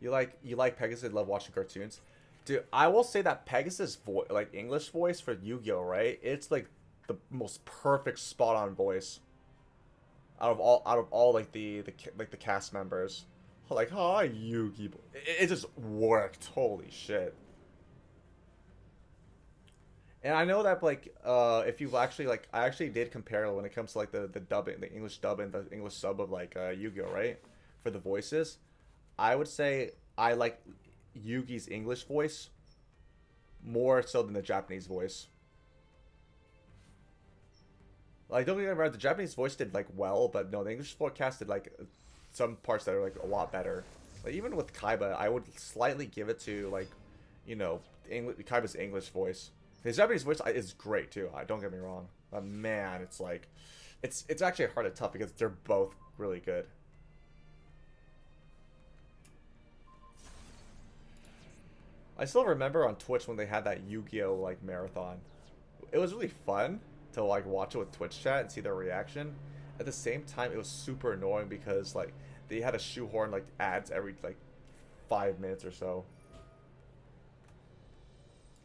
You like Pegasus? Love watching cartoons, dude. I will say that Pegasus like English voice for Yu-Gi-Oh, right? It's like the most perfect spot on voice out of all like the cast members. Like, hi Yugi. It just worked. Holy shit. And I know that like if you actually like I actually did compare when it comes to like the dubbing, the English dub and the English sub of like Yu-Gi-Oh, right? For the voices, I would say I like Yugi's English voice more so than the Japanese voice. Like don't get me wrong, the Japanese voice did like well, but no, the English forecast did like some parts that are like a lot better. Like even with Kaiba, I would slightly give it to like, you know, Kaiba's English voice. His Japanese voice is great too. Don't get me wrong, but man, it's like, it's actually hard and tough because they're both really good. I still remember on Twitch when they had that Yu-Gi-Oh like marathon. It was really fun to like watch it with Twitch chat and see their reaction. At the same time, it was super annoying because like they had to shoehorn like ads every like 5 minutes or so.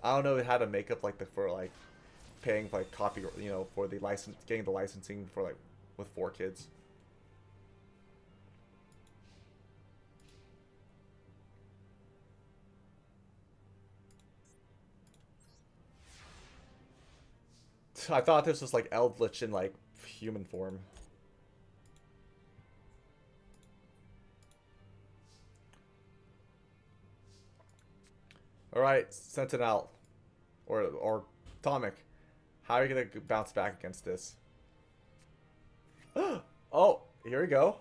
I don't know how to make up like the for like paying like copy, you know, for the license, getting the licensing for like with 4 kids. I thought this was like Eldritch in like human form. All right, Sentinel or Atomic, how are you gonna bounce back against this? Oh, here we go.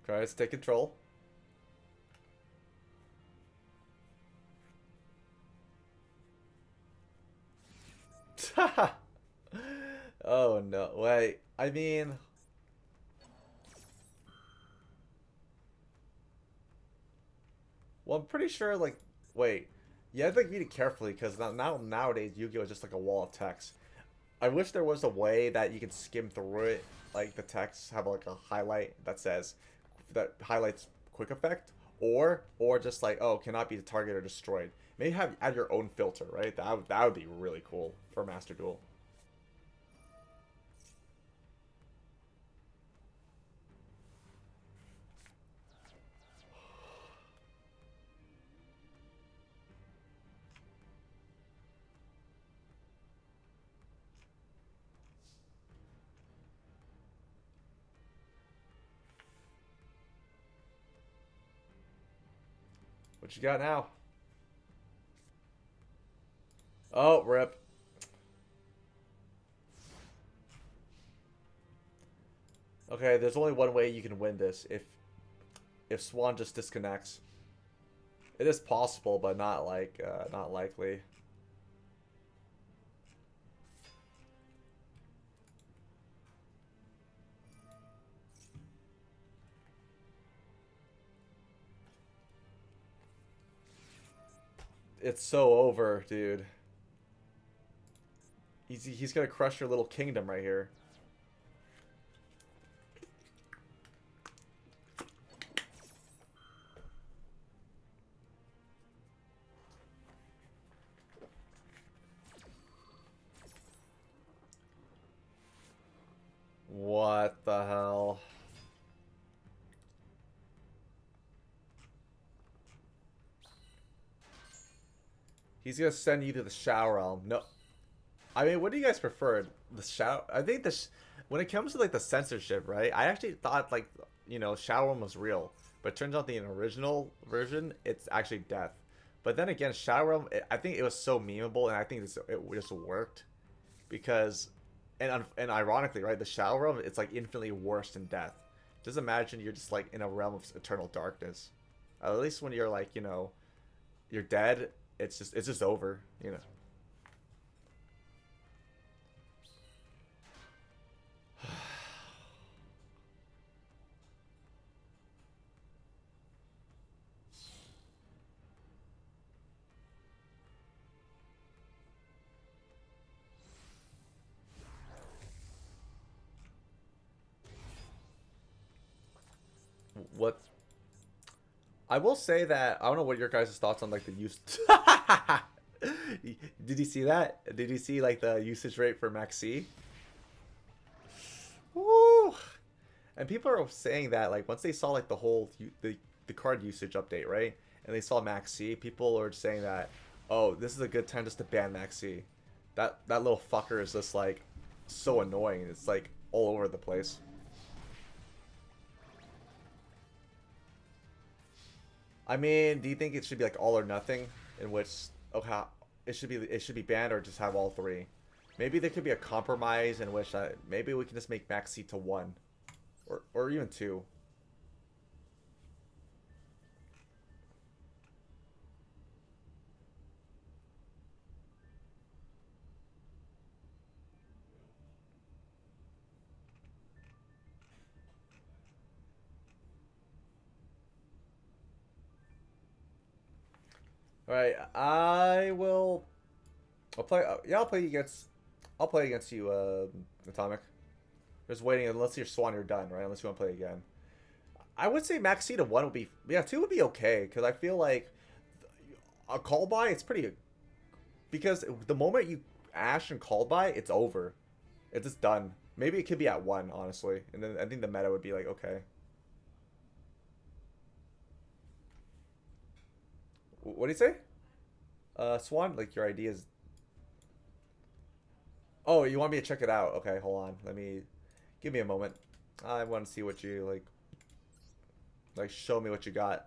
Okay, let's take control. Oh no, wait. I mean, well, I'm pretty sure. Like, wait, you have to read it carefully because nowadays Yu-Gi-Oh is just like a wall of text. I wish there was a way that you could skim through it, like the text have like a highlight that highlights quick effect, or just like, oh, cannot be targeted or destroyed. Maybe have add your own filter, right? That would be really cool for Master Duel. What you got now? Oh, rip. Okay, there's only one way you can win this if Swan just disconnects. It is possible, but not like not likely. It's so over, dude. He's gonna crush your little kingdom right here. What the hell? He's gonna send you to the Shadow Realm. No, I mean, what do you guys prefer? The Shadow? I think when it comes to like the censorship, right? I actually thought like Shadow Realm was real, but it turns out the original version it's actually death. But then again, Shadow Realm, I think it was so memeable, and I think it just worked because, and ironically, right, the Shadow Realm it's like infinitely worse than death. Just imagine you're just like in a realm of eternal darkness. At least when you're like you're dead, it's just over. What I will say that I don't know what your guys' thoughts on like the use. Did you see that? Did you see like the usage rate for Maxi? Woo! And people are saying that like once they saw like the whole the card usage update, right? And they saw Maxi, people are saying that, oh, this is a good time just to ban Maxi. That little fucker is just like so annoying. It's like all over the place. I mean, do you think it should be like all or nothing, in which okay, it should be banned or just have all three? Maybe there could be a compromise in which maybe we can just make Maxi to one, or even two. All right, I will. I'll play. Yeah, I'll play against. I'll play against you, Atomic. Just waiting unless you're Swan, you're done, right? Unless you want to play again. I would say Maxi to one would be, yeah, two would be okay because I feel like a call by it's pretty because the moment you Ash and call by it's over, it's just done. Maybe it could be at one honestly, and then I think the meta would be like okay. What do you say? Swan, like your ideas. Oh, you want me to check it out? Okay, hold on. Let me give me a moment. I want to see what you like. Show me what you got.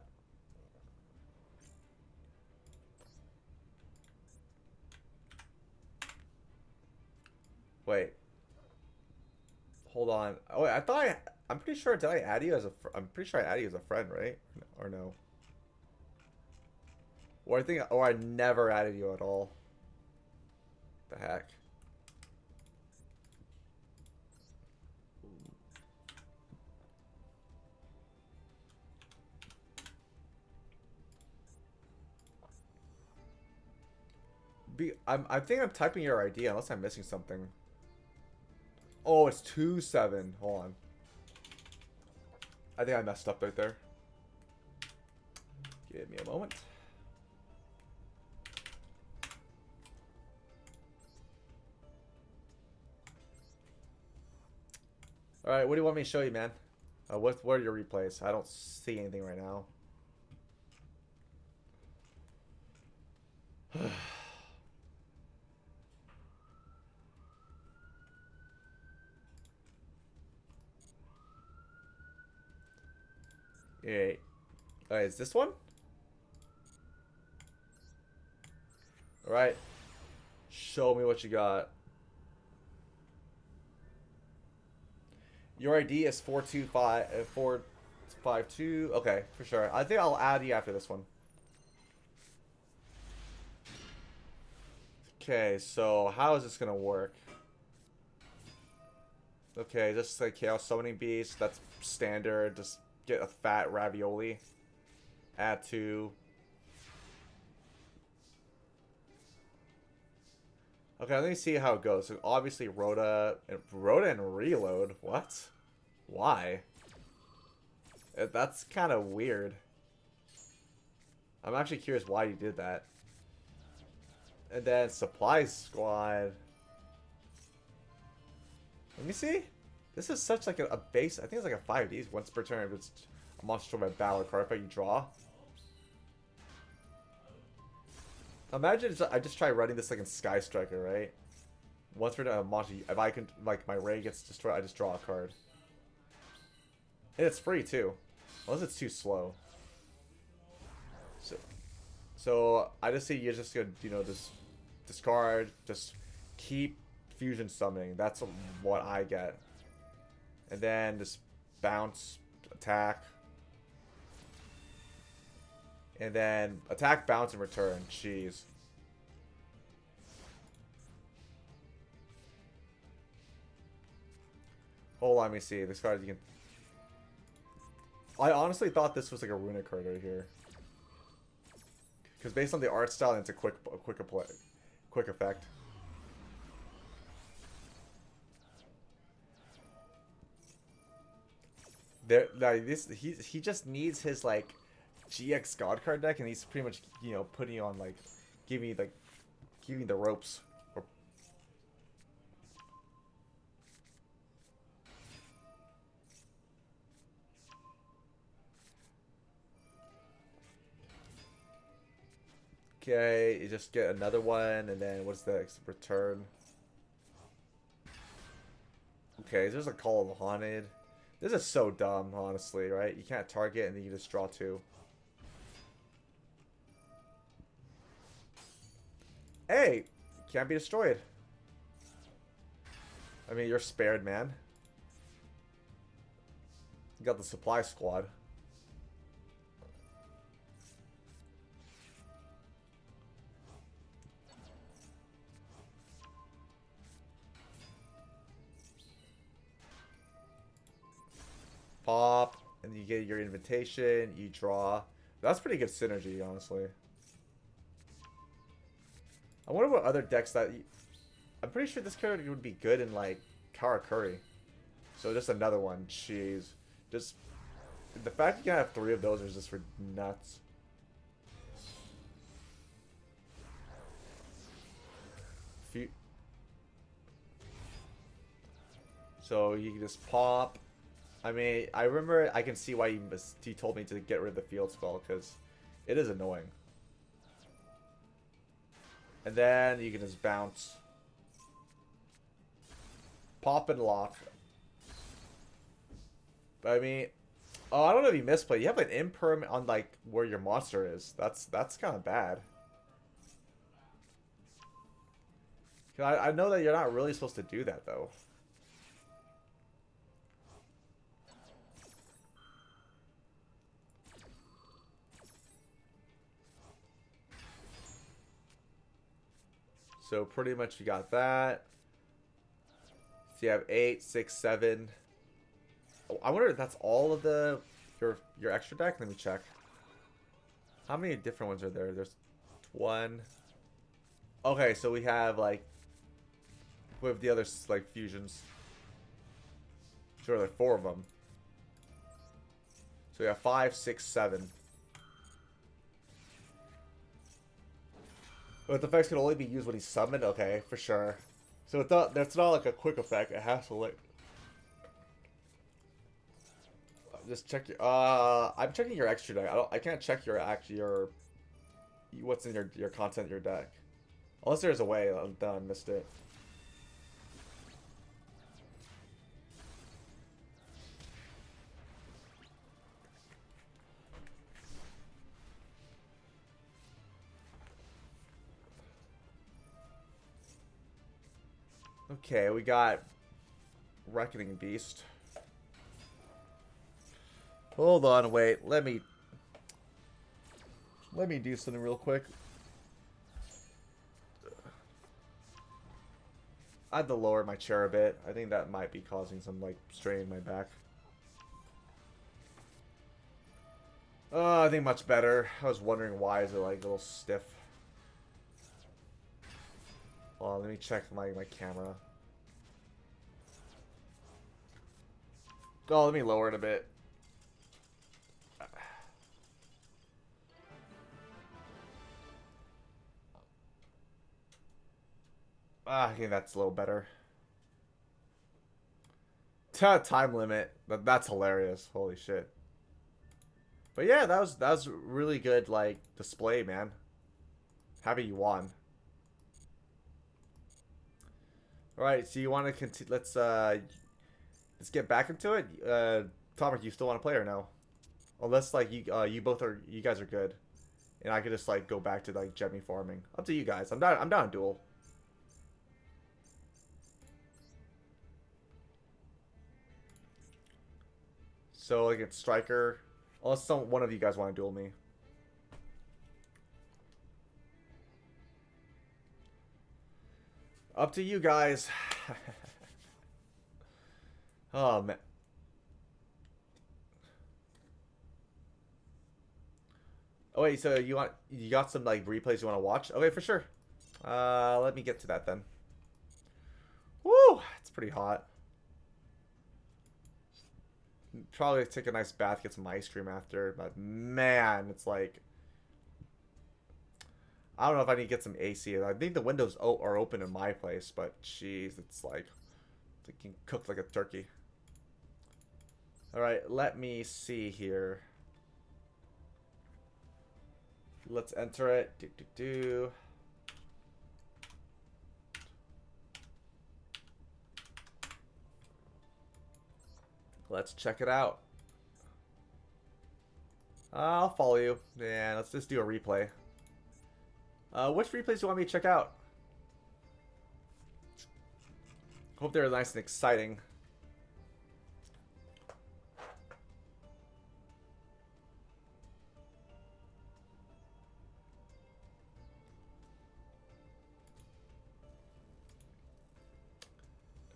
Wait. Hold on. Oh, wait, I thought I'm pretty sure did I add you as a I'm pretty sure I added you as a friend, right? Or no? Or I think or I never added you at all. The heck? I think I'm typing your ID unless I'm missing something. Oh, it's 2-7. Hold on. I think I messed up right there. Give me a moment. All right, what do you want me to show you, man? What are your replays? I don't see anything right now. Yeah. Alright, is this one? Alright. Show me what you got. Your ID is 452. Okay, for sure. I think I'll add you after this one. Okay, so how is this gonna work? Okay, just like Chaos Summoning Beast, that's standard. Just get a fat ravioli. Add two. Okay, let me see how it goes. So obviously Rhoda and Reload. What? Why? That's kind of weird. I'm actually curious why you did that. And then Supply Squad. Let me see. This is such like a base. I think it's like a 5D once per turn if it's a monster by battle card if you draw. Imagine I just try running this like in Sky Striker, right? Once per turn, monster. If I can, like my Ray gets destroyed, I just draw a card. And it's free too, unless it's too slow. So I just see you're just gonna, just discard, just keep fusion summoning. That's what I get. And then just bounce, attack. And then attack, bounce, and return. Jeez. Hold on, let me see. This card you can. I honestly thought this was like a runic card right here. Because based on the art style, it's a quick effect. He just needs his like GX God card deck, and he's pretty much, you know, putting you on like, giving you the ropes. Okay, you just get another one, and then what's the return? Okay, there's a Call of the Haunted. This is so dumb, honestly, right? You can't target, and then you just draw two. Hey! Can't be destroyed. I mean, you're spared, man. You got the supply squad. Pop, and you get your invitation, you draw. That's pretty good synergy, honestly. I wonder what other decks that... I'm pretty sure this character would be good in, like, Karakuri. So just another one. Jeez. Just... The fact you can have 3 of those is just for nuts. So you can just pop. I mean, I remember I can see why he told me to get rid of the field spell, because it is annoying. And then you can just bounce. Pop and lock. But I mean, oh, I don't know if you misplayed. You have an imperm on like where your monster is. That's kind of bad. I know that you're not really supposed to do that though. So pretty much you got that. So you have 8, 6, 7. Oh, I wonder if that's all of your extra deck. Let me check. How many different ones are there? There's 1. Okay, so we have like with the other like fusions. Sure, there are 4 of them. So we have 5, 6, 7. But the effects can only be used when he's summoned? Okay, for sure. So it's not, that's not like a quick effect. It has to like... Just check your... I'm checking your extra deck. I can't check your what's in your content in your deck. Unless there's a way. I'm done. Missed it. Okay, we got Reckoning Beast. Hold on, wait. Let me do something real quick. I had to lower my chair a bit. I think that might be causing some like strain in my back. I think much better. I was wondering why is it like a little stiff. Hold on, let me check my camera. Oh, let me lower it a bit. Okay, that's a little better. Time limit. That's hilarious. Holy shit. But yeah, that was really good like display, man. Happy you won. All right, so you want to continue? Let's get back into it. Tomic, you still want to play or no? Unless like you guys are good, and I could just like go back to like Gemmy farming. Up to you guys. I'm down in Duel. So like it's Striker. Unless one of you guys want to duel me. Up to you guys. Oh man. Oh wait, so you got some like replays you want to watch? Okay, for sure. Let me get to that then. Woo! It's pretty hot. Probably take a nice bath, get some ice cream after. But man, it's like I don't know if I need to get some AC. I think the windows are open in my place, but jeez, it's like it can cook like a turkey. All right, let me see here. Let's enter it. Do, do, do. Let's check it out. I'll follow you. Yeah, let's just do a replay. Which replays do you want me to check out? Hope they're nice and exciting.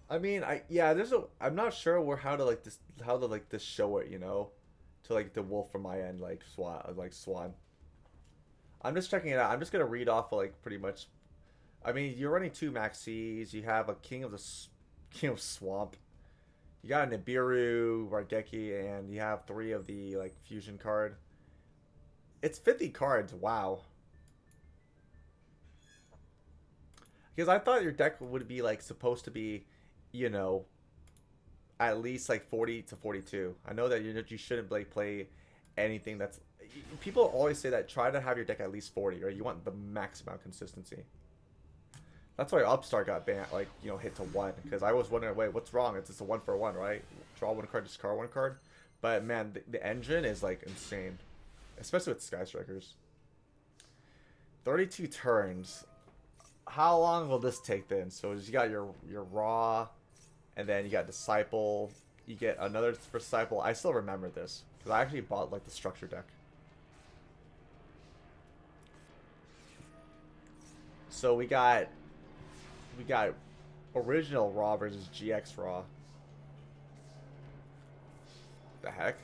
I mean, I'm not sure where how to like this show it, you know, to like the wolf from my end, like Swan. I'm just checking it out. I'm just gonna read off like pretty much. I mean, you're running two maxis. You have a King of Swamp. You got a Nibiru, Raigeki, and you have three of the like fusion card. It's 50 cards. Wow. Because I thought your deck would be like supposed to be, you know, at least like 40 to 42. I know that you shouldn't like play anything that's. People always say that try to have your deck at least 40, or you want the max amount of consistency. That's why Upstart got banned, like, you know, hit to 1. Because I was wondering, wait, what's wrong? It's just a 1-for-1, right? Draw 1 card, discard 1 card. But man, the engine is like insane, especially with Sky Strikers. 32 turns. How long will this take then? So you got your Raw, and then you got Disciple. You get another for Disciple. I still remember this because I actually bought like the structure deck. So we got original Raw versus GX Raw. The heck?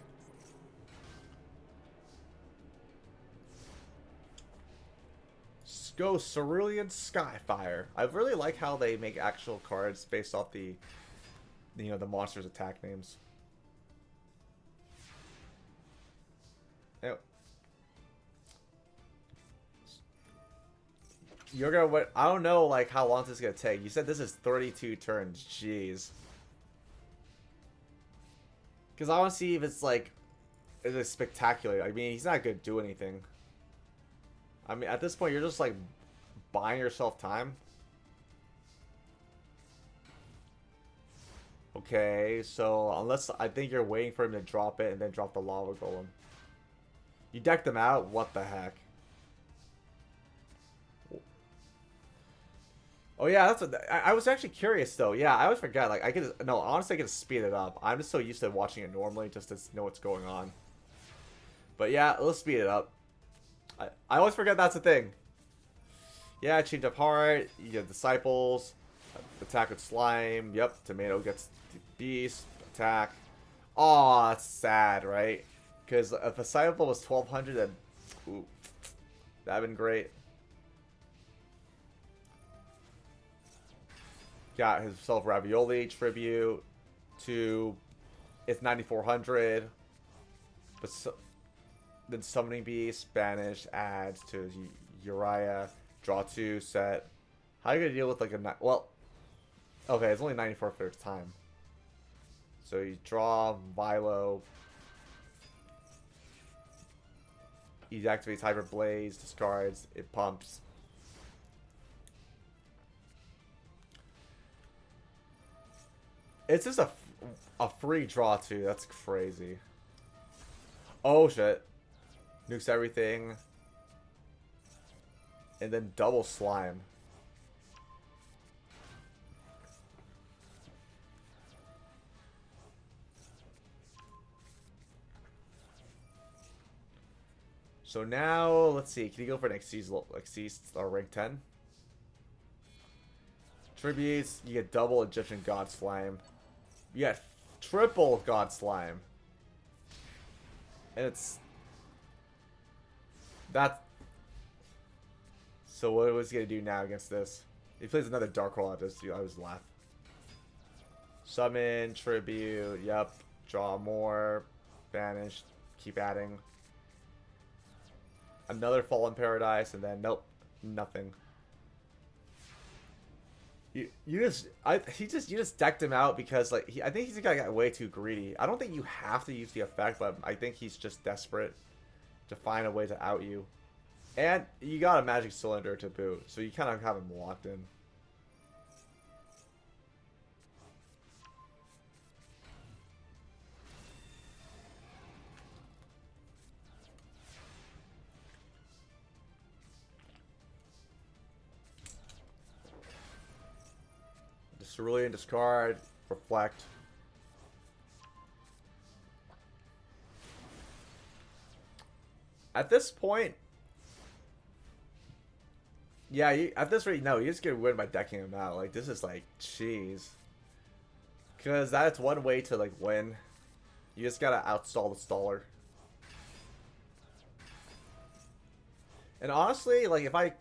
Go Cerulean Skyfire. I really like how they make actual cards based off the, you know, the monsters' attack names. Anyway. You're gonna what? I don't know like how long this is gonna take. You said this is 32 turns. Jeez. Because I want to see if it's like, is it spectacular? I mean, he's not gonna do anything. I mean, at this point, you're just like buying yourself time. Okay, so unless I think you're waiting for him to drop it and then drop the lava golem. You decked him out? What the heck? Oh yeah, that's what I was actually curious though. Yeah, I always forget. Like I could no, honestly, I could speed it up. I'm just so used to watching it normally just to know what's going on. But yeah, let's speed it up. I always forget that's a thing. Yeah, change of heart. You get disciples. Attack with slime. Yep, tomato gets beast. Attack. Oh, that's sad, right? Because if a disciple was 1200, then ooh, that'd been great. Got himself Ravioli tribute to it's 9400. But so, then Summoning Beast, Banish, adds to Uriah, draw 2, set. How are you gonna deal with like a well? Okay, it's only 94 for its time. So you draw Vilo. He activates Hyper Blaze, discards, it pumps. It's just a free draw too. That's crazy. Oh shit. Nukes everything. And then double slime. So now, let's see. Can you go for an Xyz or rank 10? Tributes, you get double Egyptian God Slime. You get triple God Slime. And it's... That's... So what was he going to do now against this? He plays another Dark Hole, I just laugh. Summon, Tribute, yep. Draw more. Banished. Keep adding. Another Fallen Paradise, and then nope, nothing. You just you just decked him out because like I think he's got way too greedy. I don't think you have to use the effect, but I think he's just desperate to find a way to out you. And you got a magic cylinder to boot, so you kind of have him locked in. Cerulean, discard, reflect. At this point, yeah, at this rate, no, you just get win by decking him out. Like, this is like, jeez. Because that's one way to, like, win. You just gotta outstall the staller. And honestly, like, if I...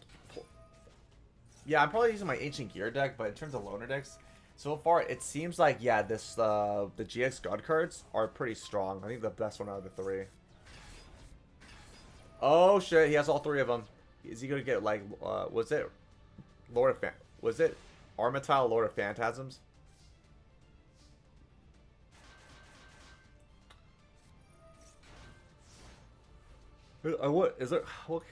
Yeah, I'm probably using my Ancient Gear deck, but in terms of loner decks, so far, it seems like, yeah, this, the GX God cards are pretty strong. I think the best one out of the three. Oh, shit, he has all three of them. Is he gonna get, like, was it was it Armityle Lord of Phantasms? What is it? What?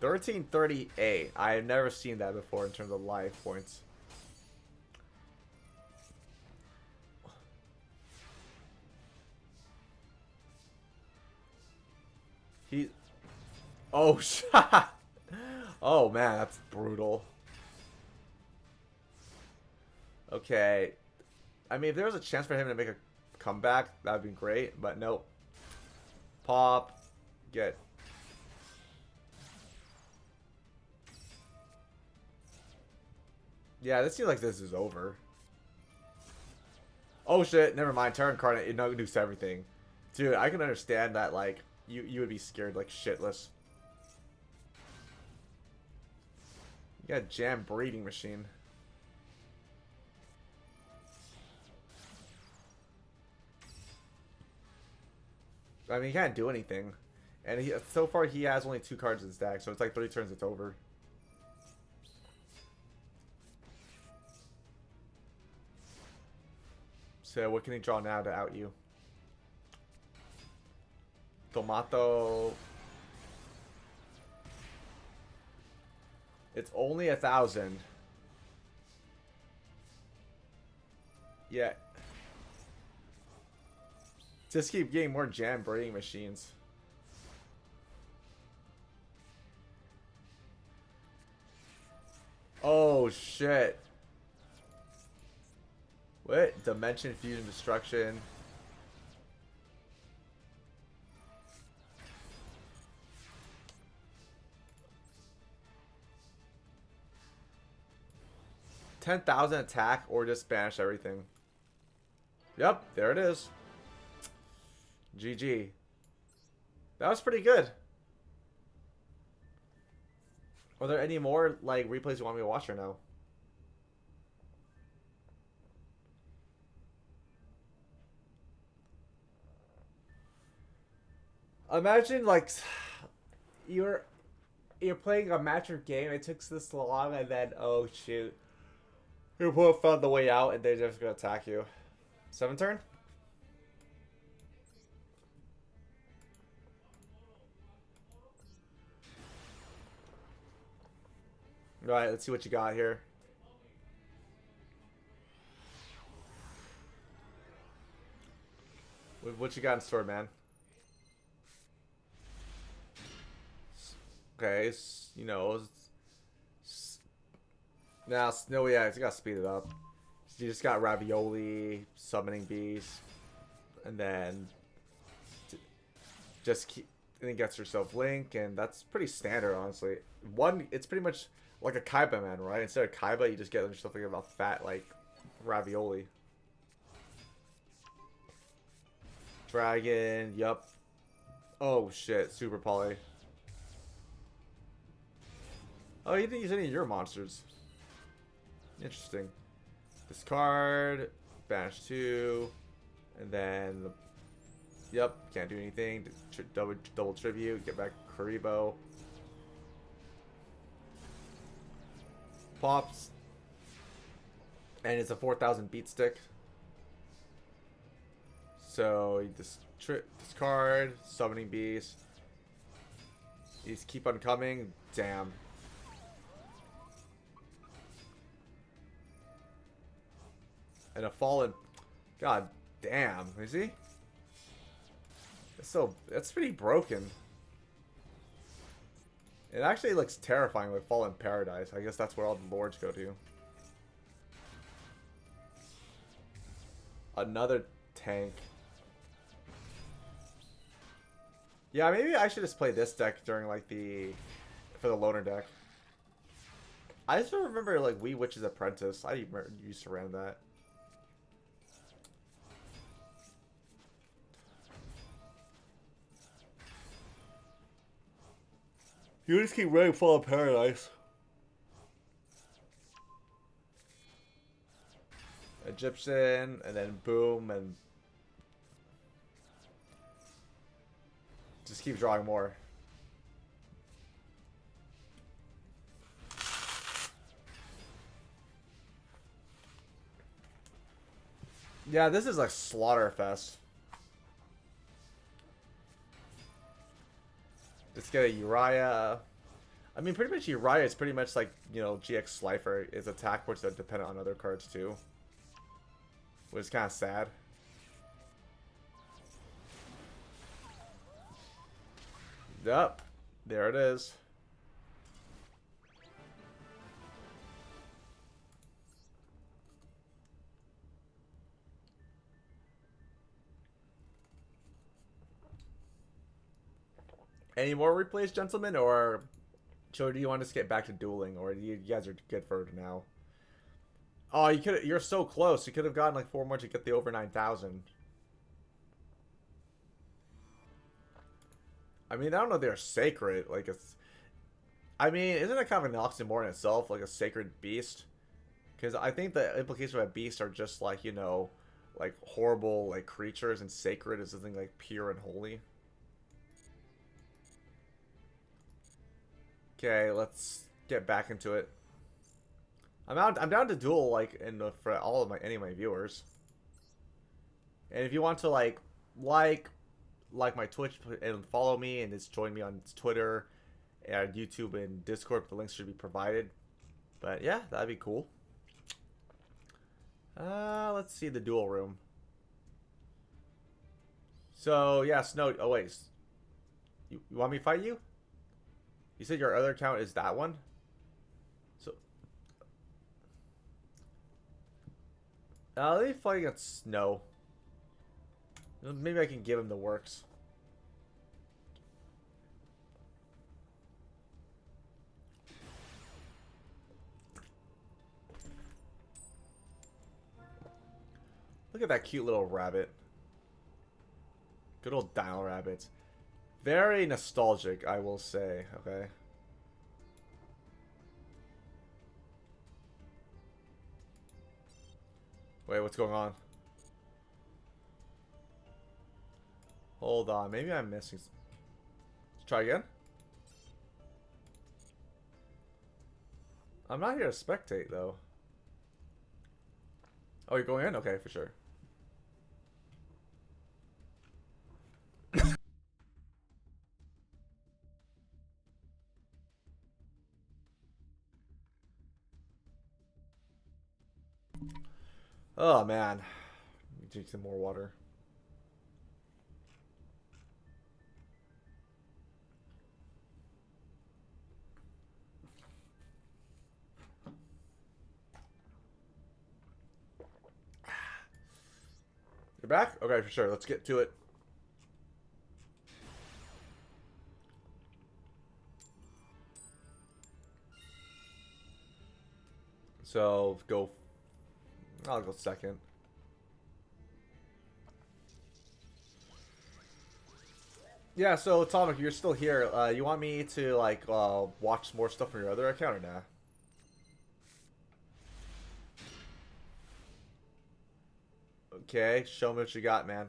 1338. I have never seen that before in terms of life points. He... Oh, shot! Oh, man, that's brutal. Okay. I mean, if there was a chance for him to make a comeback, that would be great, but nope. Pop. Get... Yeah, this seems like this is over. Oh shit, never mind. Terra Incarnate, it nukes everything. Dude, I can understand that, like, you would be scared like shitless. You got a jam breeding machine. I mean, he can't do anything. And so far he has only 2 cards in his deck, so it's like 3 turns, it's over. So what can he draw now to out you? Tomato. It's only 1,000. Yeah. Just keep getting more jam breeding machines. Oh shit. What? Dimension Fusion Destruction. $10,000 attack or just banish everything. Yep, there it is. GG. That was pretty good. Are there any more like replays you want me to watch or no? Imagine like you're playing a match or game, it took this long, and then oh shoot, your opponent found the way out and they're just gonna attack you. 7 turn? Alright, let's see what you got here. What you got in store, man? Okay, you know, now no, yeah, you gotta speed it up. You just got Ravioli, Summoning Beast, and then just keep, and then gets yourself Link, and that's pretty standard, honestly. It's pretty much like a Kaiba man, right? Instead of Kaiba, you just get yourself like a fat like Ravioli. Dragon, yup. Oh shit, Super Poly. Oh, you didn't use any of your monsters. Interesting. Discard. Banish 2. And then, yep, can't do anything. Double tribute. Get back Karibo. Pops. And it's a 4,000 beat stick. So you just discard, summoning beast. These keep on coming. Damn. And a fallen. God damn. Is he? That's pretty broken. It actually looks terrifying with Fallen Paradise. I guess that's where all the lords go to. Another tank. Yeah, maybe I should just play this deck during like for the loner deck. I just remember like Wee Witch's Apprentice. I used to run that. You just keep running Fall of Paradise. Egyptian, and then boom, and just keep drawing more. Yeah, this is like Slaughterfest. Let's get a Uriah. I mean, pretty much Uriah is pretty much like, you know, GX Slifer. Its attack points are dependent on other cards too. Which is kind of sad. Yep. There it is. Any more replays, gentlemen, or do you want us to get back to dueling, or you guys are good for now? Oh, you're so close. You could have gotten like 4 more to get the over 9,000. I mean, I don't know if they're sacred. Like, I mean, isn't it kind of an oxymoron itself, like a sacred beast? Because I think the implications of a beast are just like, you know, like horrible like creatures, and sacred is something like pure and holy. Okay, let's get back into it. I'm down to duel like for all of any of my viewers. And if you want to like my Twitch and follow me and just join me on Twitter and YouTube and Discord, the links should be provided. But yeah, that'd be cool. Let's see the duel room. So yeah, Snow. Oh wait, you want me to fight you? You said your other account is that one? So let me fight against Snow. Maybe I can give him the works. Look at that cute little rabbit. Good old Dino rabbits. Very nostalgic, I will say, okay? Wait, what's going on? Hold on, maybe I'm missing. Let's try again. I'm not here to spectate, though. Oh, you're going in? Okay, for sure. Oh, man. Let me drink some more water. You're back? Okay, for sure. Let's get to it. So, go... I'll go second. Yeah, so Atomic, you're still here. You want me to like watch more stuff from your other account or nah? Okay, show me what you got, man.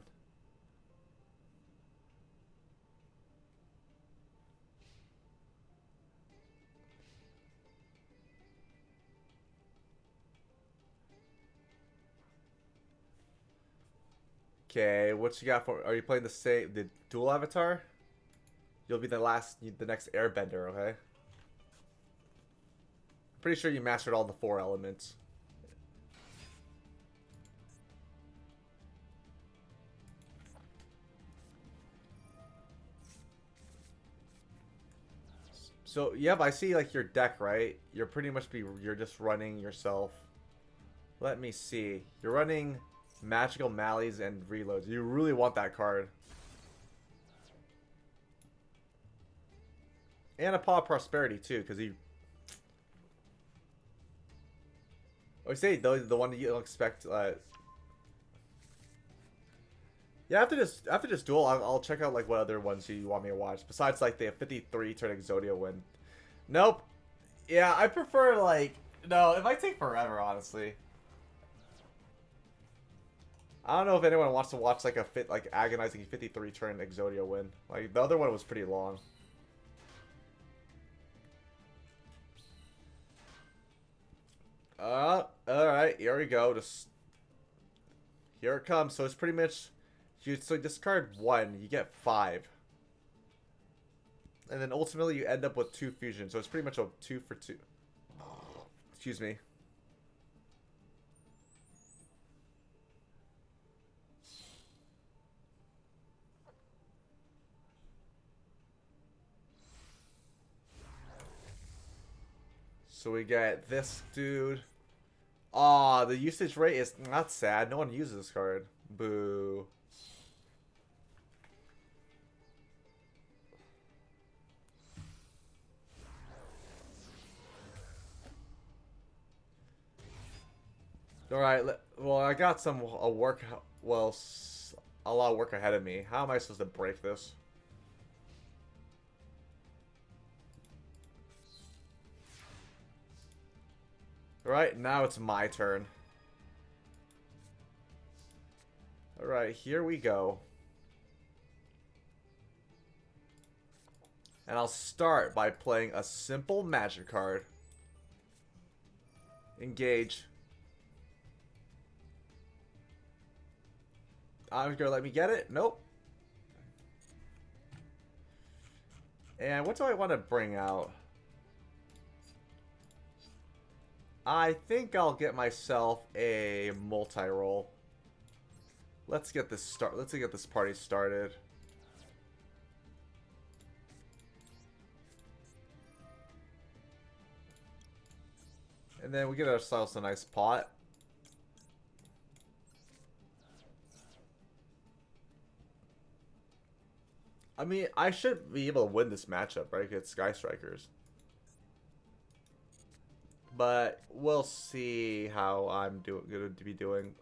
Okay, what you got for? Are you playing the dual avatar? You'll be the next airbender, okay? Pretty sure you mastered all the 4 elements. So, yep, I see like your deck, right? You're just running yourself. Let me see. You're running magical mallees and reloads. You really want that card. And a paw of prosperity too, because you. I would say the one that you don't expect. Yeah, after this duel, I'll check out like what other ones you want me to watch besides like the 53 turn Exodia win. Nope. Yeah, I prefer like no. It might take forever, honestly. I don't know if anyone wants to watch like like agonizing 53 turn Exodia win. Like the other one was pretty long. All right, here we go. Just here it comes. So it's pretty much so discard 1, you get 5. And then ultimately you end up with 2 fusions. So it's pretty much a 2 for 2. Excuse me. So we get this dude. Aw, the usage rate is not sad. No one uses this card. Boo. Alright, well, I got a work, well, a lot of work ahead of me. How am I supposed to break this? Alright, now it's my turn. Alright, here we go. And I'll start by playing a simple magic card. Engage. I'm gonna let me get it? Nope. And what do I want to bring out? I think I'll get myself a multi-roll. Let's get this party started. And then we get ourselves a nice pot. I mean, I should be able to win this matchup, right? Against Sky Strikers. But we'll see how I'm going to be doing.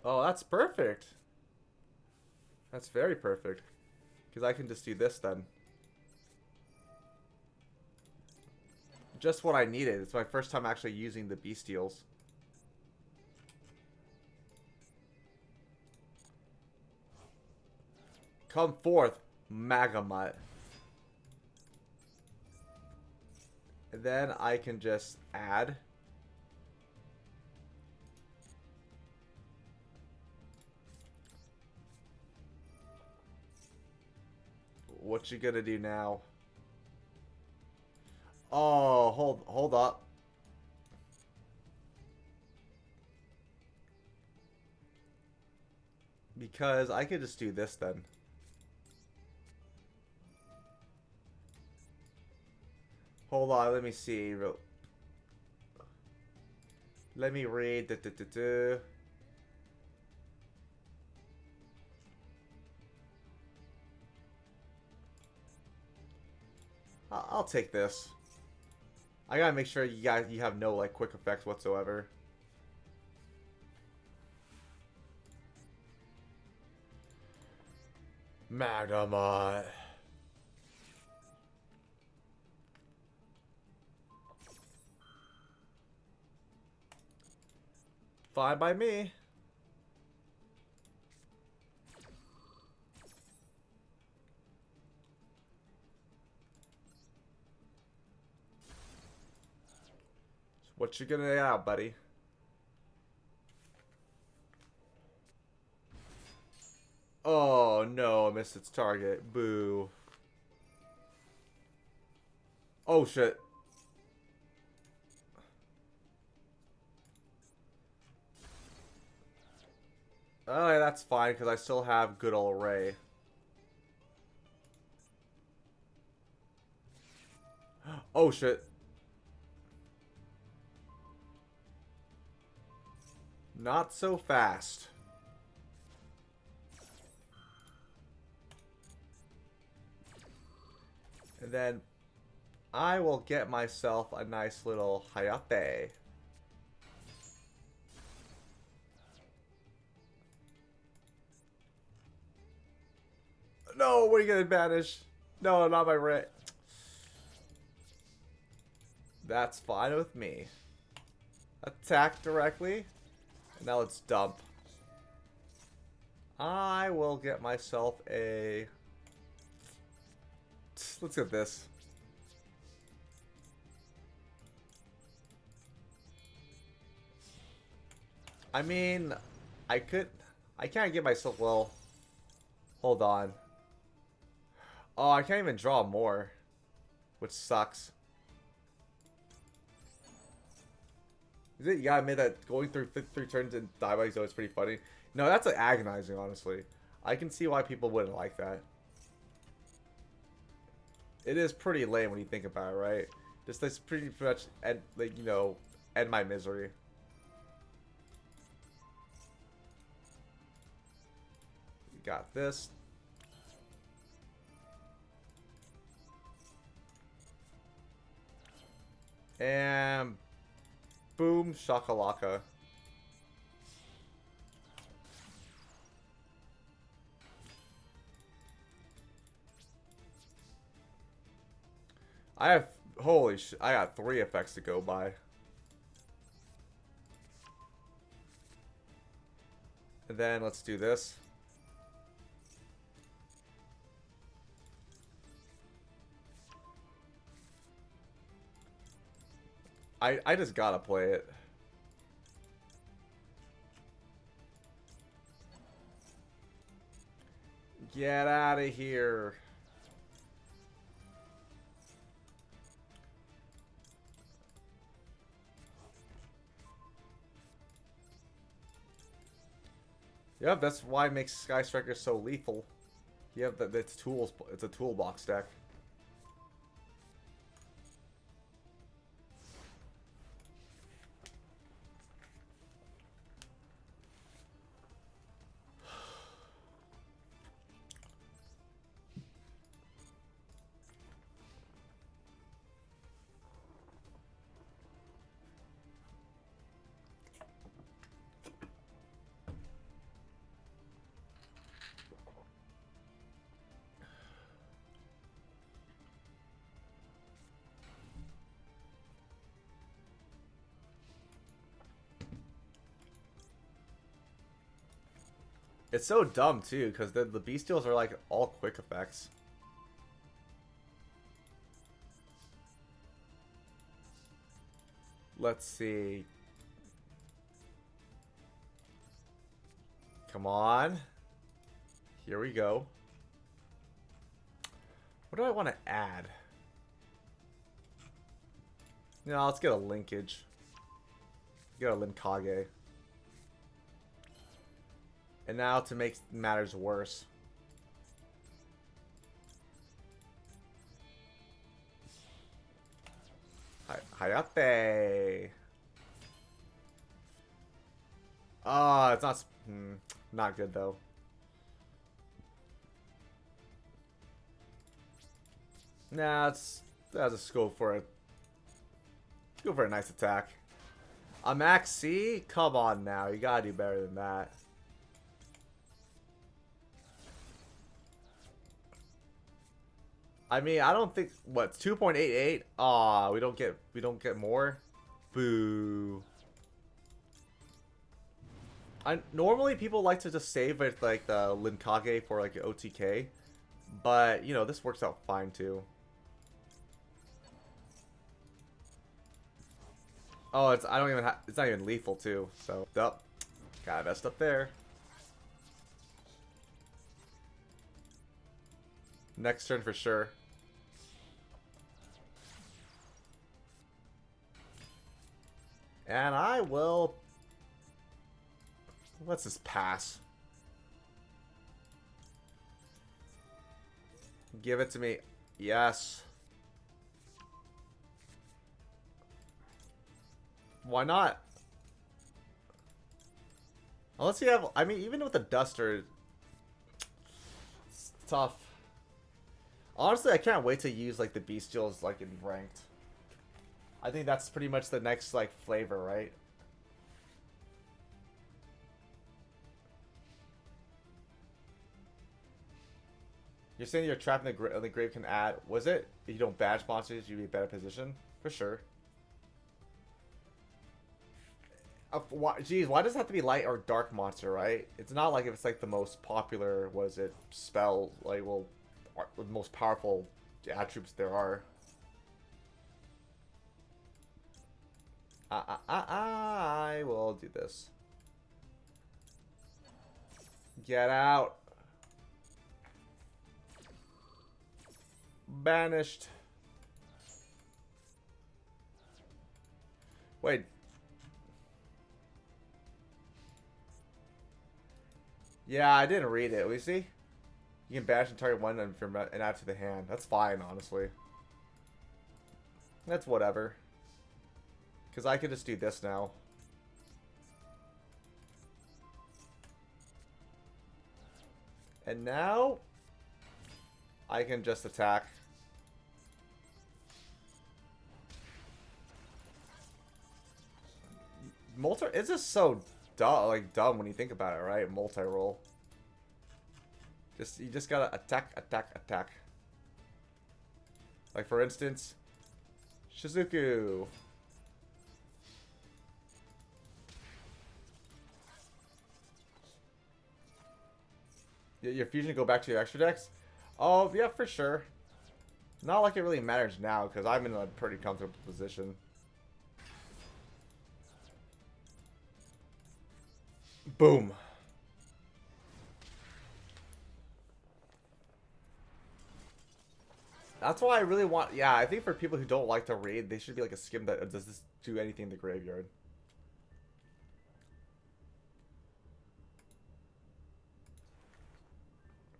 Oh, that's perfect. That's very perfect. Because I can just do this then. Just what I needed. It's my first time actually using the Bestials. Come forth, Magamut. And then I can just add. What you gonna do now? Oh, hold up. Because I could just do this then. Hold on, let me see. Let me read. I'll take this. I gotta make sure you have no like quick effects whatsoever. Magnemite. Fine by me. What you gonna get out, buddy? Oh no, I missed its target. Boo. Oh shit. Oh, yeah, that's fine because I still have good old Ray. Oh shit. Not so fast. And then I will get myself a nice little Hayate. No, what are you gonna banish? No, not my Ray. That's fine with me. Attack directly. And now let's dump. I will get myself a... Let's get this. I mean, I could... I can't get myself... Well, hold on. Oh, I can't even draw more. Which sucks. Is it? Yeah, I made that going through 53 turns and die by zone is pretty funny. No, that's like agonizing, honestly. I can see why people wouldn't like that. It is pretty lame when you think about it, right? Just this pretty much end, like, you know, end my misery. We got this. And boom, shakalaka. I have, holy shit, I got 3 effects to go by. And then let's do this. I just gotta play it. Get out of here. Yep, that's why it makes Sky Striker so lethal. You have it's tools. It's a toolbox deck. It's so dumb too, because the bestials are like all quick effects. Let's see. Come on. Here we go. What do I want to add? No, let's get a linkage. Get a Linkage. And now to make matters worse. Hayate. Oh, it's not... not good, though. Nah, let's just go for it. Go for a nice attack. A Max C? Come on now. You gotta do better than that. I mean, I don't think what 2.88. Aw, we don't get more. Boo. I normally people like to just save with like the Linkage for like OTK, but you know this works out fine too. Oh, it's I don't even it's not even lethal too. So, yup, got messed up there. Next turn for sure. And I will. Let's just pass. Give it to me. Yes. Why not? Unless you have, I mean, even with the Duster, it's tough. Honestly, I can't wait to use like the Bestials like in ranked. I think that's pretty much the next like flavor, right? You're saying you're trapped in the grave can add. Was it? If you don't badge monsters, you'd be in a better position for sure. Geez, why does it have to be light or dark monster, right? It's not like if it's like the most popular, was it, spell, like, well, the most powerful attributes there are. I will do this. Get out. Banished. Wait. Yeah, I didn't read it. We see. You can bash and target one and add to the hand. That's fine, honestly. That's whatever. Because I could just do this now. And now I can just attack. It's just so dumb when you think about it, right? Multi-roll. You just gotta attack, attack, attack. Like for instance, Shizuku. Your fusion go back to your extra decks? Oh, yeah, for sure. Not like it really matters now, because I'm in a pretty comfortable position. Boom. That's why I really want... Yeah, I think for people who don't like to raid, they should be like a skim that does this do anything in the graveyard.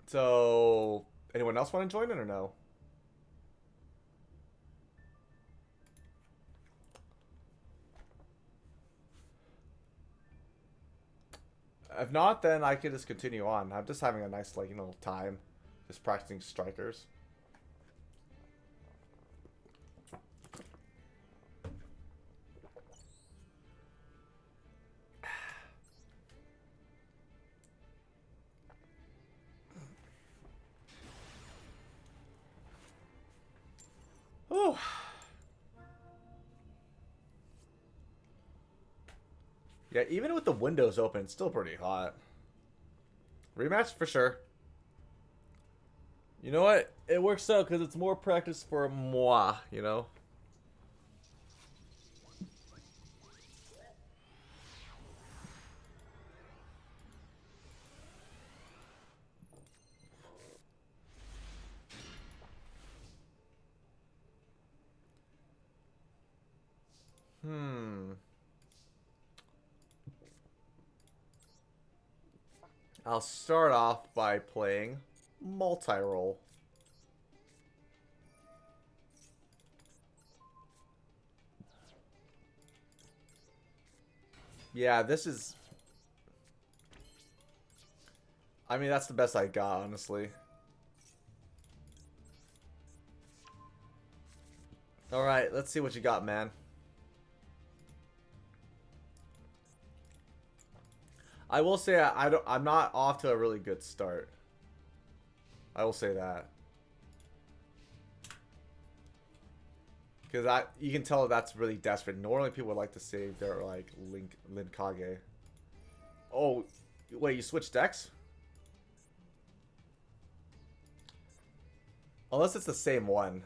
So, anyone else want to join in or no? If not, then I could just continue on. I'm just having a nice, like, time. Just practicing strikers. Oh. Yeah, even with the windows open, it's still pretty hot. Rematch for sure. You know what? It works out because it's more practice for moi, you know? I'll start off by playing multi-roll. Yeah, this is... I mean, that's the best I got, honestly. Alright, let's see what you got, man. I will say I'm not off to a really good start. I will say that. Because you can tell that's really desperate. Normally people would like to save their like Linkage. Oh, wait, you switch decks? Unless it's the same one.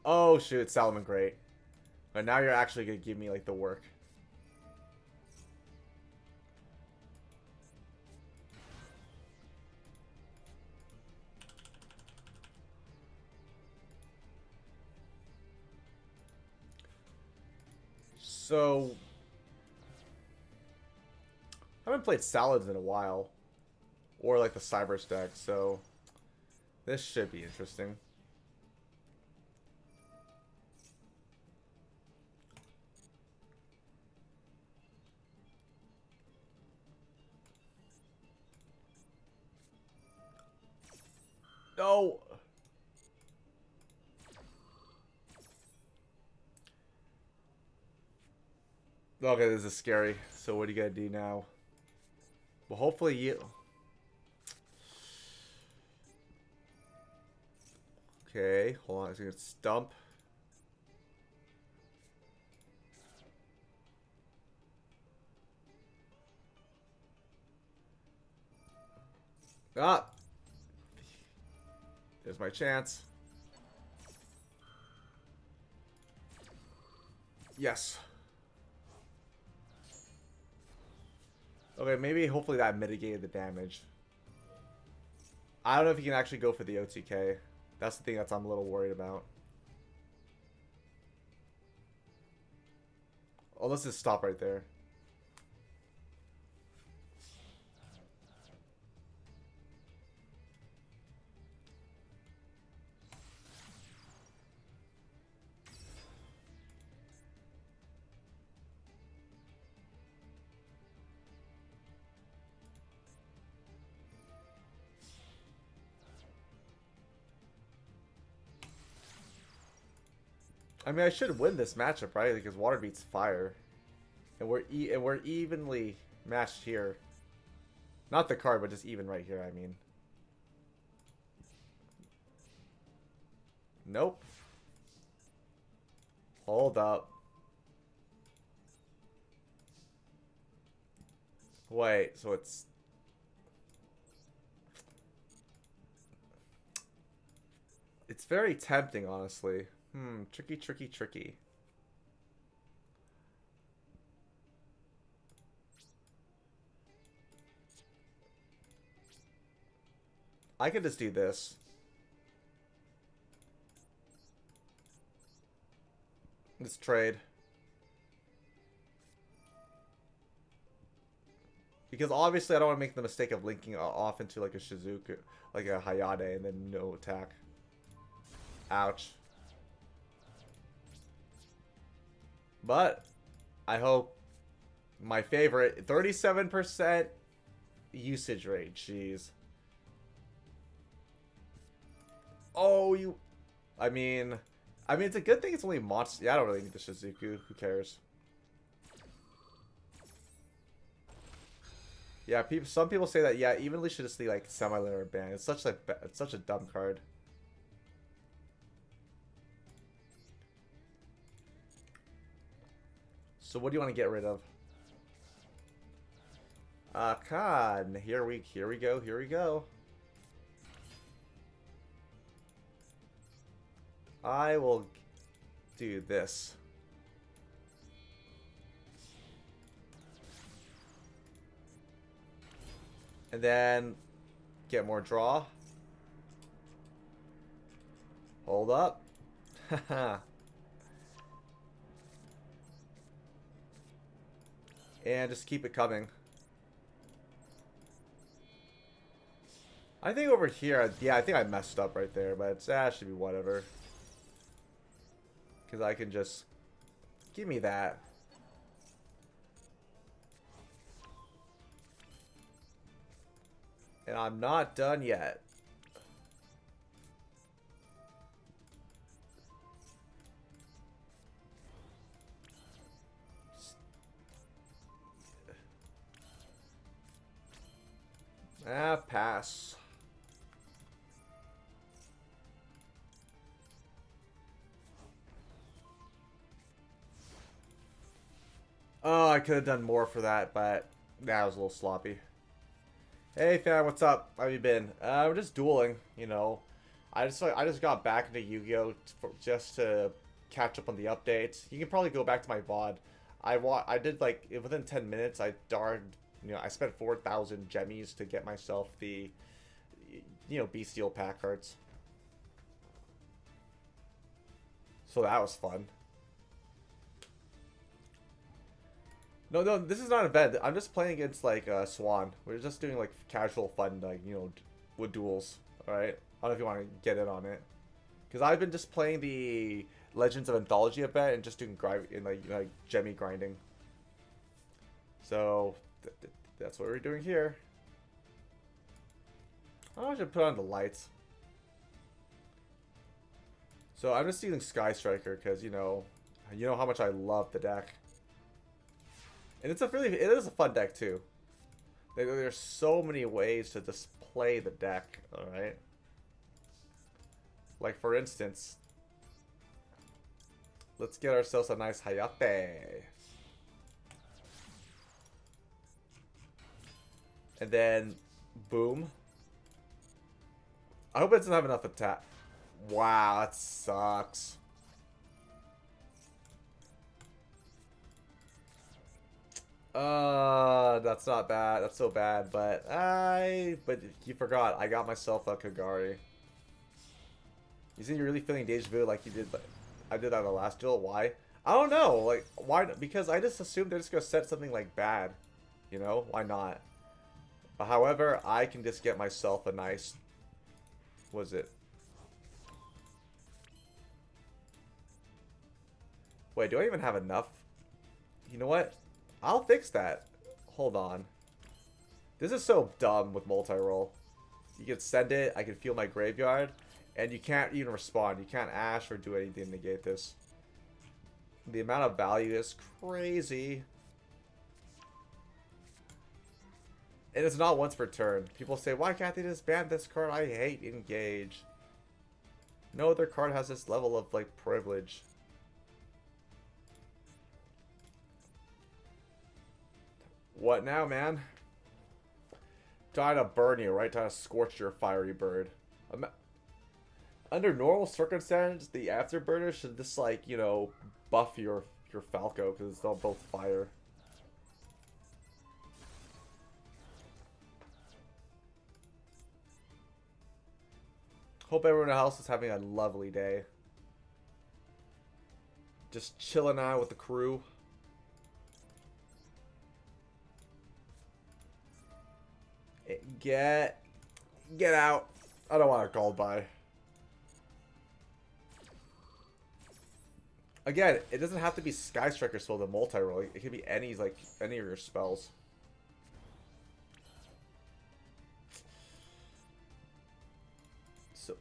Oh, shoot, Salomon Great. But now you're actually going to give me, like, the work. So, I haven't played Salads in a while. Or, like, the Cyber stack, so this should be interesting. No! Okay, this is scary. So what do you gotta do now? Well, hopefully you... Okay, hold on. It's gonna stump. Ah! There's my chance. Yes. Okay, maybe hopefully that mitigated the damage. I don't know if you can actually go for the OTK. That's the thing that I'm a little worried about. Oh, let's just stop right there. I mean, I should win this matchup, right? Because water beats fire, and we're evenly matched here. Not the card, but just even right here. I mean, nope. Hold up. Wait, so it's very tempting, honestly. Tricky, tricky, tricky. I could just do this. Let's trade. Because obviously I don't want to make the mistake of linking off into like a Shizuku, like a Hayate, and then no attack. Ouch. But I hope my favorite 37% usage rate. Jeez. Oh, you. I mean, it's a good thing it's only monster. Yeah, I don't really need the Shizuku. Who cares? Yeah, people. Some people say that. Yeah, evenly should just be like semi-linear ban. It's such a dumb card. So what do you want to get rid of? God, here we go, here we go. I will do this. And then get more draw. Hold up. And just keep it coming. I think over here, yeah, I think I messed up right there, but it's should be whatever. Because I can just give me that. And I'm not done yet. Pass. Oh, I could have done more for that, but that was a little sloppy. Hey fam, what's up? How you been? We're just dueling, you know. I just got back into Yu-Gi-Oh! Just to catch up on the updates. You can probably go back to my VOD. I did like within 10 minutes. I spent 4,000 gemmies to get myself the Bestial pack cards. So that was fun. No, no, this is not an event. I'm just playing against like Swan. We're just doing like casual fun, like with duels. All right. I don't know if you want to get in on it, because I've been just playing the Legends of Anthology event and just doing like gemmy grinding. So that's what we're doing here. Oh, I should put on the lights. So I'm just using Sky Striker because you know how much I love the deck. And it is a fun deck too. There's so many ways to display the deck, alright? Like for instance, let's get ourselves a nice Hayate. And then, boom. I hope it doesn't have enough attack. Wow, that sucks. That's not bad. That's so bad, but you forgot. I got myself a Kagari. You think you're really feeling deja vu like you did? Like, I did that in the last duel. Why? I don't know. Like, why? Because I just assumed they're just gonna set something like bad. You know? Why not? But however, I can just get myself a nice. Was it? Wait, do I even have enough? You know what? I'll fix that. Hold on. This is so dumb with multi-roll. You can send it, I can feel my graveyard, and you can't even respond. You can't ash or do anything to negate this. The amount of value is crazy. And it's not once per turn. People say, why can't they just ban this card? I hate engage. No other card has this level of, like, privilege. What now, man? Trying to burn you, right? Trying to scorch your fiery bird. Under normal circumstances, the afterburner should just, like, buff your Falco, because it's all both fire. Hope everyone in the house is having a lovely day. Just chilling out with the crew. Get out. I don't want a gold buy. Again, it doesn't have to be Sky Striker spell the multi-roll. It could be any of your spells. So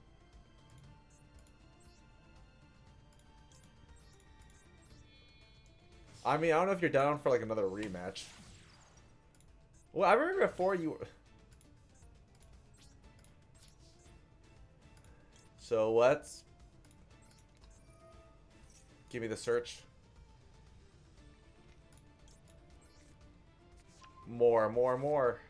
I mean, I don't know if you're down for like another rematch. Well, I remember before you. So let's give me the search. More.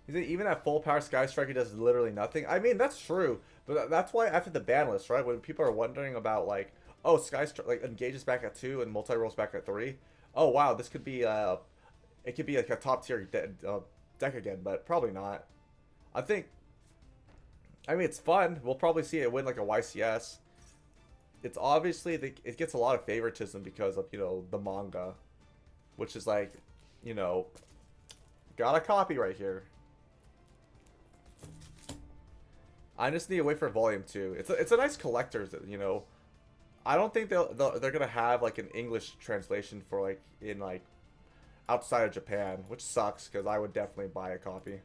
Even at full power, Sky Striker does literally nothing. I mean, that's true, but that's why after the ban list, right? When people are wondering about like, oh, Sky Striker like engages back at 2 and multi rolls back at 3. Oh wow, this could be it could be like a top tier deck again, but probably not. I mean, it's fun. We'll probably see it win like a YCS. It's obviously it gets a lot of favoritism because of the manga, which is like, got a copy right here. I just need to wait for volume 2. It's a nice collector's, I don't think they're gonna have like an English translation for like in like outside of Japan, which sucks because I would definitely buy a copy.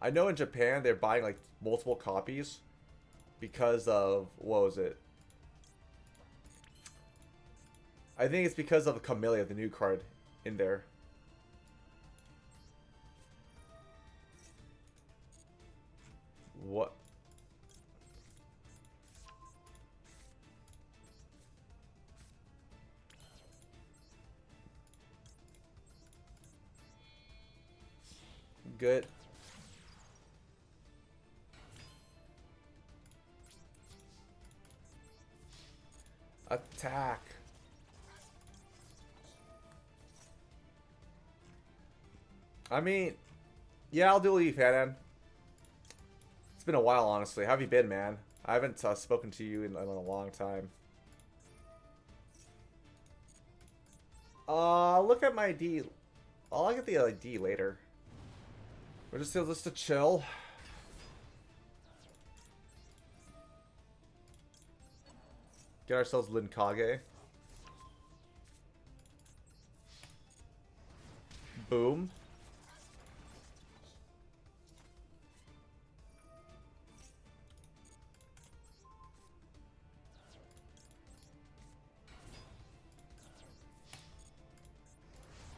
I know in Japan they're buying like multiple copies because of what was it? I think it's because of Camellia, the new card in there. What? Good. Attack. I mean, yeah, I'll do Leaf Head. It's been a while, honestly. How have you been, man? I haven't spoken to you in a long time. Look at my ID. I'll look at the ID later. We're just to chill. Get ourselves Linkage. Boom.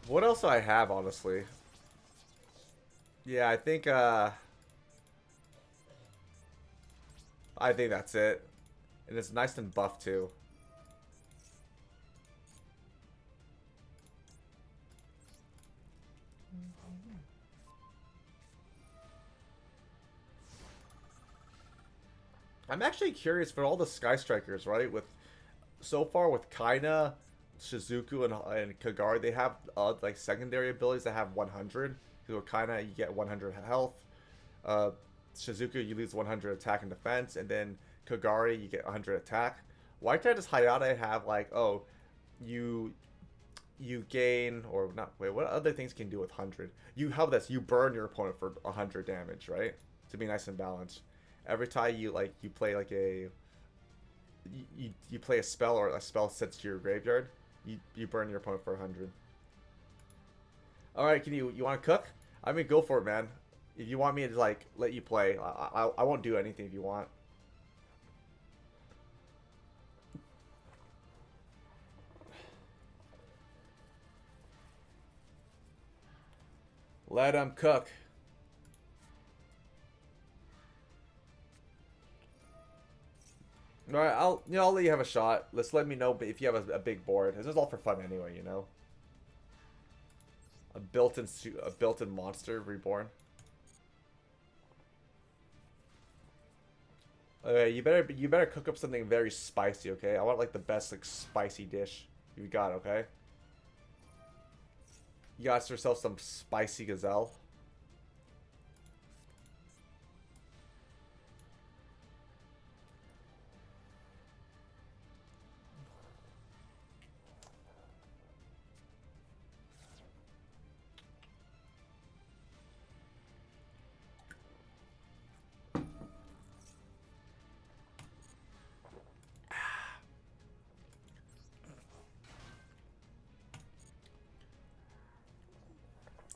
What else do I have, honestly? Yeah, I think that's it. And it's nice and buff too. I'm actually curious for all the Sky Strikers, right? With so far with Kaina, Shizuku, and Kagari, they have like secondary abilities that have 100. So with Kaina, you get 100 health. Uh, Shizuku, you lose 100 attack and defense, and then Kagari, you get 100 attack. Why can't just Hayate have like, oh, you you gain or not? Wait, what other things can you do with 100? You have this. You burn your opponent for 100 damage, right? To be nice and balanced. Every time you play like you play a spell or a spell sets to your graveyard, you burn your opponent for 100. All right, you want to cook? I mean, go for it, man. If you want me to like let you play, I won't do anything if you want. Let him cook. All right, I'll let you have a shot. Let's let me know if you have a big board. This is all for fun anyway, you know. A built-in monster reborn. Okay, you better cook up something very spicy, okay? I want like the best like spicy dish you got, okay? You got yourself some spicy gazelle.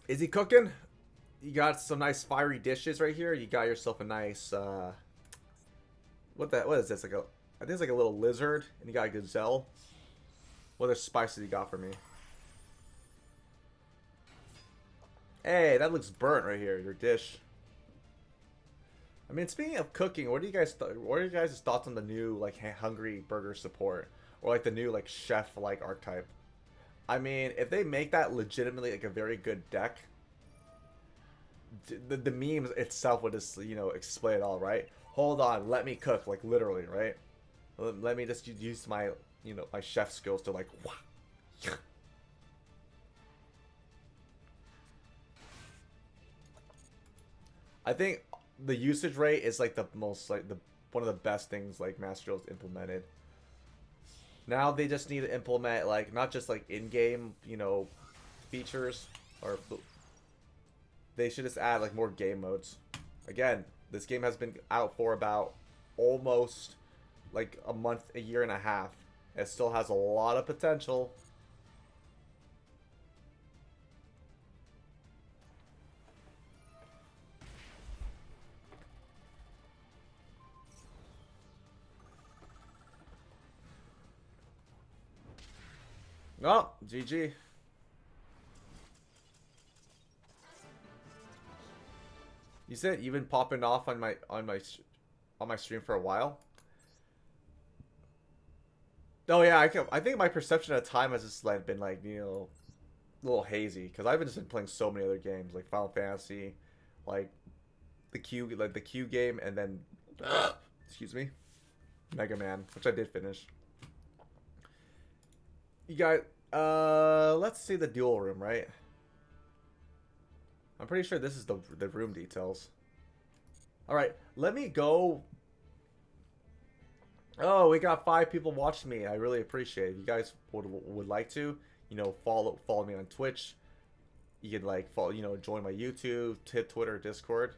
Is he cooking? You got some nice fiery dishes right here. You got yourself a nice what is this? I think it's like a little lizard, and you got a gazelle. What other spices you got for me? Hey, that looks burnt right here. Your dish. I mean, speaking of cooking, what are you guys' thoughts on the new like hungry burger support or like the new like chef like archetype? I mean, if they make that legitimately like a very good deck, the memes itself would just explain it all, right? Hold on, let me cook, like literally, right? Let me just use my my chef skills to like. I think the usage rate is like the most like the one of the best things like Master Duel's implemented. Now they just need to implement like not just like in-game features, or they should just add like more game modes. Again, this game has been out for about almost like a month, a year and a half. It still has a lot of potential. Oh, GG. You said you've been popping off on my stream for a while. Oh yeah, I think my perception of time has just like been like a little hazy because I've just been playing so many other games like Final Fantasy, like the Q game, and then excuse me, Mega Man, which I did finish. You got let's see the duel room, right? I'm pretty sure this is the room details. All right, let me go. Oh, we got 5 people watching me. I really appreciate it. If you guys would like to, follow me on Twitch. You can like follow, join my YouTube, Twitter, Discord.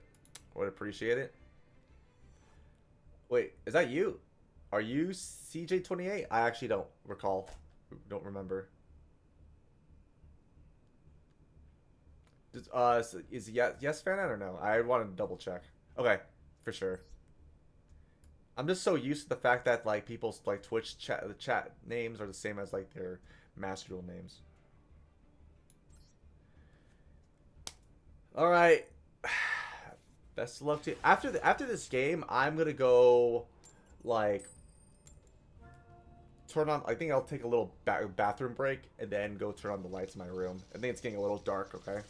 I would appreciate it. Wait, is that you? Are you CJ28? I actually don't recall. Don't remember. Is yes fan or no? I want to double check. Okay, for sure. I'm just so used to the fact that like people's like Twitch chat names are the same as like their Master Duel names. All right. Best of luck to you. After this game, I'm gonna go like turn on. I think I'll take a little bathroom break and then go turn on the lights in my room. I think it's getting a little dark. Okay.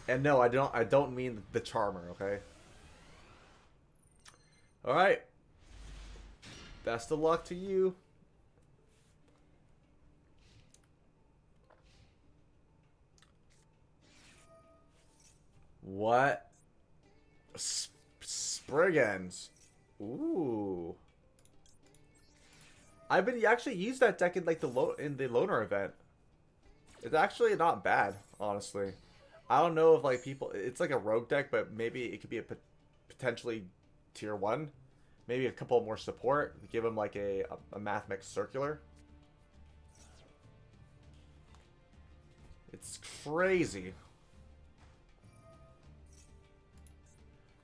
And no, I don't mean the charmer. Okay. All right. Best of luck to you. What? Spriggans. Ooh. I've been actually used that deck in like the loner event. It's actually not bad, honestly. I don't know if like people. It's like a rogue deck, but maybe it could be a potentially tier 1. Maybe a couple more support. Give him like a Math Mech Circular. It's crazy.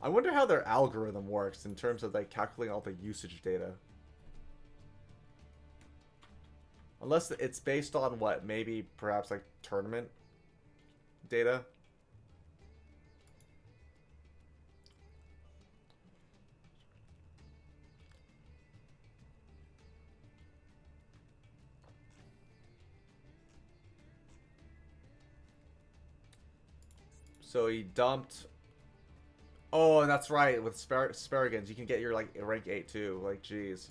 I wonder how their algorithm works in terms of like calculating all the usage data. Unless it's based on what? Maybe perhaps like tournament data. So he dumped. Oh, that's right. With Sparagans, you can get your like rank 8 too. Like, jeez.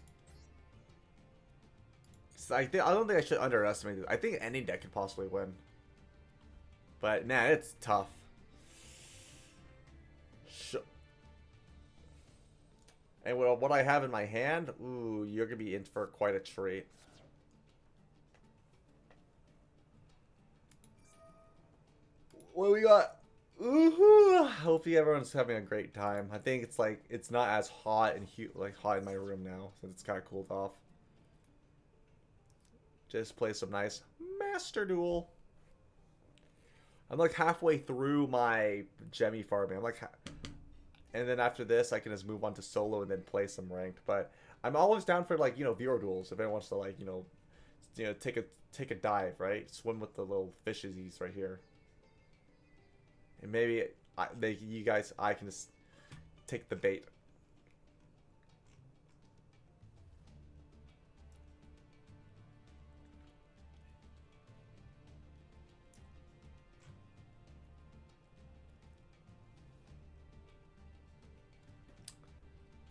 So I don't think I should underestimate it. I think any deck could possibly win. But nah, it's tough. And what I have in my hand, ooh, you're gonna be in for quite a treat. What do we got? Ooh, hopefully everyone's having a great time. I think it's like it's not as hot and hot in my room now since it's kind of cooled off. Just play some nice Master Duel. I'm like halfway through my Gemmy farming. I'm like, and then after this, I can just move on to solo and then play some ranked. But I'm always down for like viewer duels if anyone wants to like take a dive, right? Swim with the little fishies right here. And maybe I can just take the bait.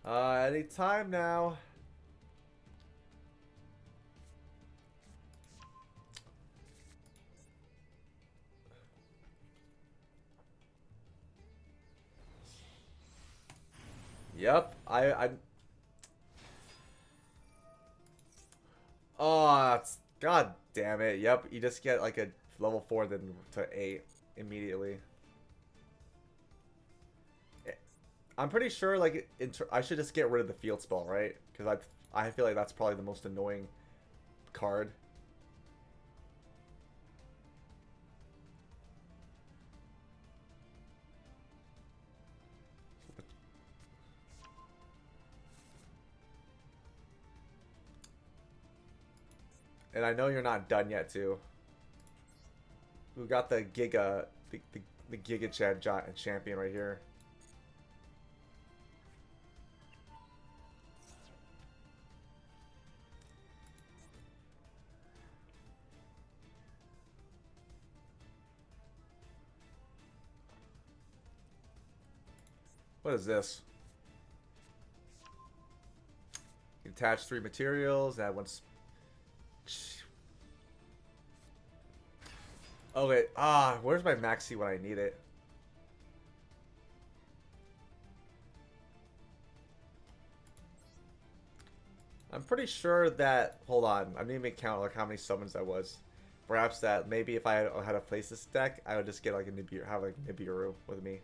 Any time now. Yep, I'm. Oh, god damn it. Yep, you just get like a level 4 then to 8 immediately. I'm pretty sure like I should just get rid of the field spell, right? Because I feel like that's probably the most annoying card. And I know you're not done yet, too. We got the Giga, the Giga champion right here. What is this? You attach 3 materials. That one's. Okay. Where's my maxi when I need it? I'm pretty sure that. Hold on. I didn't even count like how many summons that was. Perhaps that maybe if I had to place this deck, I would just get like a Nibiru, have like Nibiru with me.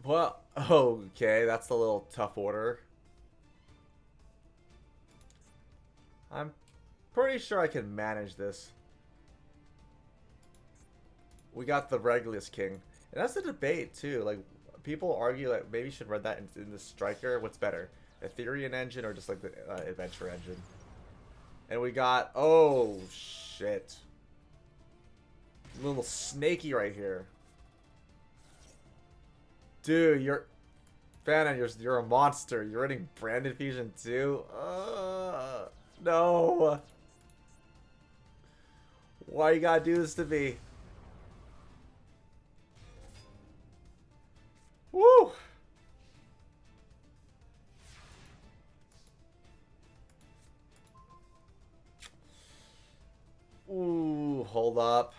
Well, okay, that's a little tough order. I'm pretty sure I can manage this. We got the Regulus King. And that's the debate, too. Like, people argue that maybe you should run that in the Striker. What's better? Ethereum engine or just like the Adventure engine? And we got... Oh, shit. A little snaky right here. Dude, you're... Fanon, you're a monster. You're running Branded Fusion too? No. Why you gotta do this to me? Woo! Ooh, hold up.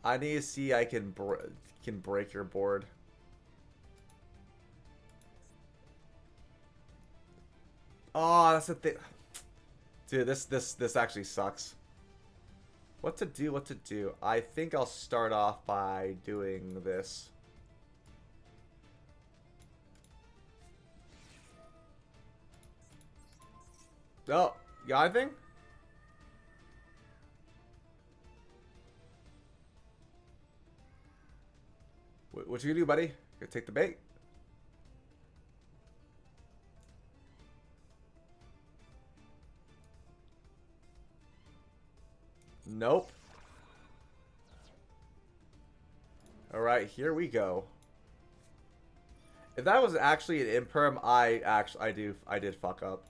I need to see I can break your board. Oh, that's the thing. Dude, this actually sucks. What to do, what to do. I think I'll start off by doing this. Oh, you got anything? What you gonna do, buddy? Gonna take the bait? Nope. Alright, here we go. If that was actually an imperm, I did fuck up.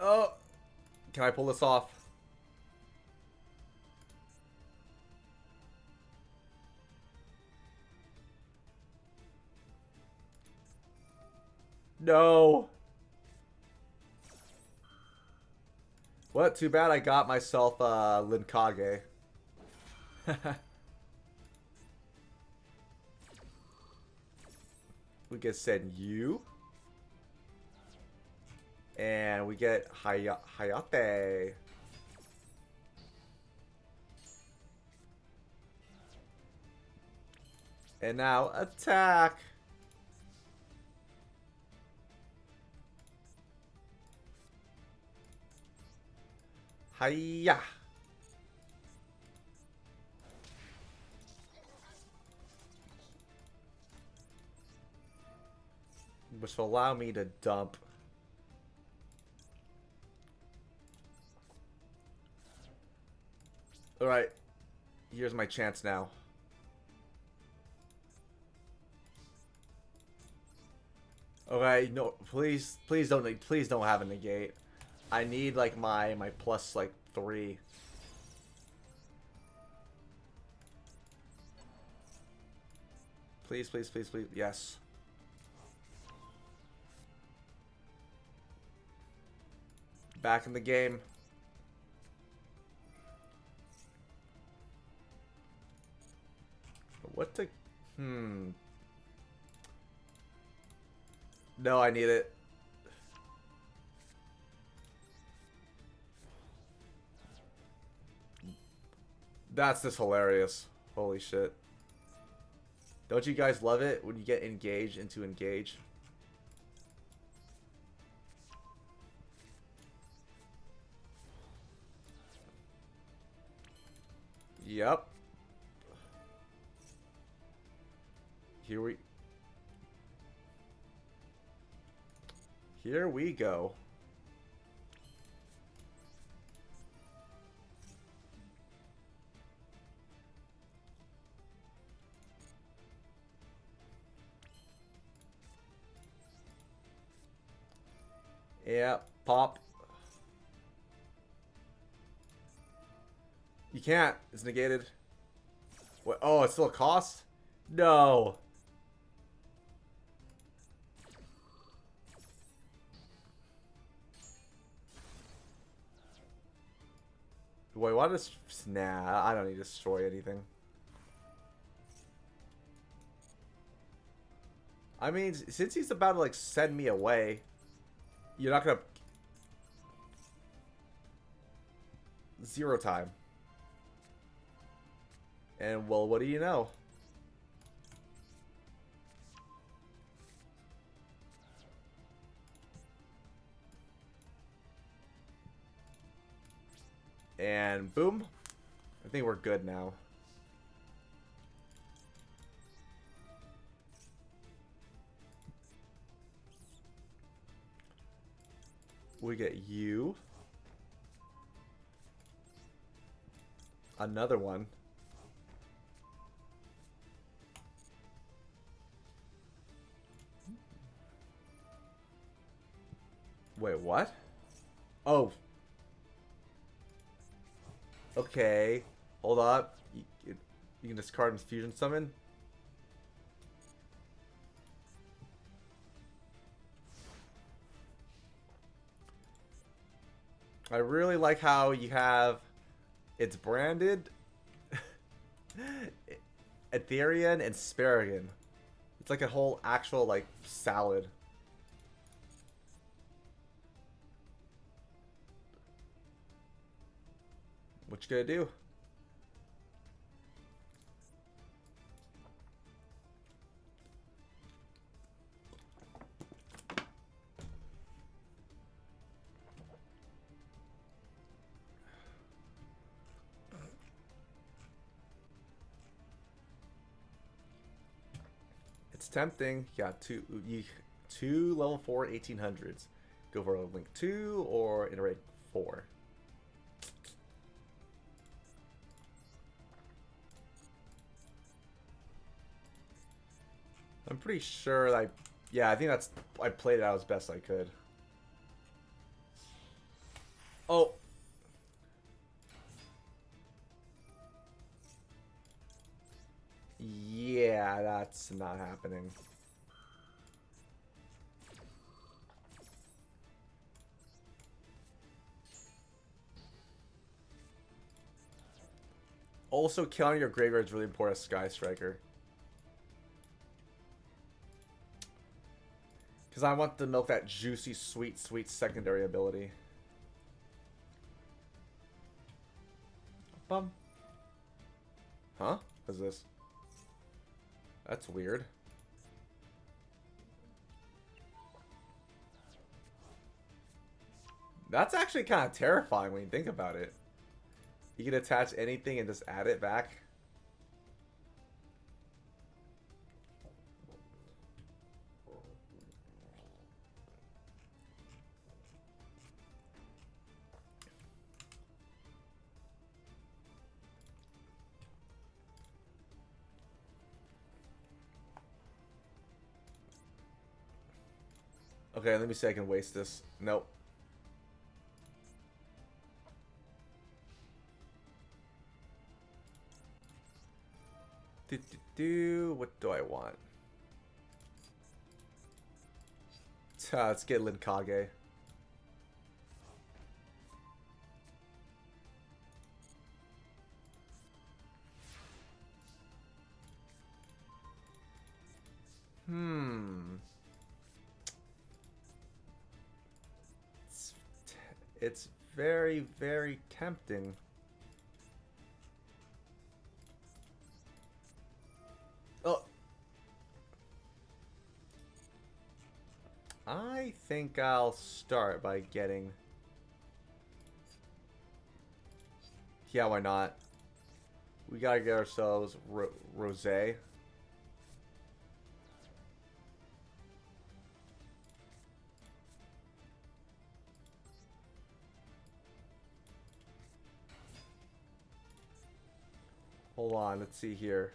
Oh, can I pull this off? No. Well, too bad I got myself Linkage. We can send you. And we get Hayate. And now attack. Hiya. Which will allow me to dump. Alright. Here's my chance now. Okay, no, please don't have a negate. I need like my plus like 3. Please, yes. Back in the game. What to... Hmm. No, I need it. That's just hilarious. Holy shit. Don't you guys love it when you get engaged into engage? Yep. Here we... Here we go. Yeah, pop. You can't. It's negated. What? Oh, it's still a cost? No. Wait, why does... Nah, I don't need to destroy anything. I mean, since he's about to, like, send me away, you're not gonna... Zero time. And, well, what do you know? And boom. I think we're good now. We get you. Another one. Wait, what? Oh. Okay. Hold up. You can discard and fusion summon. I really like how you have... It's branded... Etherean and Sparagon. It's like a whole actual, like, salad. What you gonna do? It's tempting. Yeah, two level 4 1800s. Go for a link 2 or iterate 4. I'm pretty sure that yeah, I think that's... I played it out as best I could. Oh. Yeah, that's not happening. Also, killing your graveyard is really important as Sky Striker. Because I want to milk that juicy, sweet, sweet secondary ability. Bum. Huh? What's this? That's weird. That's actually kind of terrifying when you think about it. You can attach anything and just add it back. Okay, let me see if I can waste this. Nope. What do I want? Let's get Linkage. It's very, very tempting. Oh, I think I'll start by getting... Yeah, why not? We gotta get ourselves rosé. Hold on, let's see here.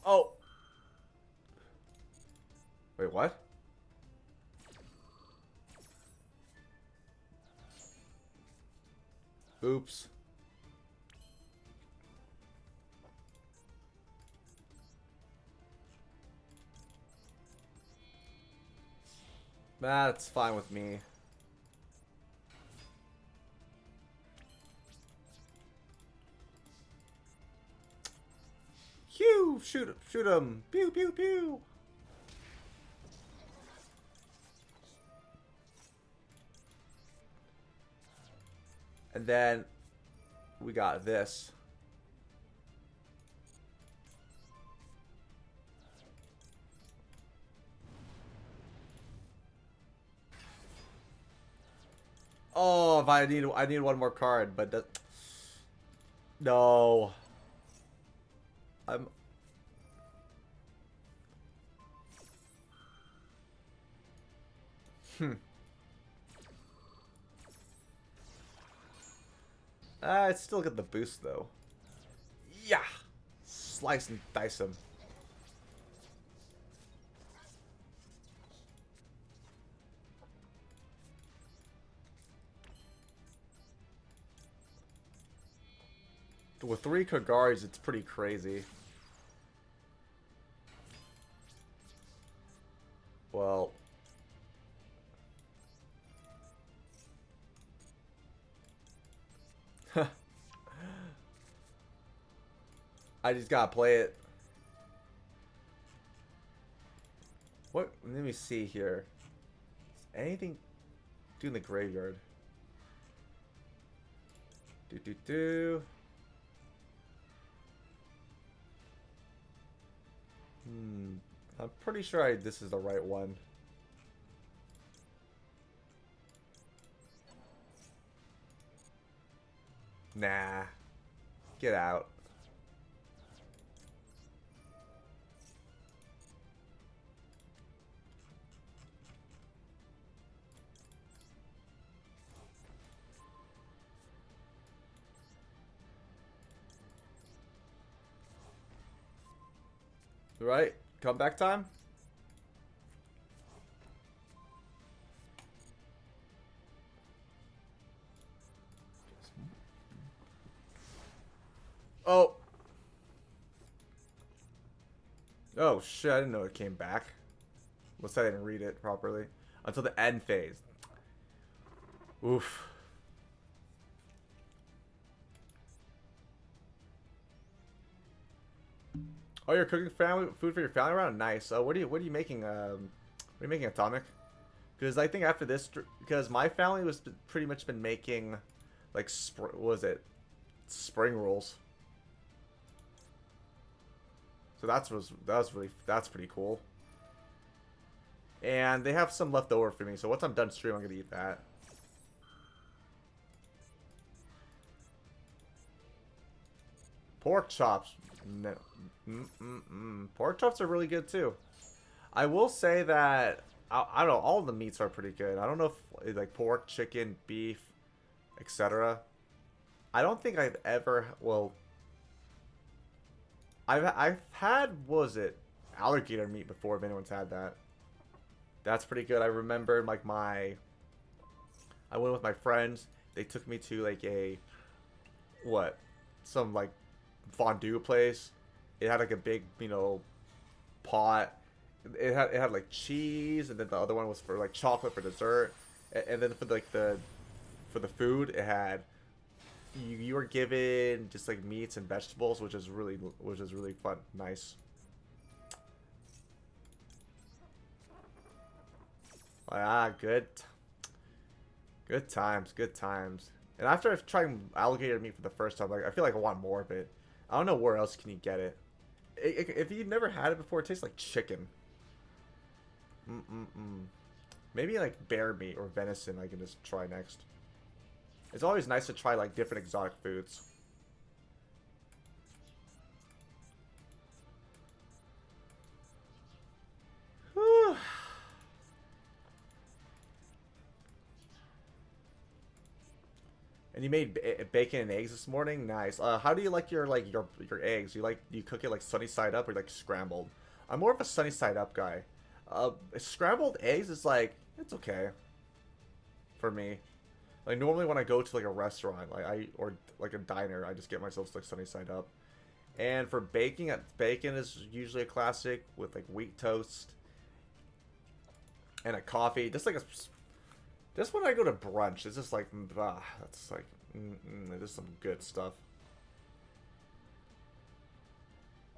Oh! Wait, what? Oops. That's fine with me. Phew! Shoot him! Pew, pew, pew! And then we got this. Oh, if I need one more card, but that, no. I'm I still get the boost though. Yeah. Slice and dice him. With 3 Kagaris, it's pretty crazy. Well, I just gotta play it. What? Let me see here. Is anything do in the graveyard? Do do do. I'm pretty sure this is the right one. Nah. Get out. Right? Comeback time? Oh. Oh shit, I didn't know it came back. Unless I didn't read it properly. Until the end phase. Oof. Oh, you're cooking family food for your family around? Nice. What are you making? What are you making, Atomic? Because I think after this, because my family was pretty much been making, like, what was it? Spring rolls. So that's pretty cool. And they have some left over for me. So once I'm done streaming, I'm gonna eat that. Pork chops. No. Pork chops are really good too. I will say that I don't know. All the meats are pretty good. I don't know if like pork, chicken, beef, etc. I don't think I've ever. Well, I've had, what was it, alligator meat before. If anyone's had that, that's pretty good. I remember like I went with my friends. They took me to like some like fondue place. It had like a big, pot. It had like cheese, and then the other one was for like chocolate for dessert, and then for like for the food, it had you were given just like meats and vegetables, which is really fun, nice. Good. Good times, good times. And after trying alligator meat for the first time, like I feel like I want more of it. I don't know where else can you get it. If you've never had it before, it tastes like chicken. Mm-mm-mm. Maybe like bear meat or venison I can just try next. It's always nice to try like different exotic foods. Whew. And you made bacon and eggs this morning. Nice. How do you like your eggs? Do you cook it like sunny side up or like scrambled? I'm more of a sunny side up guy. Scrambled eggs is like it's okay for me. Like normally when I go to like a restaurant, or like a diner, I just get myself like sunny side up. And for baking, bacon is usually a classic with like wheat toast and a coffee. Just when I go to brunch, it's just like, that's like, there's some good stuff.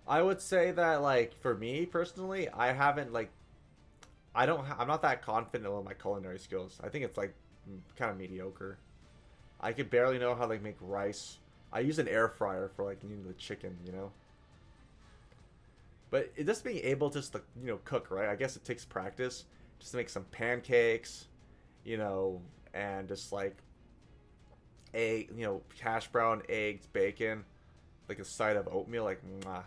I would say that, like, for me personally, I haven't, like, I'm not that confident with my culinary skills. I think it's, like, kind of mediocre. I could barely know how to, like, make rice. I use an air fryer for, like, the chicken, you know? But just being able just to, cook, right? I guess it takes practice. Just to make some pancakes, and just like hash brown, eggs, bacon, like a side of oatmeal, like mwah.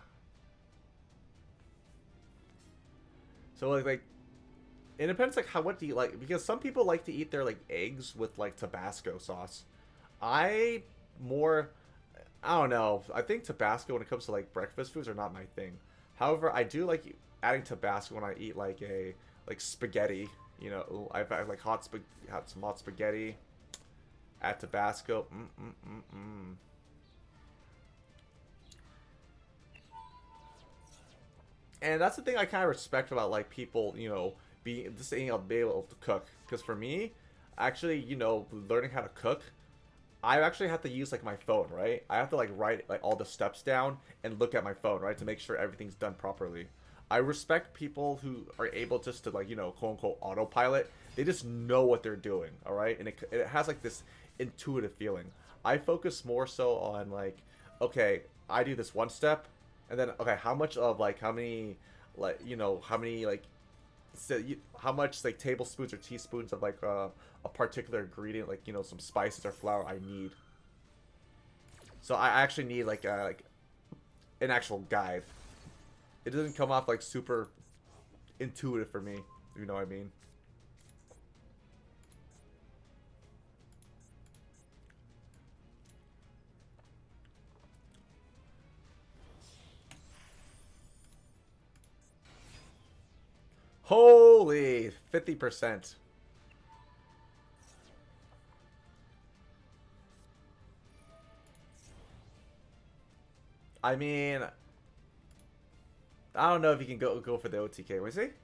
So like it depends like what do you like, because some people like to eat their like eggs with like Tabasco sauce. I more I don't know. I think Tabasco when it comes to like breakfast foods are not my thing. However, I do like adding Tabasco when I eat like spaghetti. I've had like had some hot spaghetti, add Tabasco. And that's the thing I kind of respect about like people, being just being able to cook. Because for me, actually, learning how to cook, I actually have to use like my phone, right? I have to like write like all the steps down and look at my phone, right, to make sure everything's done properly. I respect people who are able just to like, quote unquote autopilot. They just know what they're doing, all right? And it has like this intuitive feeling. I focus more so on like, okay, I do this one step, and then okay, how many like how much like tablespoons or teaspoons of like a particular ingredient, like some spices or flour I need. So I actually need like an actual guide. It doesn't come off like super intuitive for me, if you know what I mean. Holy 50%. I mean, I don't know if you can go for the OTK. Was it?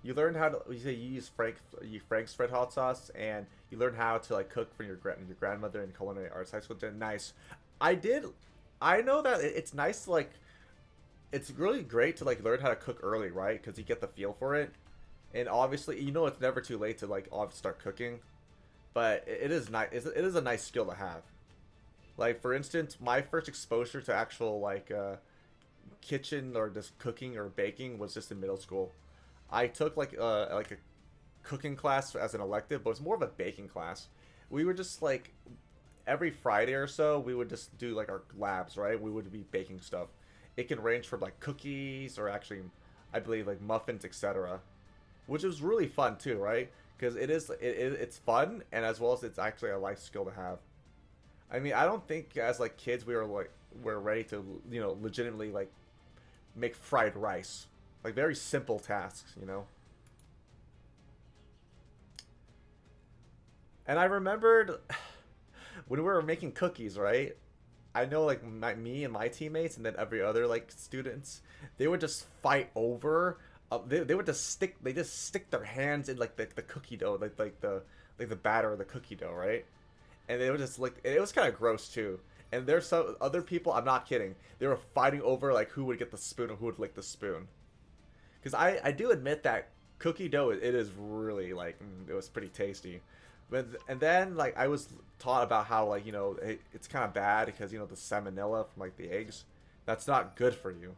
You learn how to. You say you use Frank's red hot sauce, and you learn how to like cook for your grandmother in culinary arts high school. Nice. I did. I know that it's nice to like. It's really great to like learn how to cook early, right? Because you get the feel for it, and obviously it's never too late to like start cooking. But it is nice. It is a nice skill to have. Like for instance, my first exposure to actual like kitchen or just cooking or baking was just in middle school. I took like a cooking class as an elective, but it's more of a baking class. We were just like every Friday or so we would just do like our labs, right? We would be baking stuff. It can range from like cookies or actually I believe like muffins, etc. Which is really fun too, right? Because it's fun, and as well as it's actually a life skill to have. I mean, I don't think as like kids we're ready to legitimately like make fried rice, like very simple tasks. And I remembered when we were making cookies, right? I know like me and my teammates, and then every other like students, they would just fight over. They would just stick their hands in like the cookie dough, like the batter of the cookie dough, right? And they would just like it was kind of gross too. And there's some other people, I'm not kidding, they were fighting over like who would get the spoon or who would lick the spoon. Because I do admit that cookie dough, it is really like it was pretty tasty. But and then like I was taught about how like it's kind of bad because the salmonella from like the eggs, that's not good for you.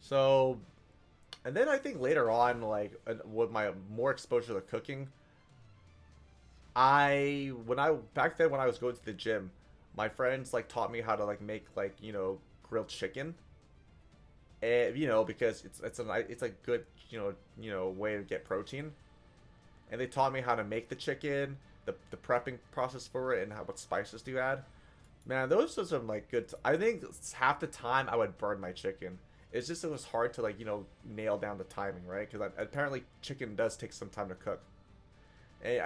So, and then I think later on, like with my more exposure to cooking, when I back then when I was going to the gym, my friends like taught me how to like make like grilled chicken, and because it's a good way to get protein, and they taught me how to make the chicken, the prepping process for it, and what spices do you add. Man, those are some like good. I think half the time I would burn my chicken. It's just it was hard to like nail down the timing, right? Because apparently chicken does take some time to cook, and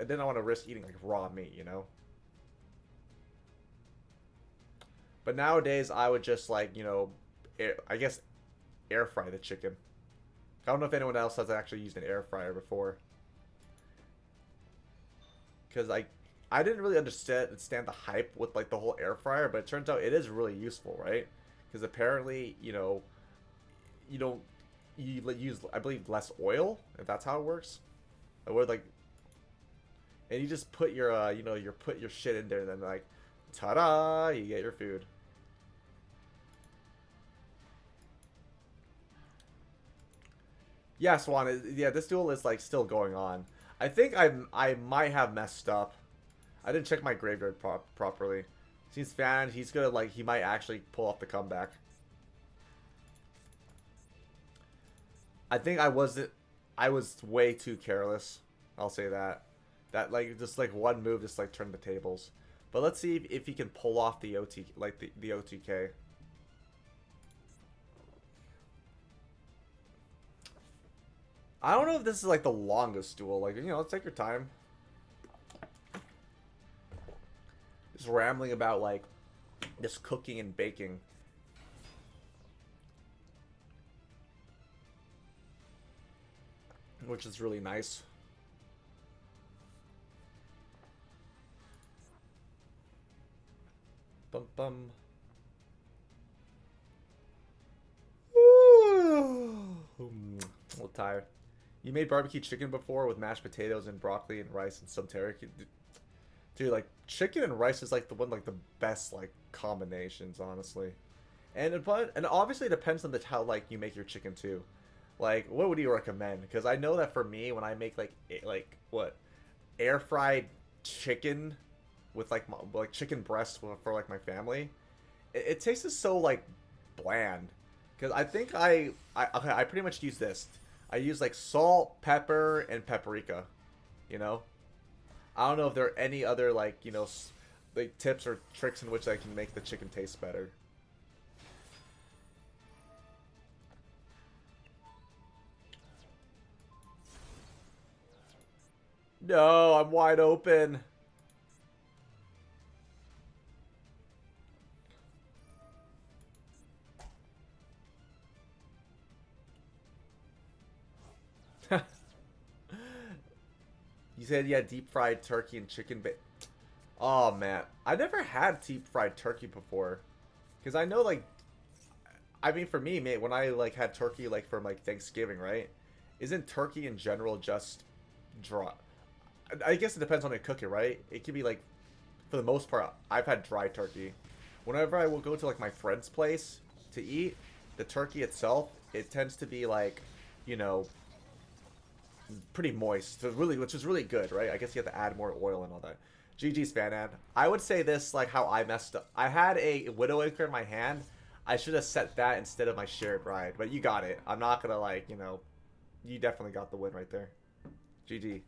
then I want to risk eating like raw meat. But nowadays I would just like I guess air fry the chicken. I don't know if anyone else has actually used an air fryer before, because I didn't really understand the hype with like the whole air fryer, but it turns out it is really useful, right? Because apparently, you don't use I believe less oil if that's how it works. Or like, and you just put your you put your shit in there, and then like, ta-da! You get your food. Yeah, Swan. Yeah, this duel is like still going on. I think I might have messed up. I didn't check my graveyard properly. Seems fan. He's gonna like he might actually pull off the comeback. I think I was way too careless. I'll say that. That like just like one move just like turned the tables. But let's see if he can pull off the the OTK. I don't know if this is like the longest duel. Like let's take your time. Just rambling about like just cooking and baking. Which is really nice. Bum bum. I'm a little tired. You made barbecue chicken before with mashed potatoes and broccoli and rice and some teriyaki. Dude, like chicken and rice is like the best like combinations, honestly. And obviously it depends on how like you make your chicken too. Like, what would you recommend? Because I know that for me, when I make like what air fried chicken with like chicken breast for like my family, it tastes so like bland. Because I think okay, I pretty much use this. I use like salt, pepper, and paprika. You know, I don't know if there are any other like like tips or tricks in which I can make the chicken taste better. No, I'm wide open. You said you had deep fried turkey and chicken Oh man, I never had deep fried turkey before. Cause I know like, I mean for me, mate, when I like had turkey like from like Thanksgiving, right? Isn't turkey in general just dry? I guess it depends on how you cook it, right? It can be like, for the most part, I've had dry turkey. Whenever I will go to like my friend's place to eat, the turkey itself, it tends to be like, you know, pretty moist, so really, which is really good, right? I guess you have to add more oil and all that. GG's Fanan. I would say this like how I messed up. I had a Widowmaker in my hand. I should have set that instead of my shared ride, but you got it. I'm not gonna like, you definitely got the win right there. GG.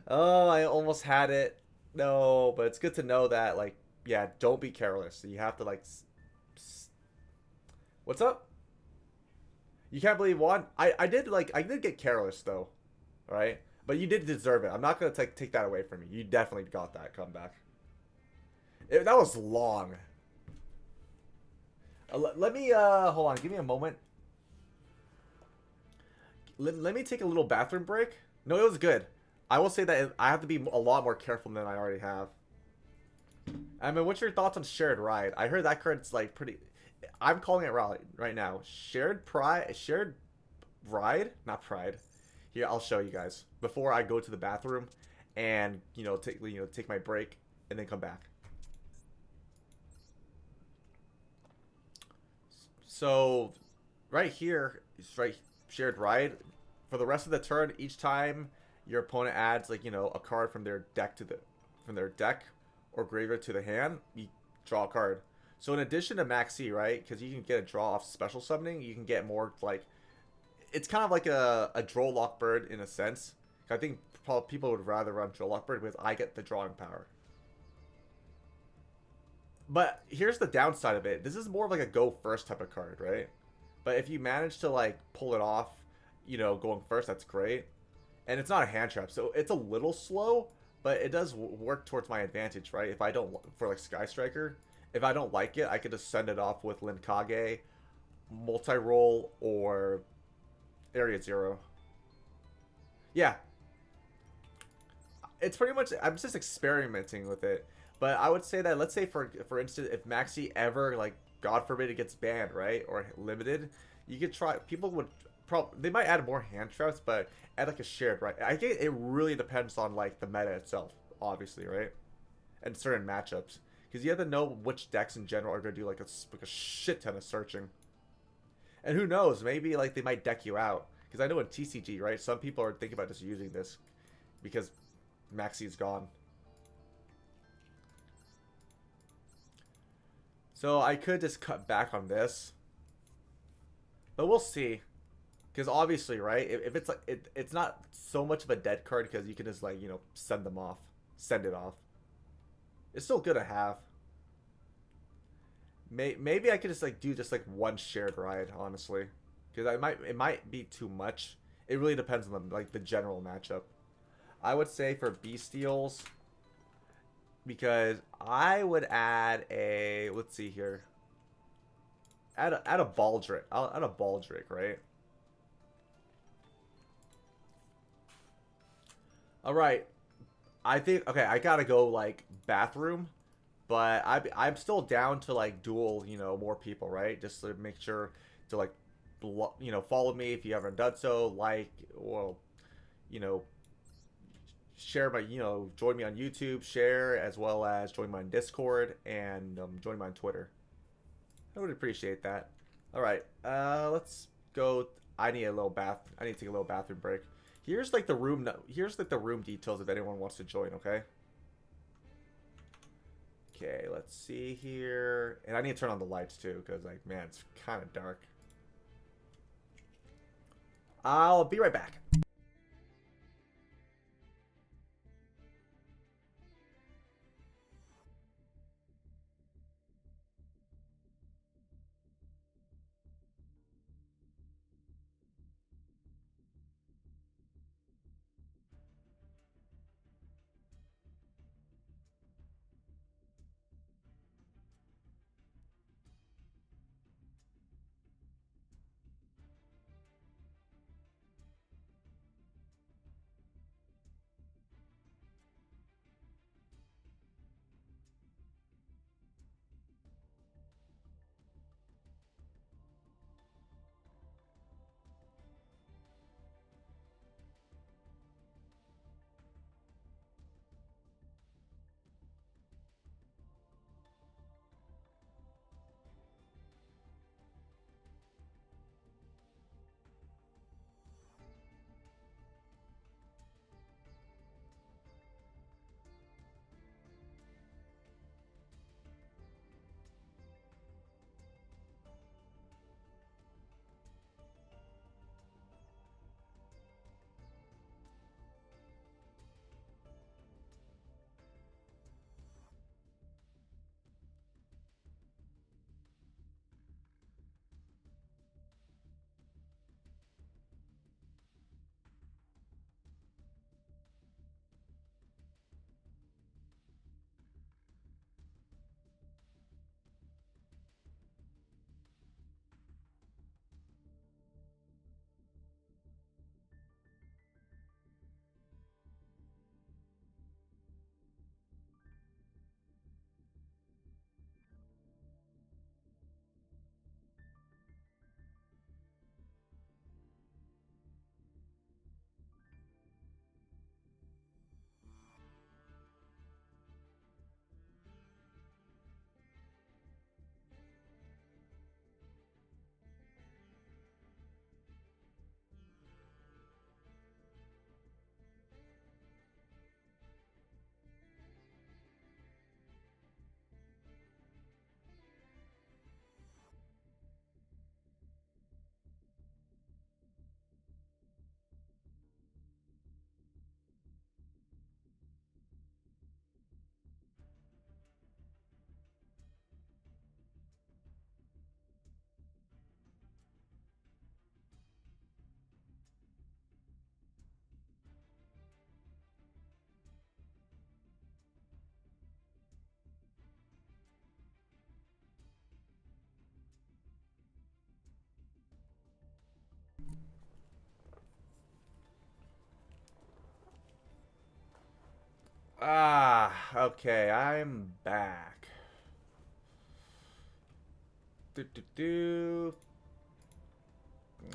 Oh, I almost had it. No, but it's good to know that like, yeah, don't be careless. You have to like, what's up? You can't believe one. I did get careless though, right? But you did deserve it. I'm not gonna take that away from you. You definitely got that comeback. That was long. Let me hold on. Give me a moment. Let me take a little bathroom break. No, it was good. I will say that I have to be a lot more careful than I already have. I mean, what's your thoughts on shared ride? I heard that card's like pretty. I'm calling it right now. Shared ride, not pride. Here, I'll show you guys before I go to the bathroom, and take my break and then come back. So, right here is right shared ride. For the rest of the turn, each time your opponent adds a card from their deck or graveyard to the hand, you draw a card. So in addition to Maxi, right? Because you can get a draw off special summoning, you can get more like it's kind of like a draw lock bird in a sense. I think probably people would rather run draw lock bird because I get the drawing power. But here's the downside of it. This is more of like a go first type of card, right? But if you manage to like pull it off, going first, that's great. And it's not a hand trap, so it's a little slow, but it does work towards my advantage, right? If I don't for like Sky Striker, if I don't like it, I could just send it off with Linkage, multi-roll, or Area Zero. Yeah, it's pretty much I'm just experimenting with it. But I would say that let's say for instance if Maxi ever like God forbid it gets banned, right? Or limited, you could try people would probably they might add more hand traps, but add like a shared right. I think it really depends on like the meta itself, obviously, right? And certain matchups. Because you have to know which decks in general are gonna do like a shit ton of searching. And who knows, maybe like they might deck you out. Because I know in TCG, right, some people are thinking about just using this because Maxi's gone. So I could just cut back on this, but we'll see. Because obviously, right, if it's like it's not so much of a dead card because you can just like send it off. It's still good to have. Maybe I could just like do just like one shared ride, honestly, because it might be too much. It really depends on the general matchup. I would say for Bestials, because I would add a let's see here. Add a Baldric. I'll add a Baldric, right? All right. I think okay. I gotta go like bathroom, but I'm still down to like duel. More people, right? Just to make sure to like, follow me if you haven't done so. Like, well, you know, share my, join me on YouTube, share as well as join my Discord and join my Twitter. I would appreciate that. All right, let's go. I need a little bath. I need to take a little bathroom break. Here's like the room. Here's like the room details if anyone wants to join. Okay. Okay, let's see here. And I need to turn on the lights too, because like, man, it's kind of dark. I'll be right back. Okay, I'm back. Do do do.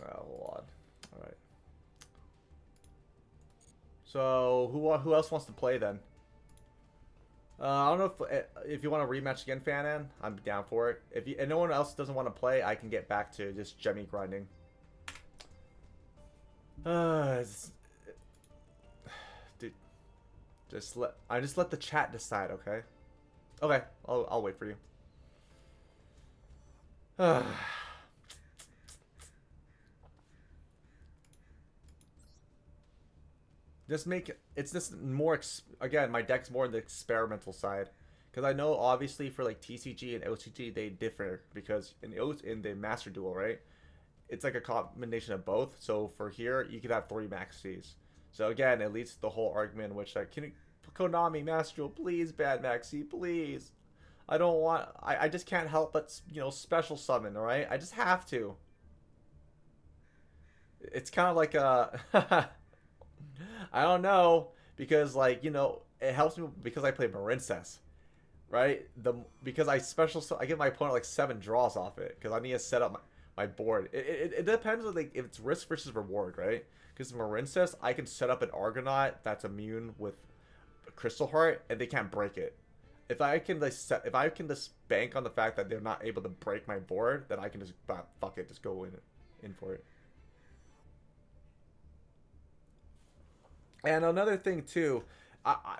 Hold on. All right. So who else wants to play then? I don't know if you want to rematch again, Fanan. I'm down for it. If you and no one else doesn't want to play, I can get back to just Jemmy grinding. Uh, dude, I just let the chat decide, okay? Okay, I'll wait for you. Just make it's just more again. My deck's more on the experimental side because I know obviously for like TCG and OCG they differ because in the Master Duel, right? It's like a combination of both. So for here, you could have 3 maxis. So again, it leads to the whole argument in which like, can Konami Master Duel, please ban maxi, please. I don't want. I just can't help but special summon. All right, I just have to. It's kind of like a. I don't know because like it helps me because I play Marincess, right? Because I give my opponent like 7 draws off it because I need to set up my board. It depends on like if it's risk versus reward, right? Because Marincess, I can set up an Argonaut that's immune with Crystal Heart and they can't break it. If I can just bank on the fact that they're not able to break my board, then I can just fuck it, just go in for it. And another thing too,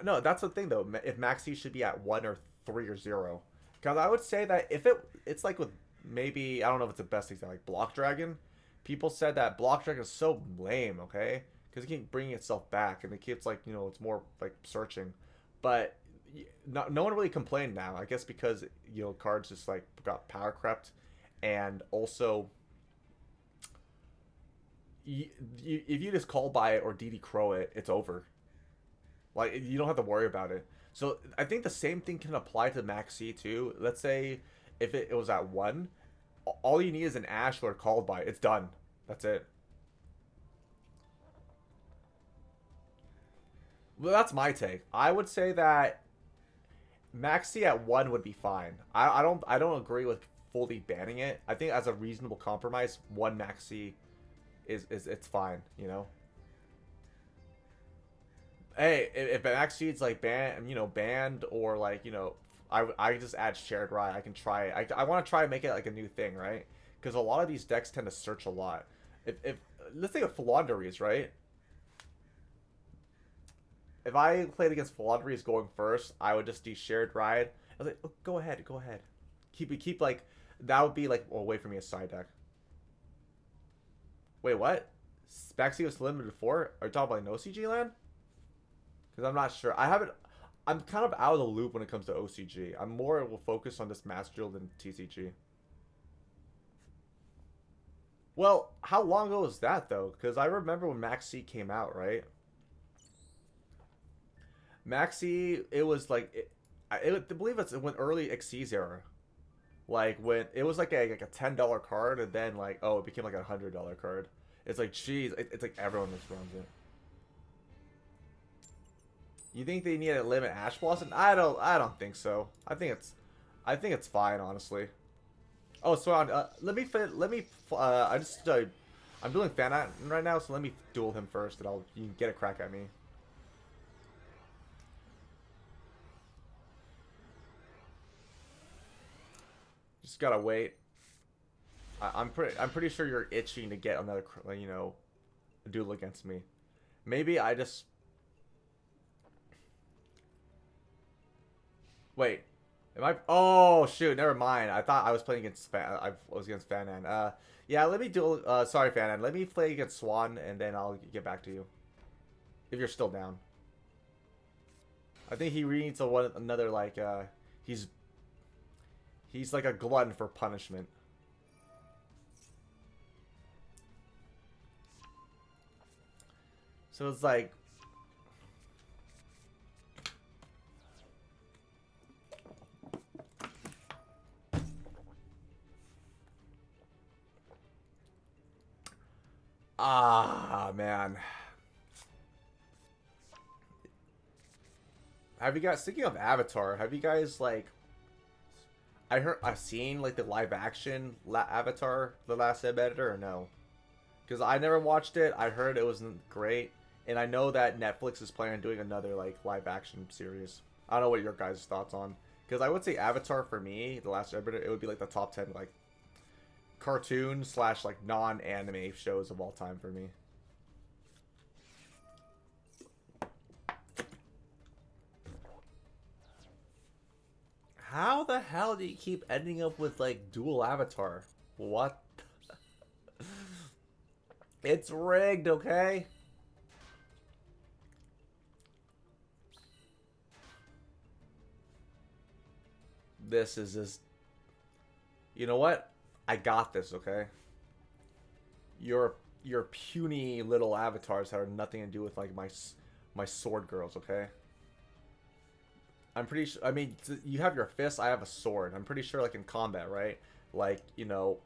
no, that's the thing though. If Maxi should be at 1 or 3 or 0, because I would say that if it's like with maybe I don't know if it's the best example like Block Dragon. People said that Block Dragon is so lame, okay, because it keeps bringing itself back and it keeps like it's more like searching, but no one really complained now. I guess because cards just like got power crept, and also if you just call by it or DD Crow it, it's over. Like you don't have to worry about it. So I think the same thing can apply to Max C too. Let's say if it was at 1, all you need is an Ash or called by. It's done. That's it. Well, that's my take. I would say that Maxi at 1 would be fine. I don't agree with fully banning it. I think as a reasonable compromise, 1 Maxi is it's fine. Hey, if Maxi like banned or like I just add shared ride. I can try it. I want to try and make it like a new thing, right? Because a lot of these decks tend to search a lot. If let's think of Philanderies, right? If I played against Philanderies going first, I would just do shared ride. I was like, oh, go ahead, go ahead. Keep like that would be like away from me a side deck. Wait, what? Maxi was limited 4? Are you talking about an OCG land? Because I'm not sure. I haven't. I'm kind of out of the loop when it comes to OCG. I'm more will focus on this Master Duel than TCG. Well, how long ago was that though? Because I remember when Maxi came out, right? Maxi, it was like I believe it's when early Xyz era, like when it was like a $10 card, and then like it became like a $100 card. It's like geez, it's like everyone just runs it. You think they need to limit Ash Blossom? I don't think so. I think it's fine honestly. Oh, so let me I'm doing fan art right now, so let me duel him first, and you can get a crack at me. Just gotta wait. I'm pretty sure you're itching to get another duel against me. Maybe I just wait. Am I? Oh shoot! Never mind. I thought I was playing against I was against Fanan. Yeah. Let me duel. Sorry, Fanan. Let me play against Swan, and then I'll get back to you if you're still down. I think he really needs another like he's like a glutton for punishment. So it's like man. have you guys, speaking of Avatar, have you guys like, I've seen like the live action Avatar, The Last Airbender, or no? Because I never watched it. I heard it wasn't great, and I know that Netflix is planning on doing another like live action series. I don't know what your guys' thoughts on. Because I would say Avatar for me, The Last Airbender, it would be like the top 10 like cartoon slash like non-anime shows of all time for me. How the hell do you keep ending up with like dual avatar? What? It's rigged, okay? This is just... You know what? I got this, okay? Your puny little avatars have nothing to do with like my sword girls, okay? I'm pretty sure. I mean, you have your fist. I have a sword. I'm pretty sure, like in combat, right? Like, you know,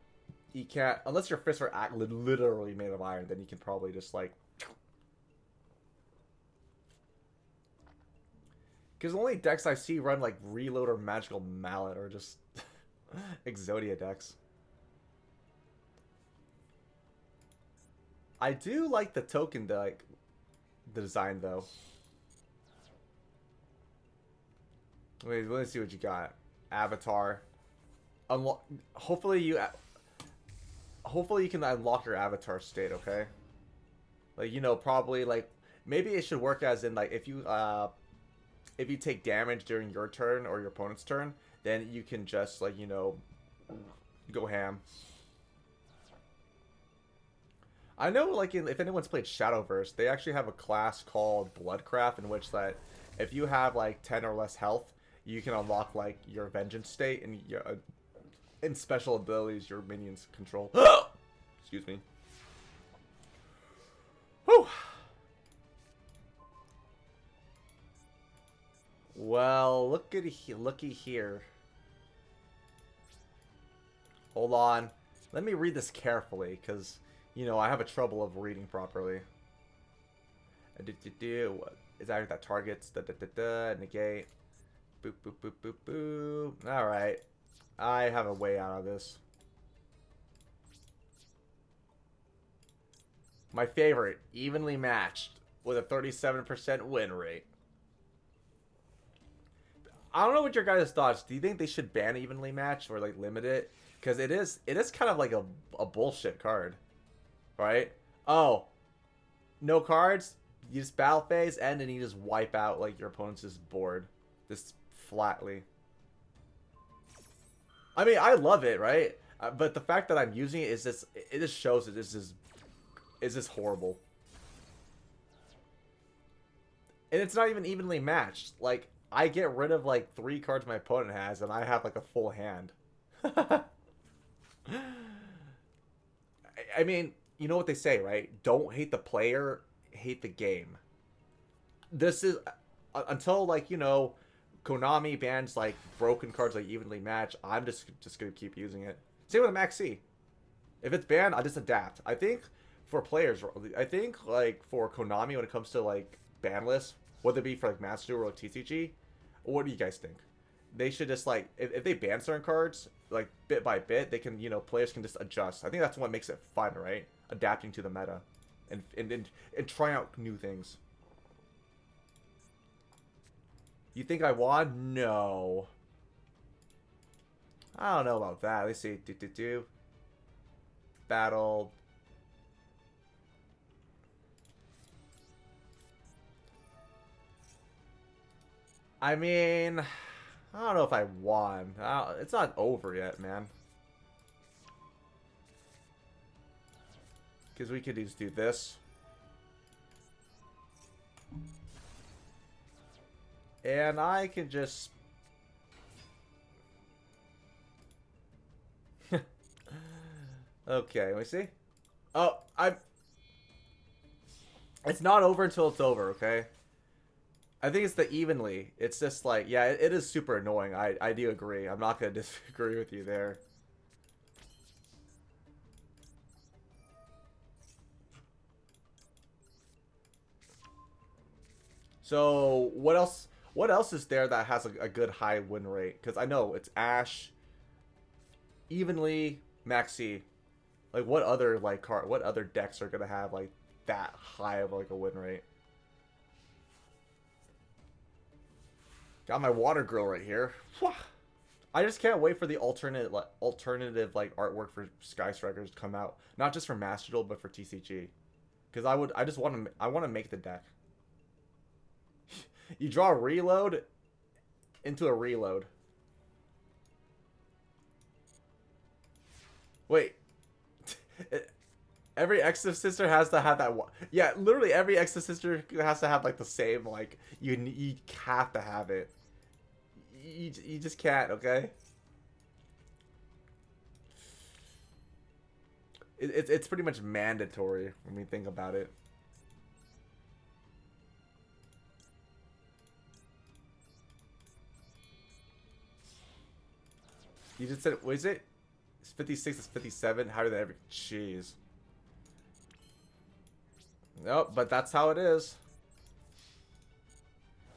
you can't unless your fists are literally made of iron. Then you can probably just like. Because the only decks I see run like Reload or Magical Mallet or just Exodia decks. I do like the token like the design though. Wait, let's see what you got. Avatar. Unlock. Hopefully you can unlock your avatar state. Okay. Like, you know, probably like maybe it should work as in like if you take damage during your turn or your opponent's turn, then you can just like, you know, go ham. I know, like, if anyone's played Shadowverse, they actually have a class called Bloodcraft in which that if you have like 10 or less health, you can unlock like your vengeance state and your and special abilities your minions control. Excuse me. Whew. Well, looky here. Hold on. Let me read this carefully, because, you know, I have a trouble of reading properly. Is that targets? Negate. Boop, boop, boop, boop, boop. Alright. I have a way out of this. My favorite, evenly matched, with a 37% win rate. I don't know what your guys' thoughts. Do you think they should ban evenly matched or like limit it? Because it is kind of like a bullshit card. Right? Oh. No cards? You just battle phase end and you just wipe out like your opponent's board. Just flatly. I mean, I love it, right? But the fact that I'm using it is just, it just shows that this is just horrible. And it's not even evenly matched. Like, I get rid of like 3 cards my opponent has and I have like a full hand. I mean, you know what they say, right? Don't hate the player, hate the game. This is until like, you know, Konami bans like broken cards like evenly matched. I'm just gonna keep using it. Same with Maxi. If it's banned, I just adapt. I think for players, I think like for Konami when it comes to like ban lists, whether it be for like Master Duel or TCG, what do you guys think? They should just like if they ban certain cards like bit by bit, they can, you know, players can just adjust. I think that's what makes it fun, right? Adapting to the meta and trying out new things. You think I won? No. I don't know about that. Let's see. Battle. I mean, I don't know if I won. It's not over yet, man. Because we could just do this. And I can just... Okay, let me see. Oh, It's not over until it's over, okay? I think it's the evenly. It's just like, yeah, it is super annoying. I do agree. I'm not going to disagree with you there. So, what else? What else is there that has a good high win rate? Because I know it's Ash, evenly, Maxi. Like what other what other decks are gonna have like that high of like a win rate? Got my water grill right here. I just can't wait for the alternative like artwork for Sky Strikers to come out. Not just for Master Duel, but for TCG. Because I just want to make the deck. You draw a reload into a reload. Wait. Every Exo sister has to have that one. Yeah, literally every Exo sister has to have like the same like you have to have it. You just can't, okay? It's pretty much mandatory when we think about it. You just said, what is it? It's 56, it's 57. How did that ever... Jeez. Nope, but that's how it is.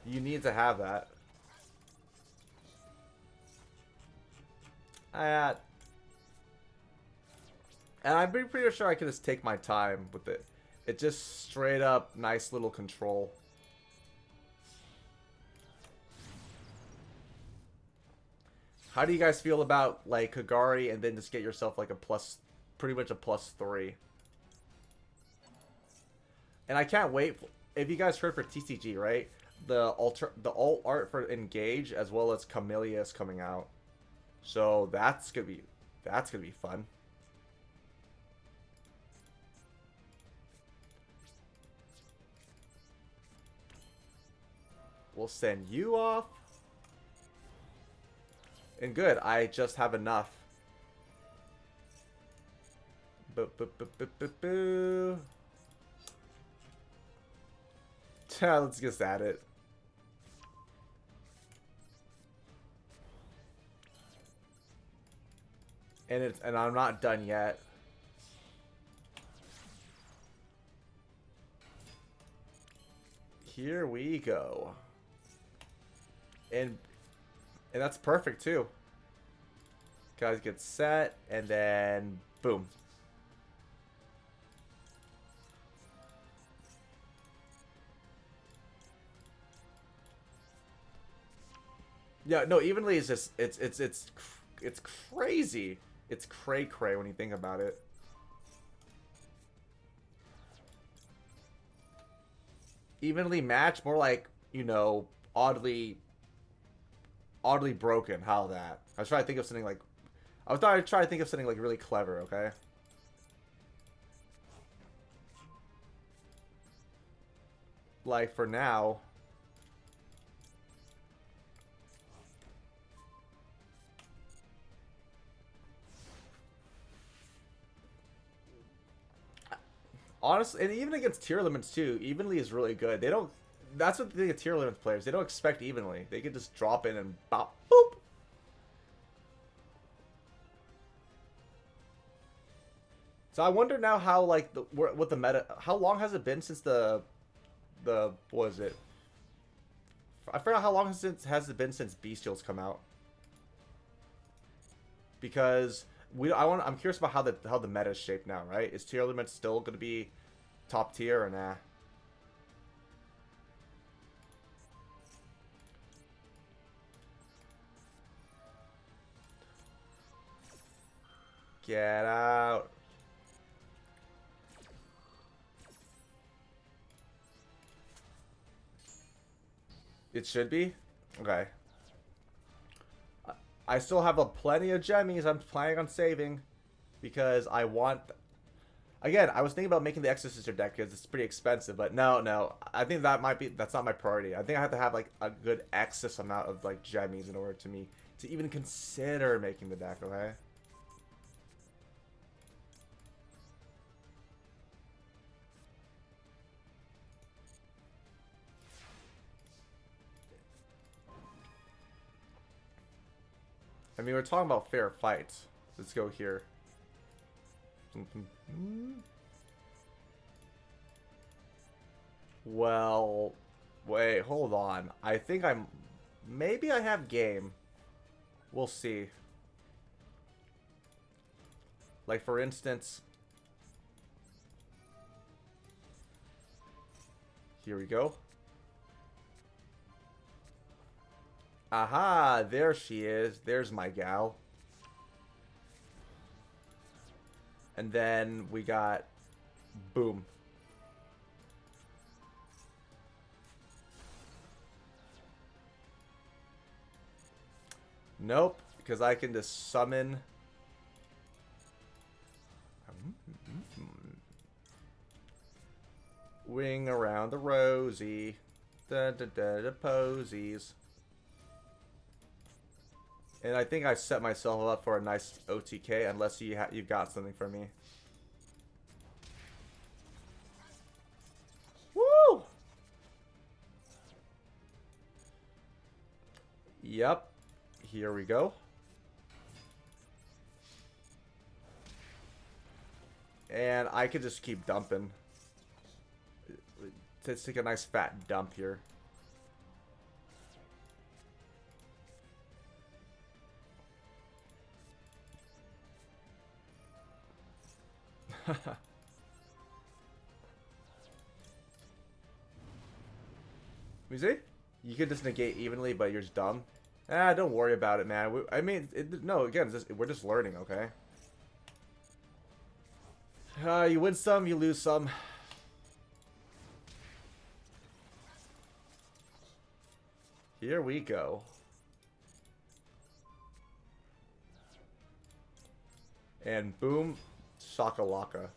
You need to have that. And I'm pretty sure I can just take my time with it. It just straight up nice little control. How do you guys feel about like Kagari and then just get yourself like a plus, pretty much a +3? And I can't wait. If you guys heard for TCG, right? The alt art for Engage as well as Camellia is coming out. So that's gonna be fun. We'll send you off. And good, I just have enough. Boo. Let's just add it. And I'm not done yet. Here we go. And that's perfect too. Guys get set and then boom. Yeah, no, evenly is just it's crazy. It's cray when you think about it. Evenly matched, more like, you know, oddly broken. How that? I was trying to think of something like I'd try to think of something like really clever, okay? Like for now, honestly, and even against tier limits too, evenly is really good. They don't. That's what the thing of tier limits players. They don't expect evenly. They can just drop in and bop, boop. So I wonder now how like what the meta. How long has it been since the what is it? I forgot how long has it been since Bestials come out. Because I'm curious about how the meta is shaped now, right? Is tier limit still going to be top tier or nah? Get out. It should be? Okay. I still have a plenty of gemmies I'm planning on saving. Because I want... Again, I was thinking about making the Exorcister deck because it's pretty expensive. But no. I think that's not my priority. I think I have to have like a good excess amount of like gemmies in order to even consider making the deck, okay? I mean, we're talking about fair fights. Let's go here. Well, Wait, hold on. I think I'm... Maybe I have game. We'll see. Like, for instance... Here we go. Aha! There she is. There's my gal. And then we got... Boom. Nope, because I can just summon. Wing around the rosy. Da da da da posies. And I think I set myself up for a nice OTK unless you've got something for me. Woo! Yep. Here we go. And I could just keep dumping. Let's take a nice fat dump here. You see? You could just negate evenly, but you're just dumb. Ah, don't worry about it, man. I mean, no, again, we're just learning, okay? You win some, you lose some. Here we go. And boom, shakalaka.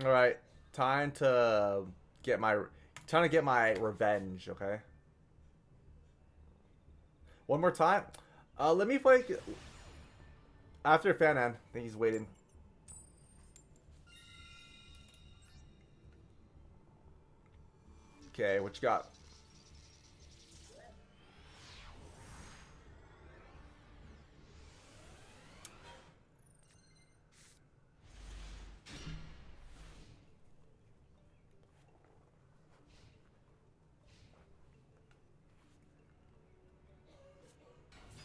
All right, time to get my revenge. Okay. One more time. Let me play after Fanan. I think he's waiting. Okay, what you got?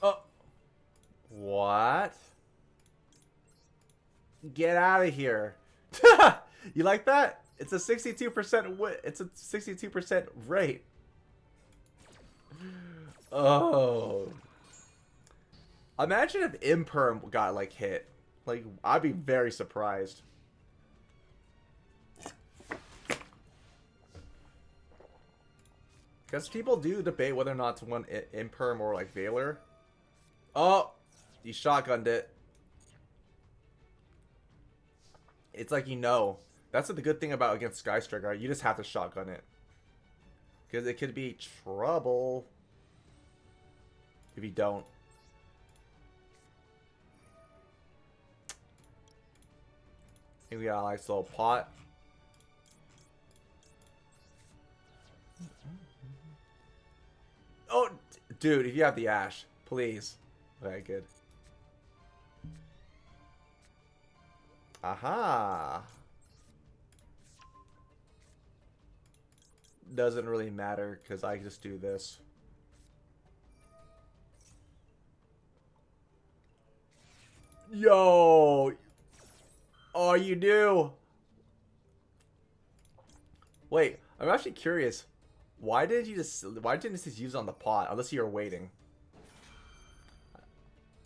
Oh. What? Get out of here. You like that? It's a 62% it's a 62% rate. Oh. Imagine if Imperm got like hit. Like, I'd be very surprised. Because people do debate whether or not to want Imperm or like Valor. Oh, you shotgunned it. It's like, you know. That's the good thing about against Sky Striker. You just have to shotgun it. Because it could be trouble if you don't. And we got a nice little pot. Oh, dude, if you have the Ash, please. Okay, good. Aha. Doesn't really matter because I just do this. Yo. Oh, you do. Wait, I'm actually curious. Why didn't you just use it on the pot unless you're waiting?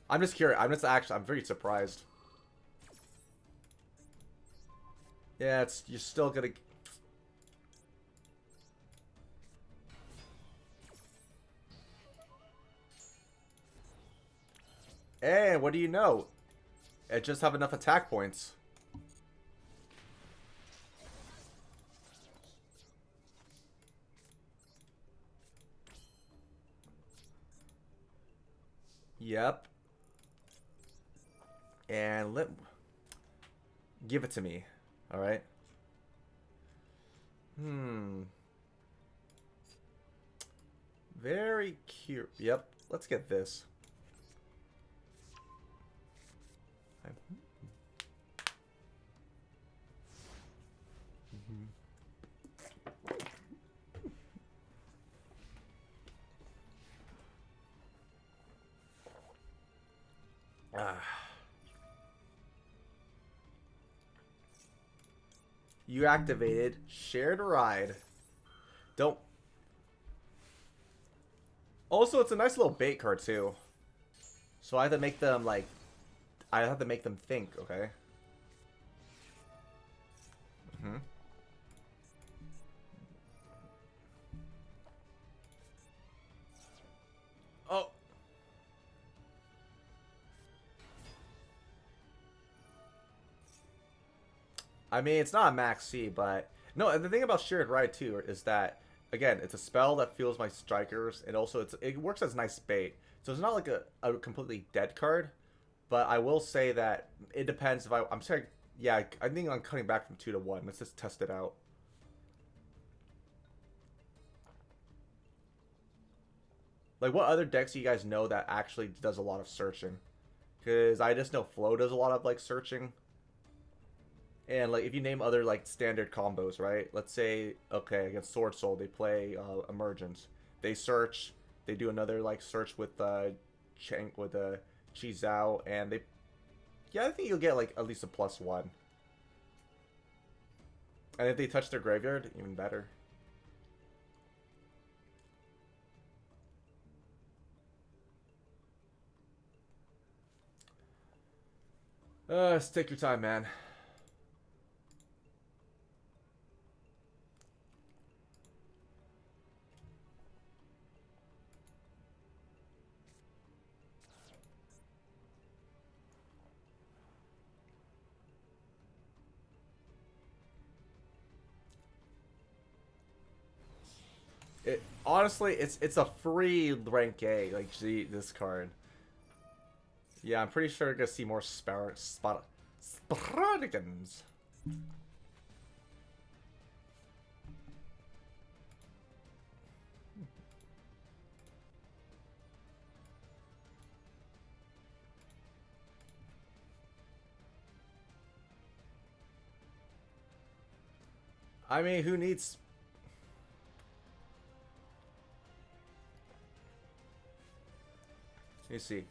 I'm just curious. I'm very surprised. Yeah, you're still gonna. And what do you know? It just have enough attack points. Yep. And give it to me. All right. Very cute. Yep. Let's get this. Ah. You activated shared ride. Don't. Also, it's a nice little bait card too. So I have to make them like. I have to make them think. Okay. Hmm. Oh. I mean, it's not a max C, but no. The thing about shared ride too is that again, it's a spell that fuels my strikers, and also it works as nice bait. So it's not like a completely dead card, but I will say that it depends if I'm saying yeah. I think I'm cutting back from 2 to 1. Let's just test it out. Like, what other decks do you guys know that actually does a lot of searching? Because I just know Flow does a lot of like searching. And like if you name other like standard combos, right? Let's say okay against Sword Soul they play Emergence. They search. They do another like search with Chang with Chi Zhao, and they yeah I think you'll get like at least a +1. And if they touch their graveyard, even better. Just take your time, man. It honestly, it's a free rank A. Like, gee, this card. Yeah, I'm pretty sure we're gonna see more Spartacans. I mean, who needs? Let me see.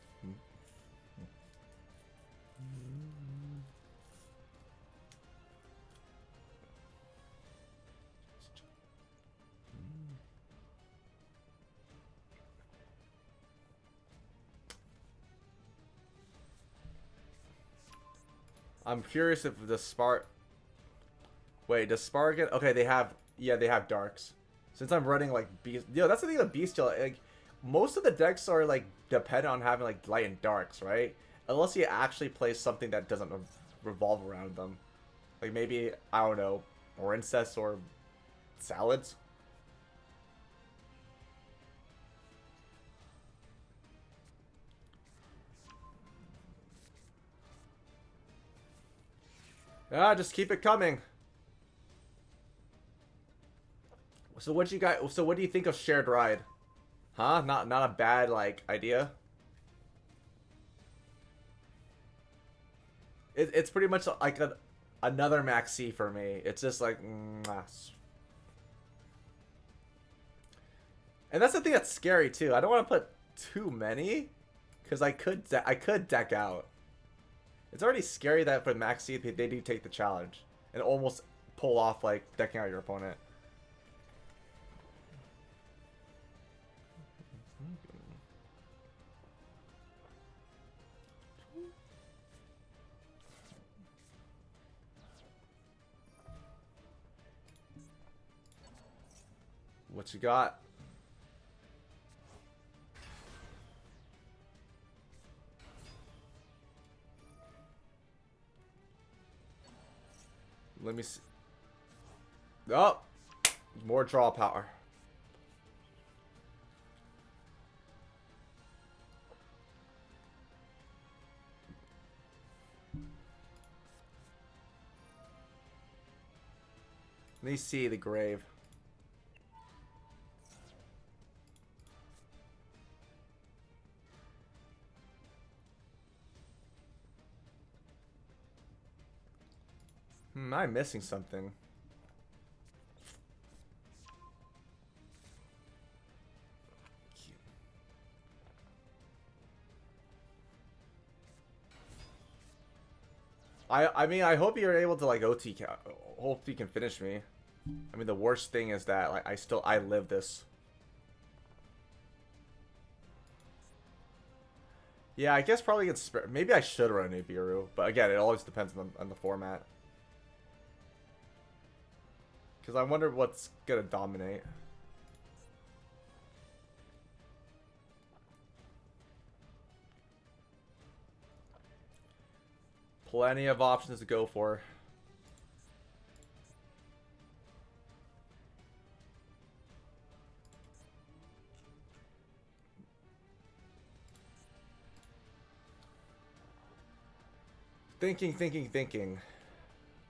I'm curious if the Spart. Wait, does Spargan? Okay, they have. Yeah, they have darks. Since I'm running like beast. Yo, that's the thing with bestial. Like, most of the decks are like dependent on having like light and darks, right? Unless you actually play something that doesn't revolve around them. Like maybe I don't know, or incest or salads. Ah, just keep it coming. So what you got? So what do you think of shared ride? Huh? Not a bad like idea. It's pretty much like another maxi for me. It's just like, and that's the thing that's scary too. I don't want to put too many, because I could deck out. It's already scary that for maxi they do take the challenge and almost pull off like decking out your opponent. What you got? Let me see. Oh, more draw power. Let me see the grave. I'm missing something. I mean, I hope you're able to like OT. Hope you can finish me. I mean, the worst thing is that like I live this. Yeah, I guess probably it's maybe I should run Nibiru, but again, it always depends on the format. Because I wonder what's gonna dominate. Plenty of options to go for. Thinking.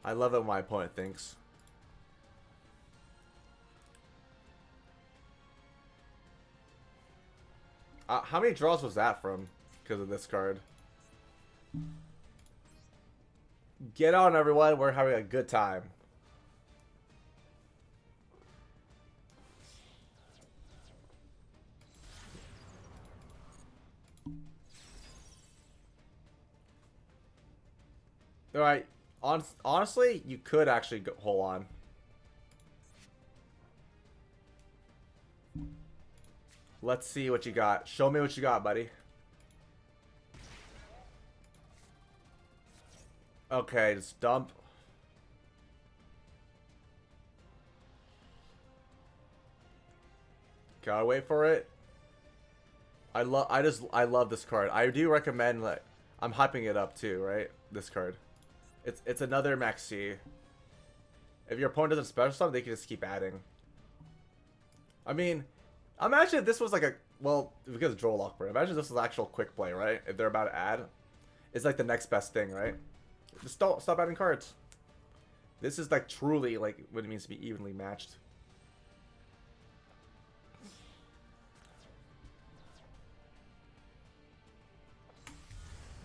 I love it when my opponent thinks. How many draws was that from? Because of this card. Get on, everyone. We're having a good time. Alright. Honestly, you could actually hold on. Let's see what you got. Show me what you got, buddy. Okay, just dump. Gotta wait for it. I love this card. I do recommend, like, I'm hyping it up too, right? This card. It's another maxi. If your opponent doesn't special summon, they can just keep adding. I mean, imagine if this was like a, well, because of Droll Lock, imagine if this was actual quick play, right? If they're about to add, it's like the next best thing, right? Just don't stop adding cards. This is like truly like what it means to be evenly matched.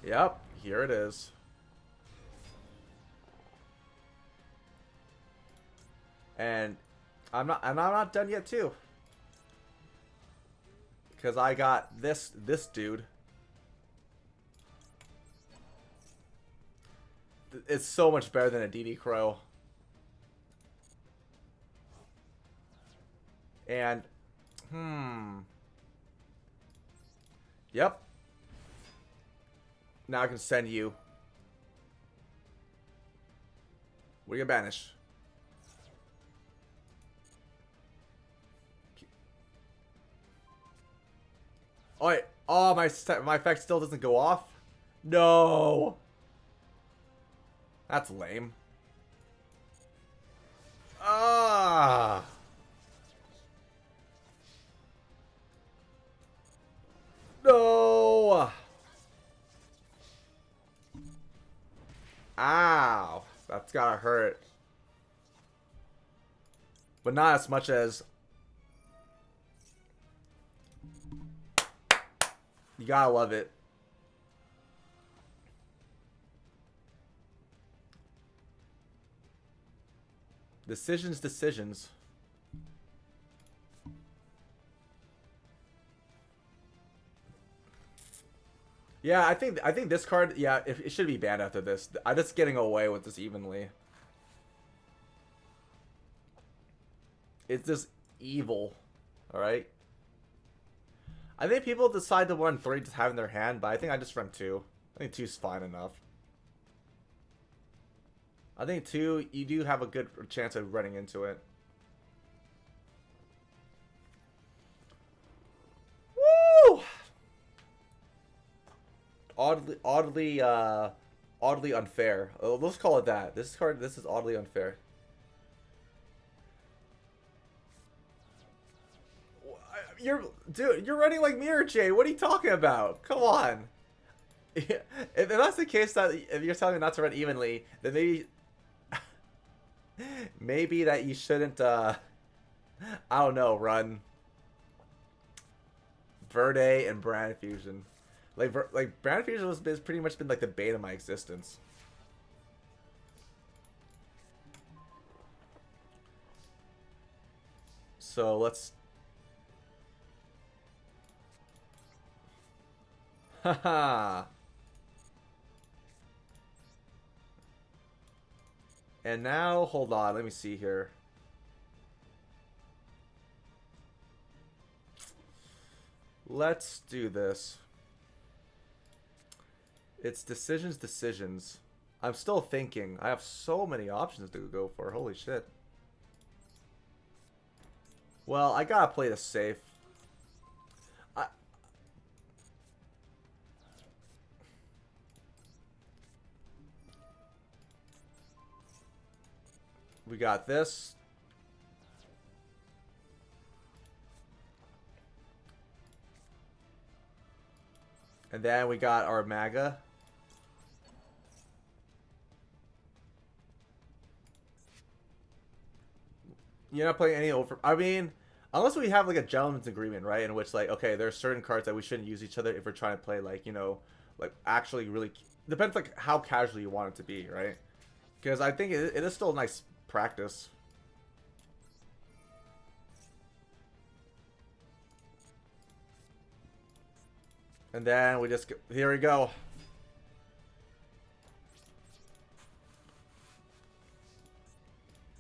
Yep, here it is. And I'm not done yet too. Because I got this dude. It's so much better than a DD Crow. And yep. Now I can send you. What are you gonna banish? Oh, wait. Oh, my effect still doesn't go off? No. That's lame. Ah. No. Ow. That's gotta hurt. But not as much as... You gotta love it. Decisions. Yeah, I think this card, yeah, it should be banned after this. I'm just getting away with this evenly. It's just evil. Alright? I think people decide to run 3 just having their hand, but I think I just run 2. I think 2's fine enough. I think 2, you do have a good chance of running into it. Woo! Oddly unfair. Let's call it that. This is oddly unfair. Dude, you're running like Mirror J. What are you talking about? Come on. If that's the case, that if you're telling me not to run evenly, then maybe that you shouldn't. I don't know. Run Verde and Brand Fusion. Like Brand Fusion has pretty much been like the bane of my existence. So let's. Haha. And now, hold on. Let me see here. Let's do this. It's decisions, decisions. I'm still thinking. I have so many options to go for. Holy shit. Well, I gotta play this safe. I... We got this. And then we got our MAGA. You're not playing any over... I mean, unless we have, like, a gentleman's agreement, right? In which, like, okay, there are certain cards that we shouldn't use each other if we're trying to play, like, you know, like, actually really... Depends, like, how casual you want it to be, right? Because I think it is still a nice practice. And then we just... Here we go.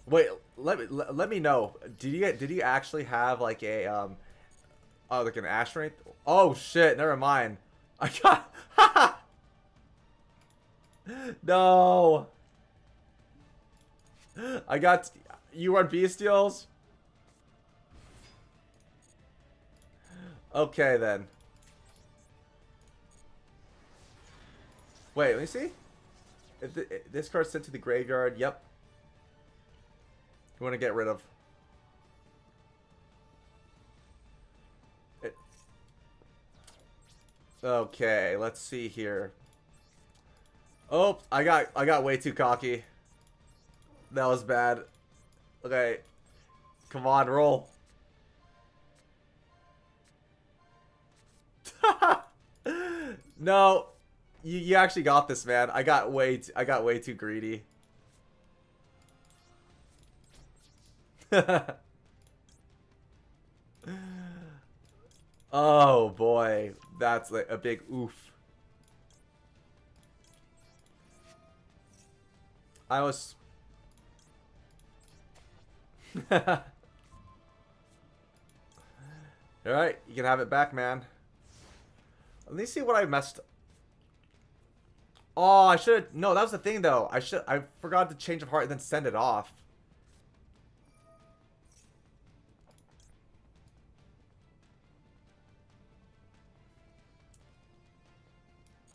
Wait, let me know. Did you actually have like a oh, like an ash rate? Oh shit, never mind. I got no. I got you run bestials. Okay then. Wait, let me see. If this card's sent to the graveyard, yep. You want to get rid of. It. Okay, let's see here. Oh, I got way too cocky. That was bad. Okay. Come on, roll. No. You actually got this, man. I got way too greedy. Oh boy, that's like a big oof. I was Alright, you can have it back, man. Let me see what I messed. Oh, I should. No, that was the thing though. I forgot to change of heart and then send it off.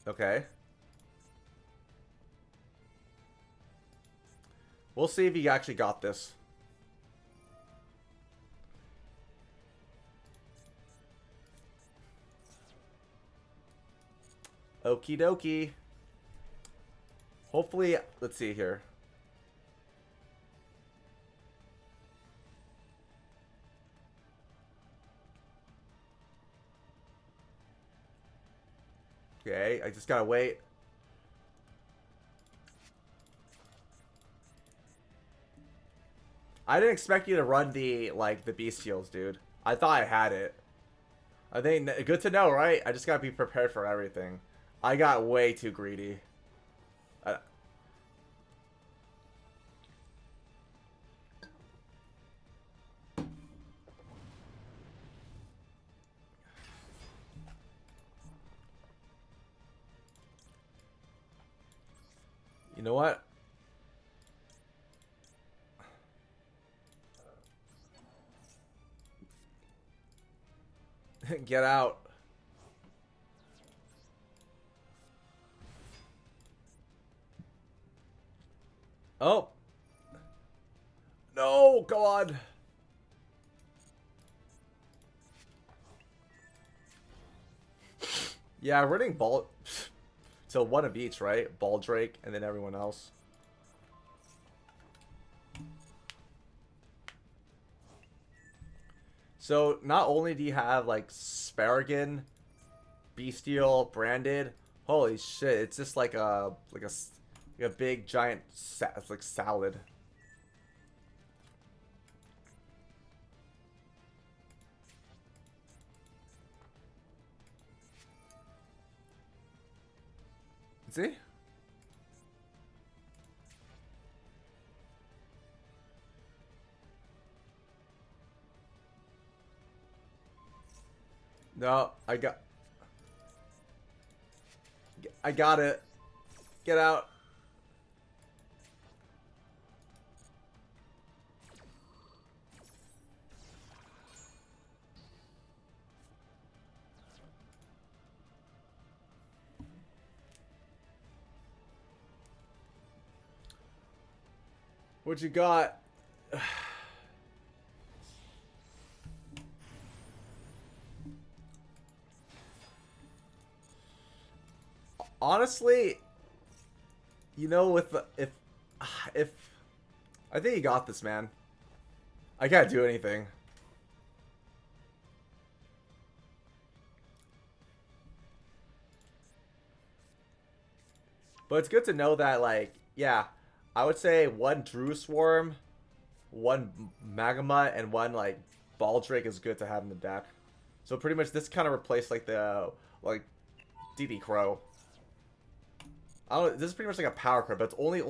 Okay. We'll see if he actually got this. Okie dokie. Hopefully, let's see here. Okay, I just gotta wait. I didn't expect you to run the, like, the bestials, dude. I thought I had it. I think, good to know, right? I just gotta be prepared for everything. I got way too greedy. You know what? Get out. Oh. No, God. Yeah, running ball. So one of each, right? Ball Drake and then everyone else. So not only do you have like Sparagon, Bestial, Branded. Holy shit! It's just like a big giant like salad. See? No, I got it. Get out. What you got? Honestly, you know, with the, if I think you got this, man. I can't do anything. But it's good to know that, like, yeah, I would say one Drew Swarm, one Magma, and one, like, Baldrick is good to have in the deck. So pretty much this kind of replaced, like, the, like, DD Crow. I don't, this is pretty much like a power card, but it's only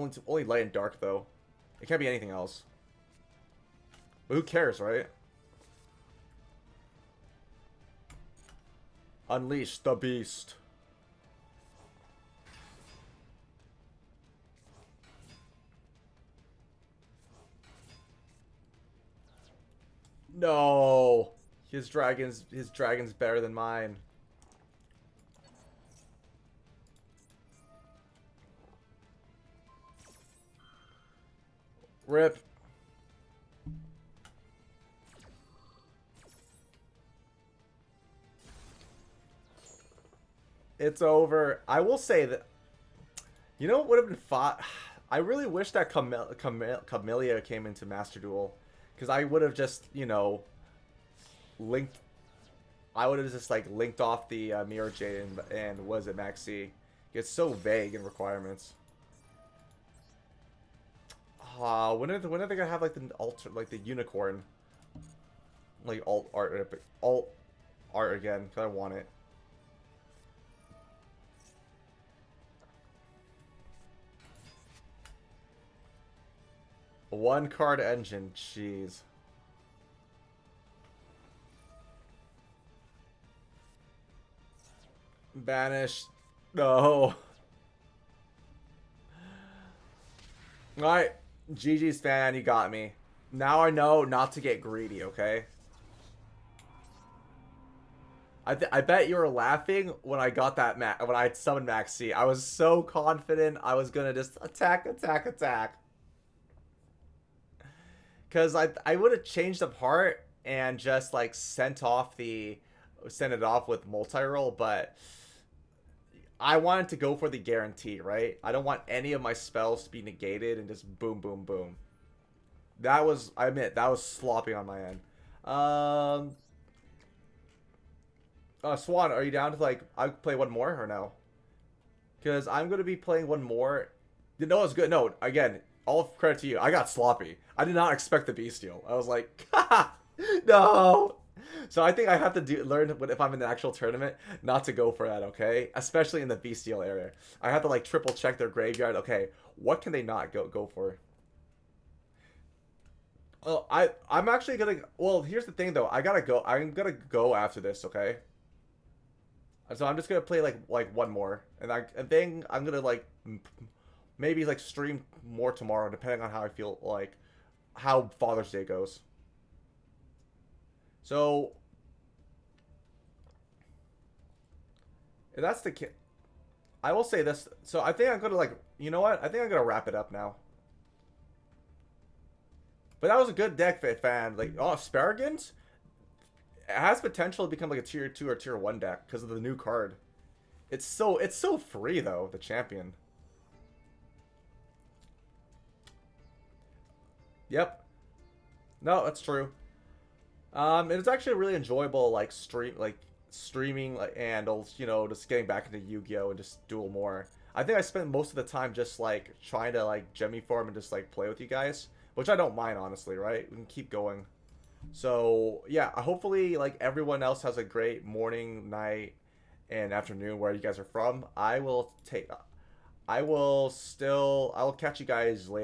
light and dark, though. It can't be anything else. But who cares, right? Unleash the beast. No. His dragon's better than mine. Rip. It's over. I will say that, you know what would have been fought? I really wish that Camellia came into Master Duel. Because I would have just, you know, linked. I would have just, like, linked off the Mirror Jade and was it Maxi. It's so vague in requirements. When are they gonna have, like, the unicorn? Like, alt art again, because I want it. One card engine, jeez. Banish. No. Alright. GG's fan, you got me. Now I know not to get greedy, okay? I bet you were laughing when I got that when I summoned Maxi. I was so confident I was gonna just attack. Because I would have changed apart and just, like, sent it off with multi-roll, but I wanted to go for the guarantee, right? I don't want any of my spells to be negated and just boom, boom, boom. That was, I admit, that was sloppy on my end. Swan, are you down to, like, I play one more or no? Because I'm going to be playing one more. No, it's good. No, again, all credit to you. I got sloppy. I did not expect the Bestial. I was like, no. So I think I have to learn if I'm in the actual tournament not to go for that, okay? Especially in the Bestial area. I have to, like, triple check their graveyard. Okay, what can they not go for? Oh, I'm actually gonna. Well, here's the thing though. I gotta go. I'm gonna go after this, okay? So I'm just gonna play like one more, and then I'm gonna, like, maybe, like, stream more tomorrow, depending on how I feel, like how Father's Day goes. So if that's the kid, I will say this. So I think I'm gonna, like, you know what? I think I'm gonna wrap it up now. But that was a good deck, fan. Like, oh, Sparragans, it has potential to become, like, a tier 2 or tier 1 deck because of the new card. It's so free though, the champion. Yep. No, that's true. It was actually really enjoyable, like, streaming, like, and, you know, just getting back into Yu-Gi-Oh and just duel more. I think I spent most of the time just, like, trying to, like, Gemmy farm and just, like, play with you guys, which I don't mind, honestly, right? We can keep going. So yeah, hopefully, like, everyone else has a great morning, night, and afternoon where you guys are from. I will catch you guys later.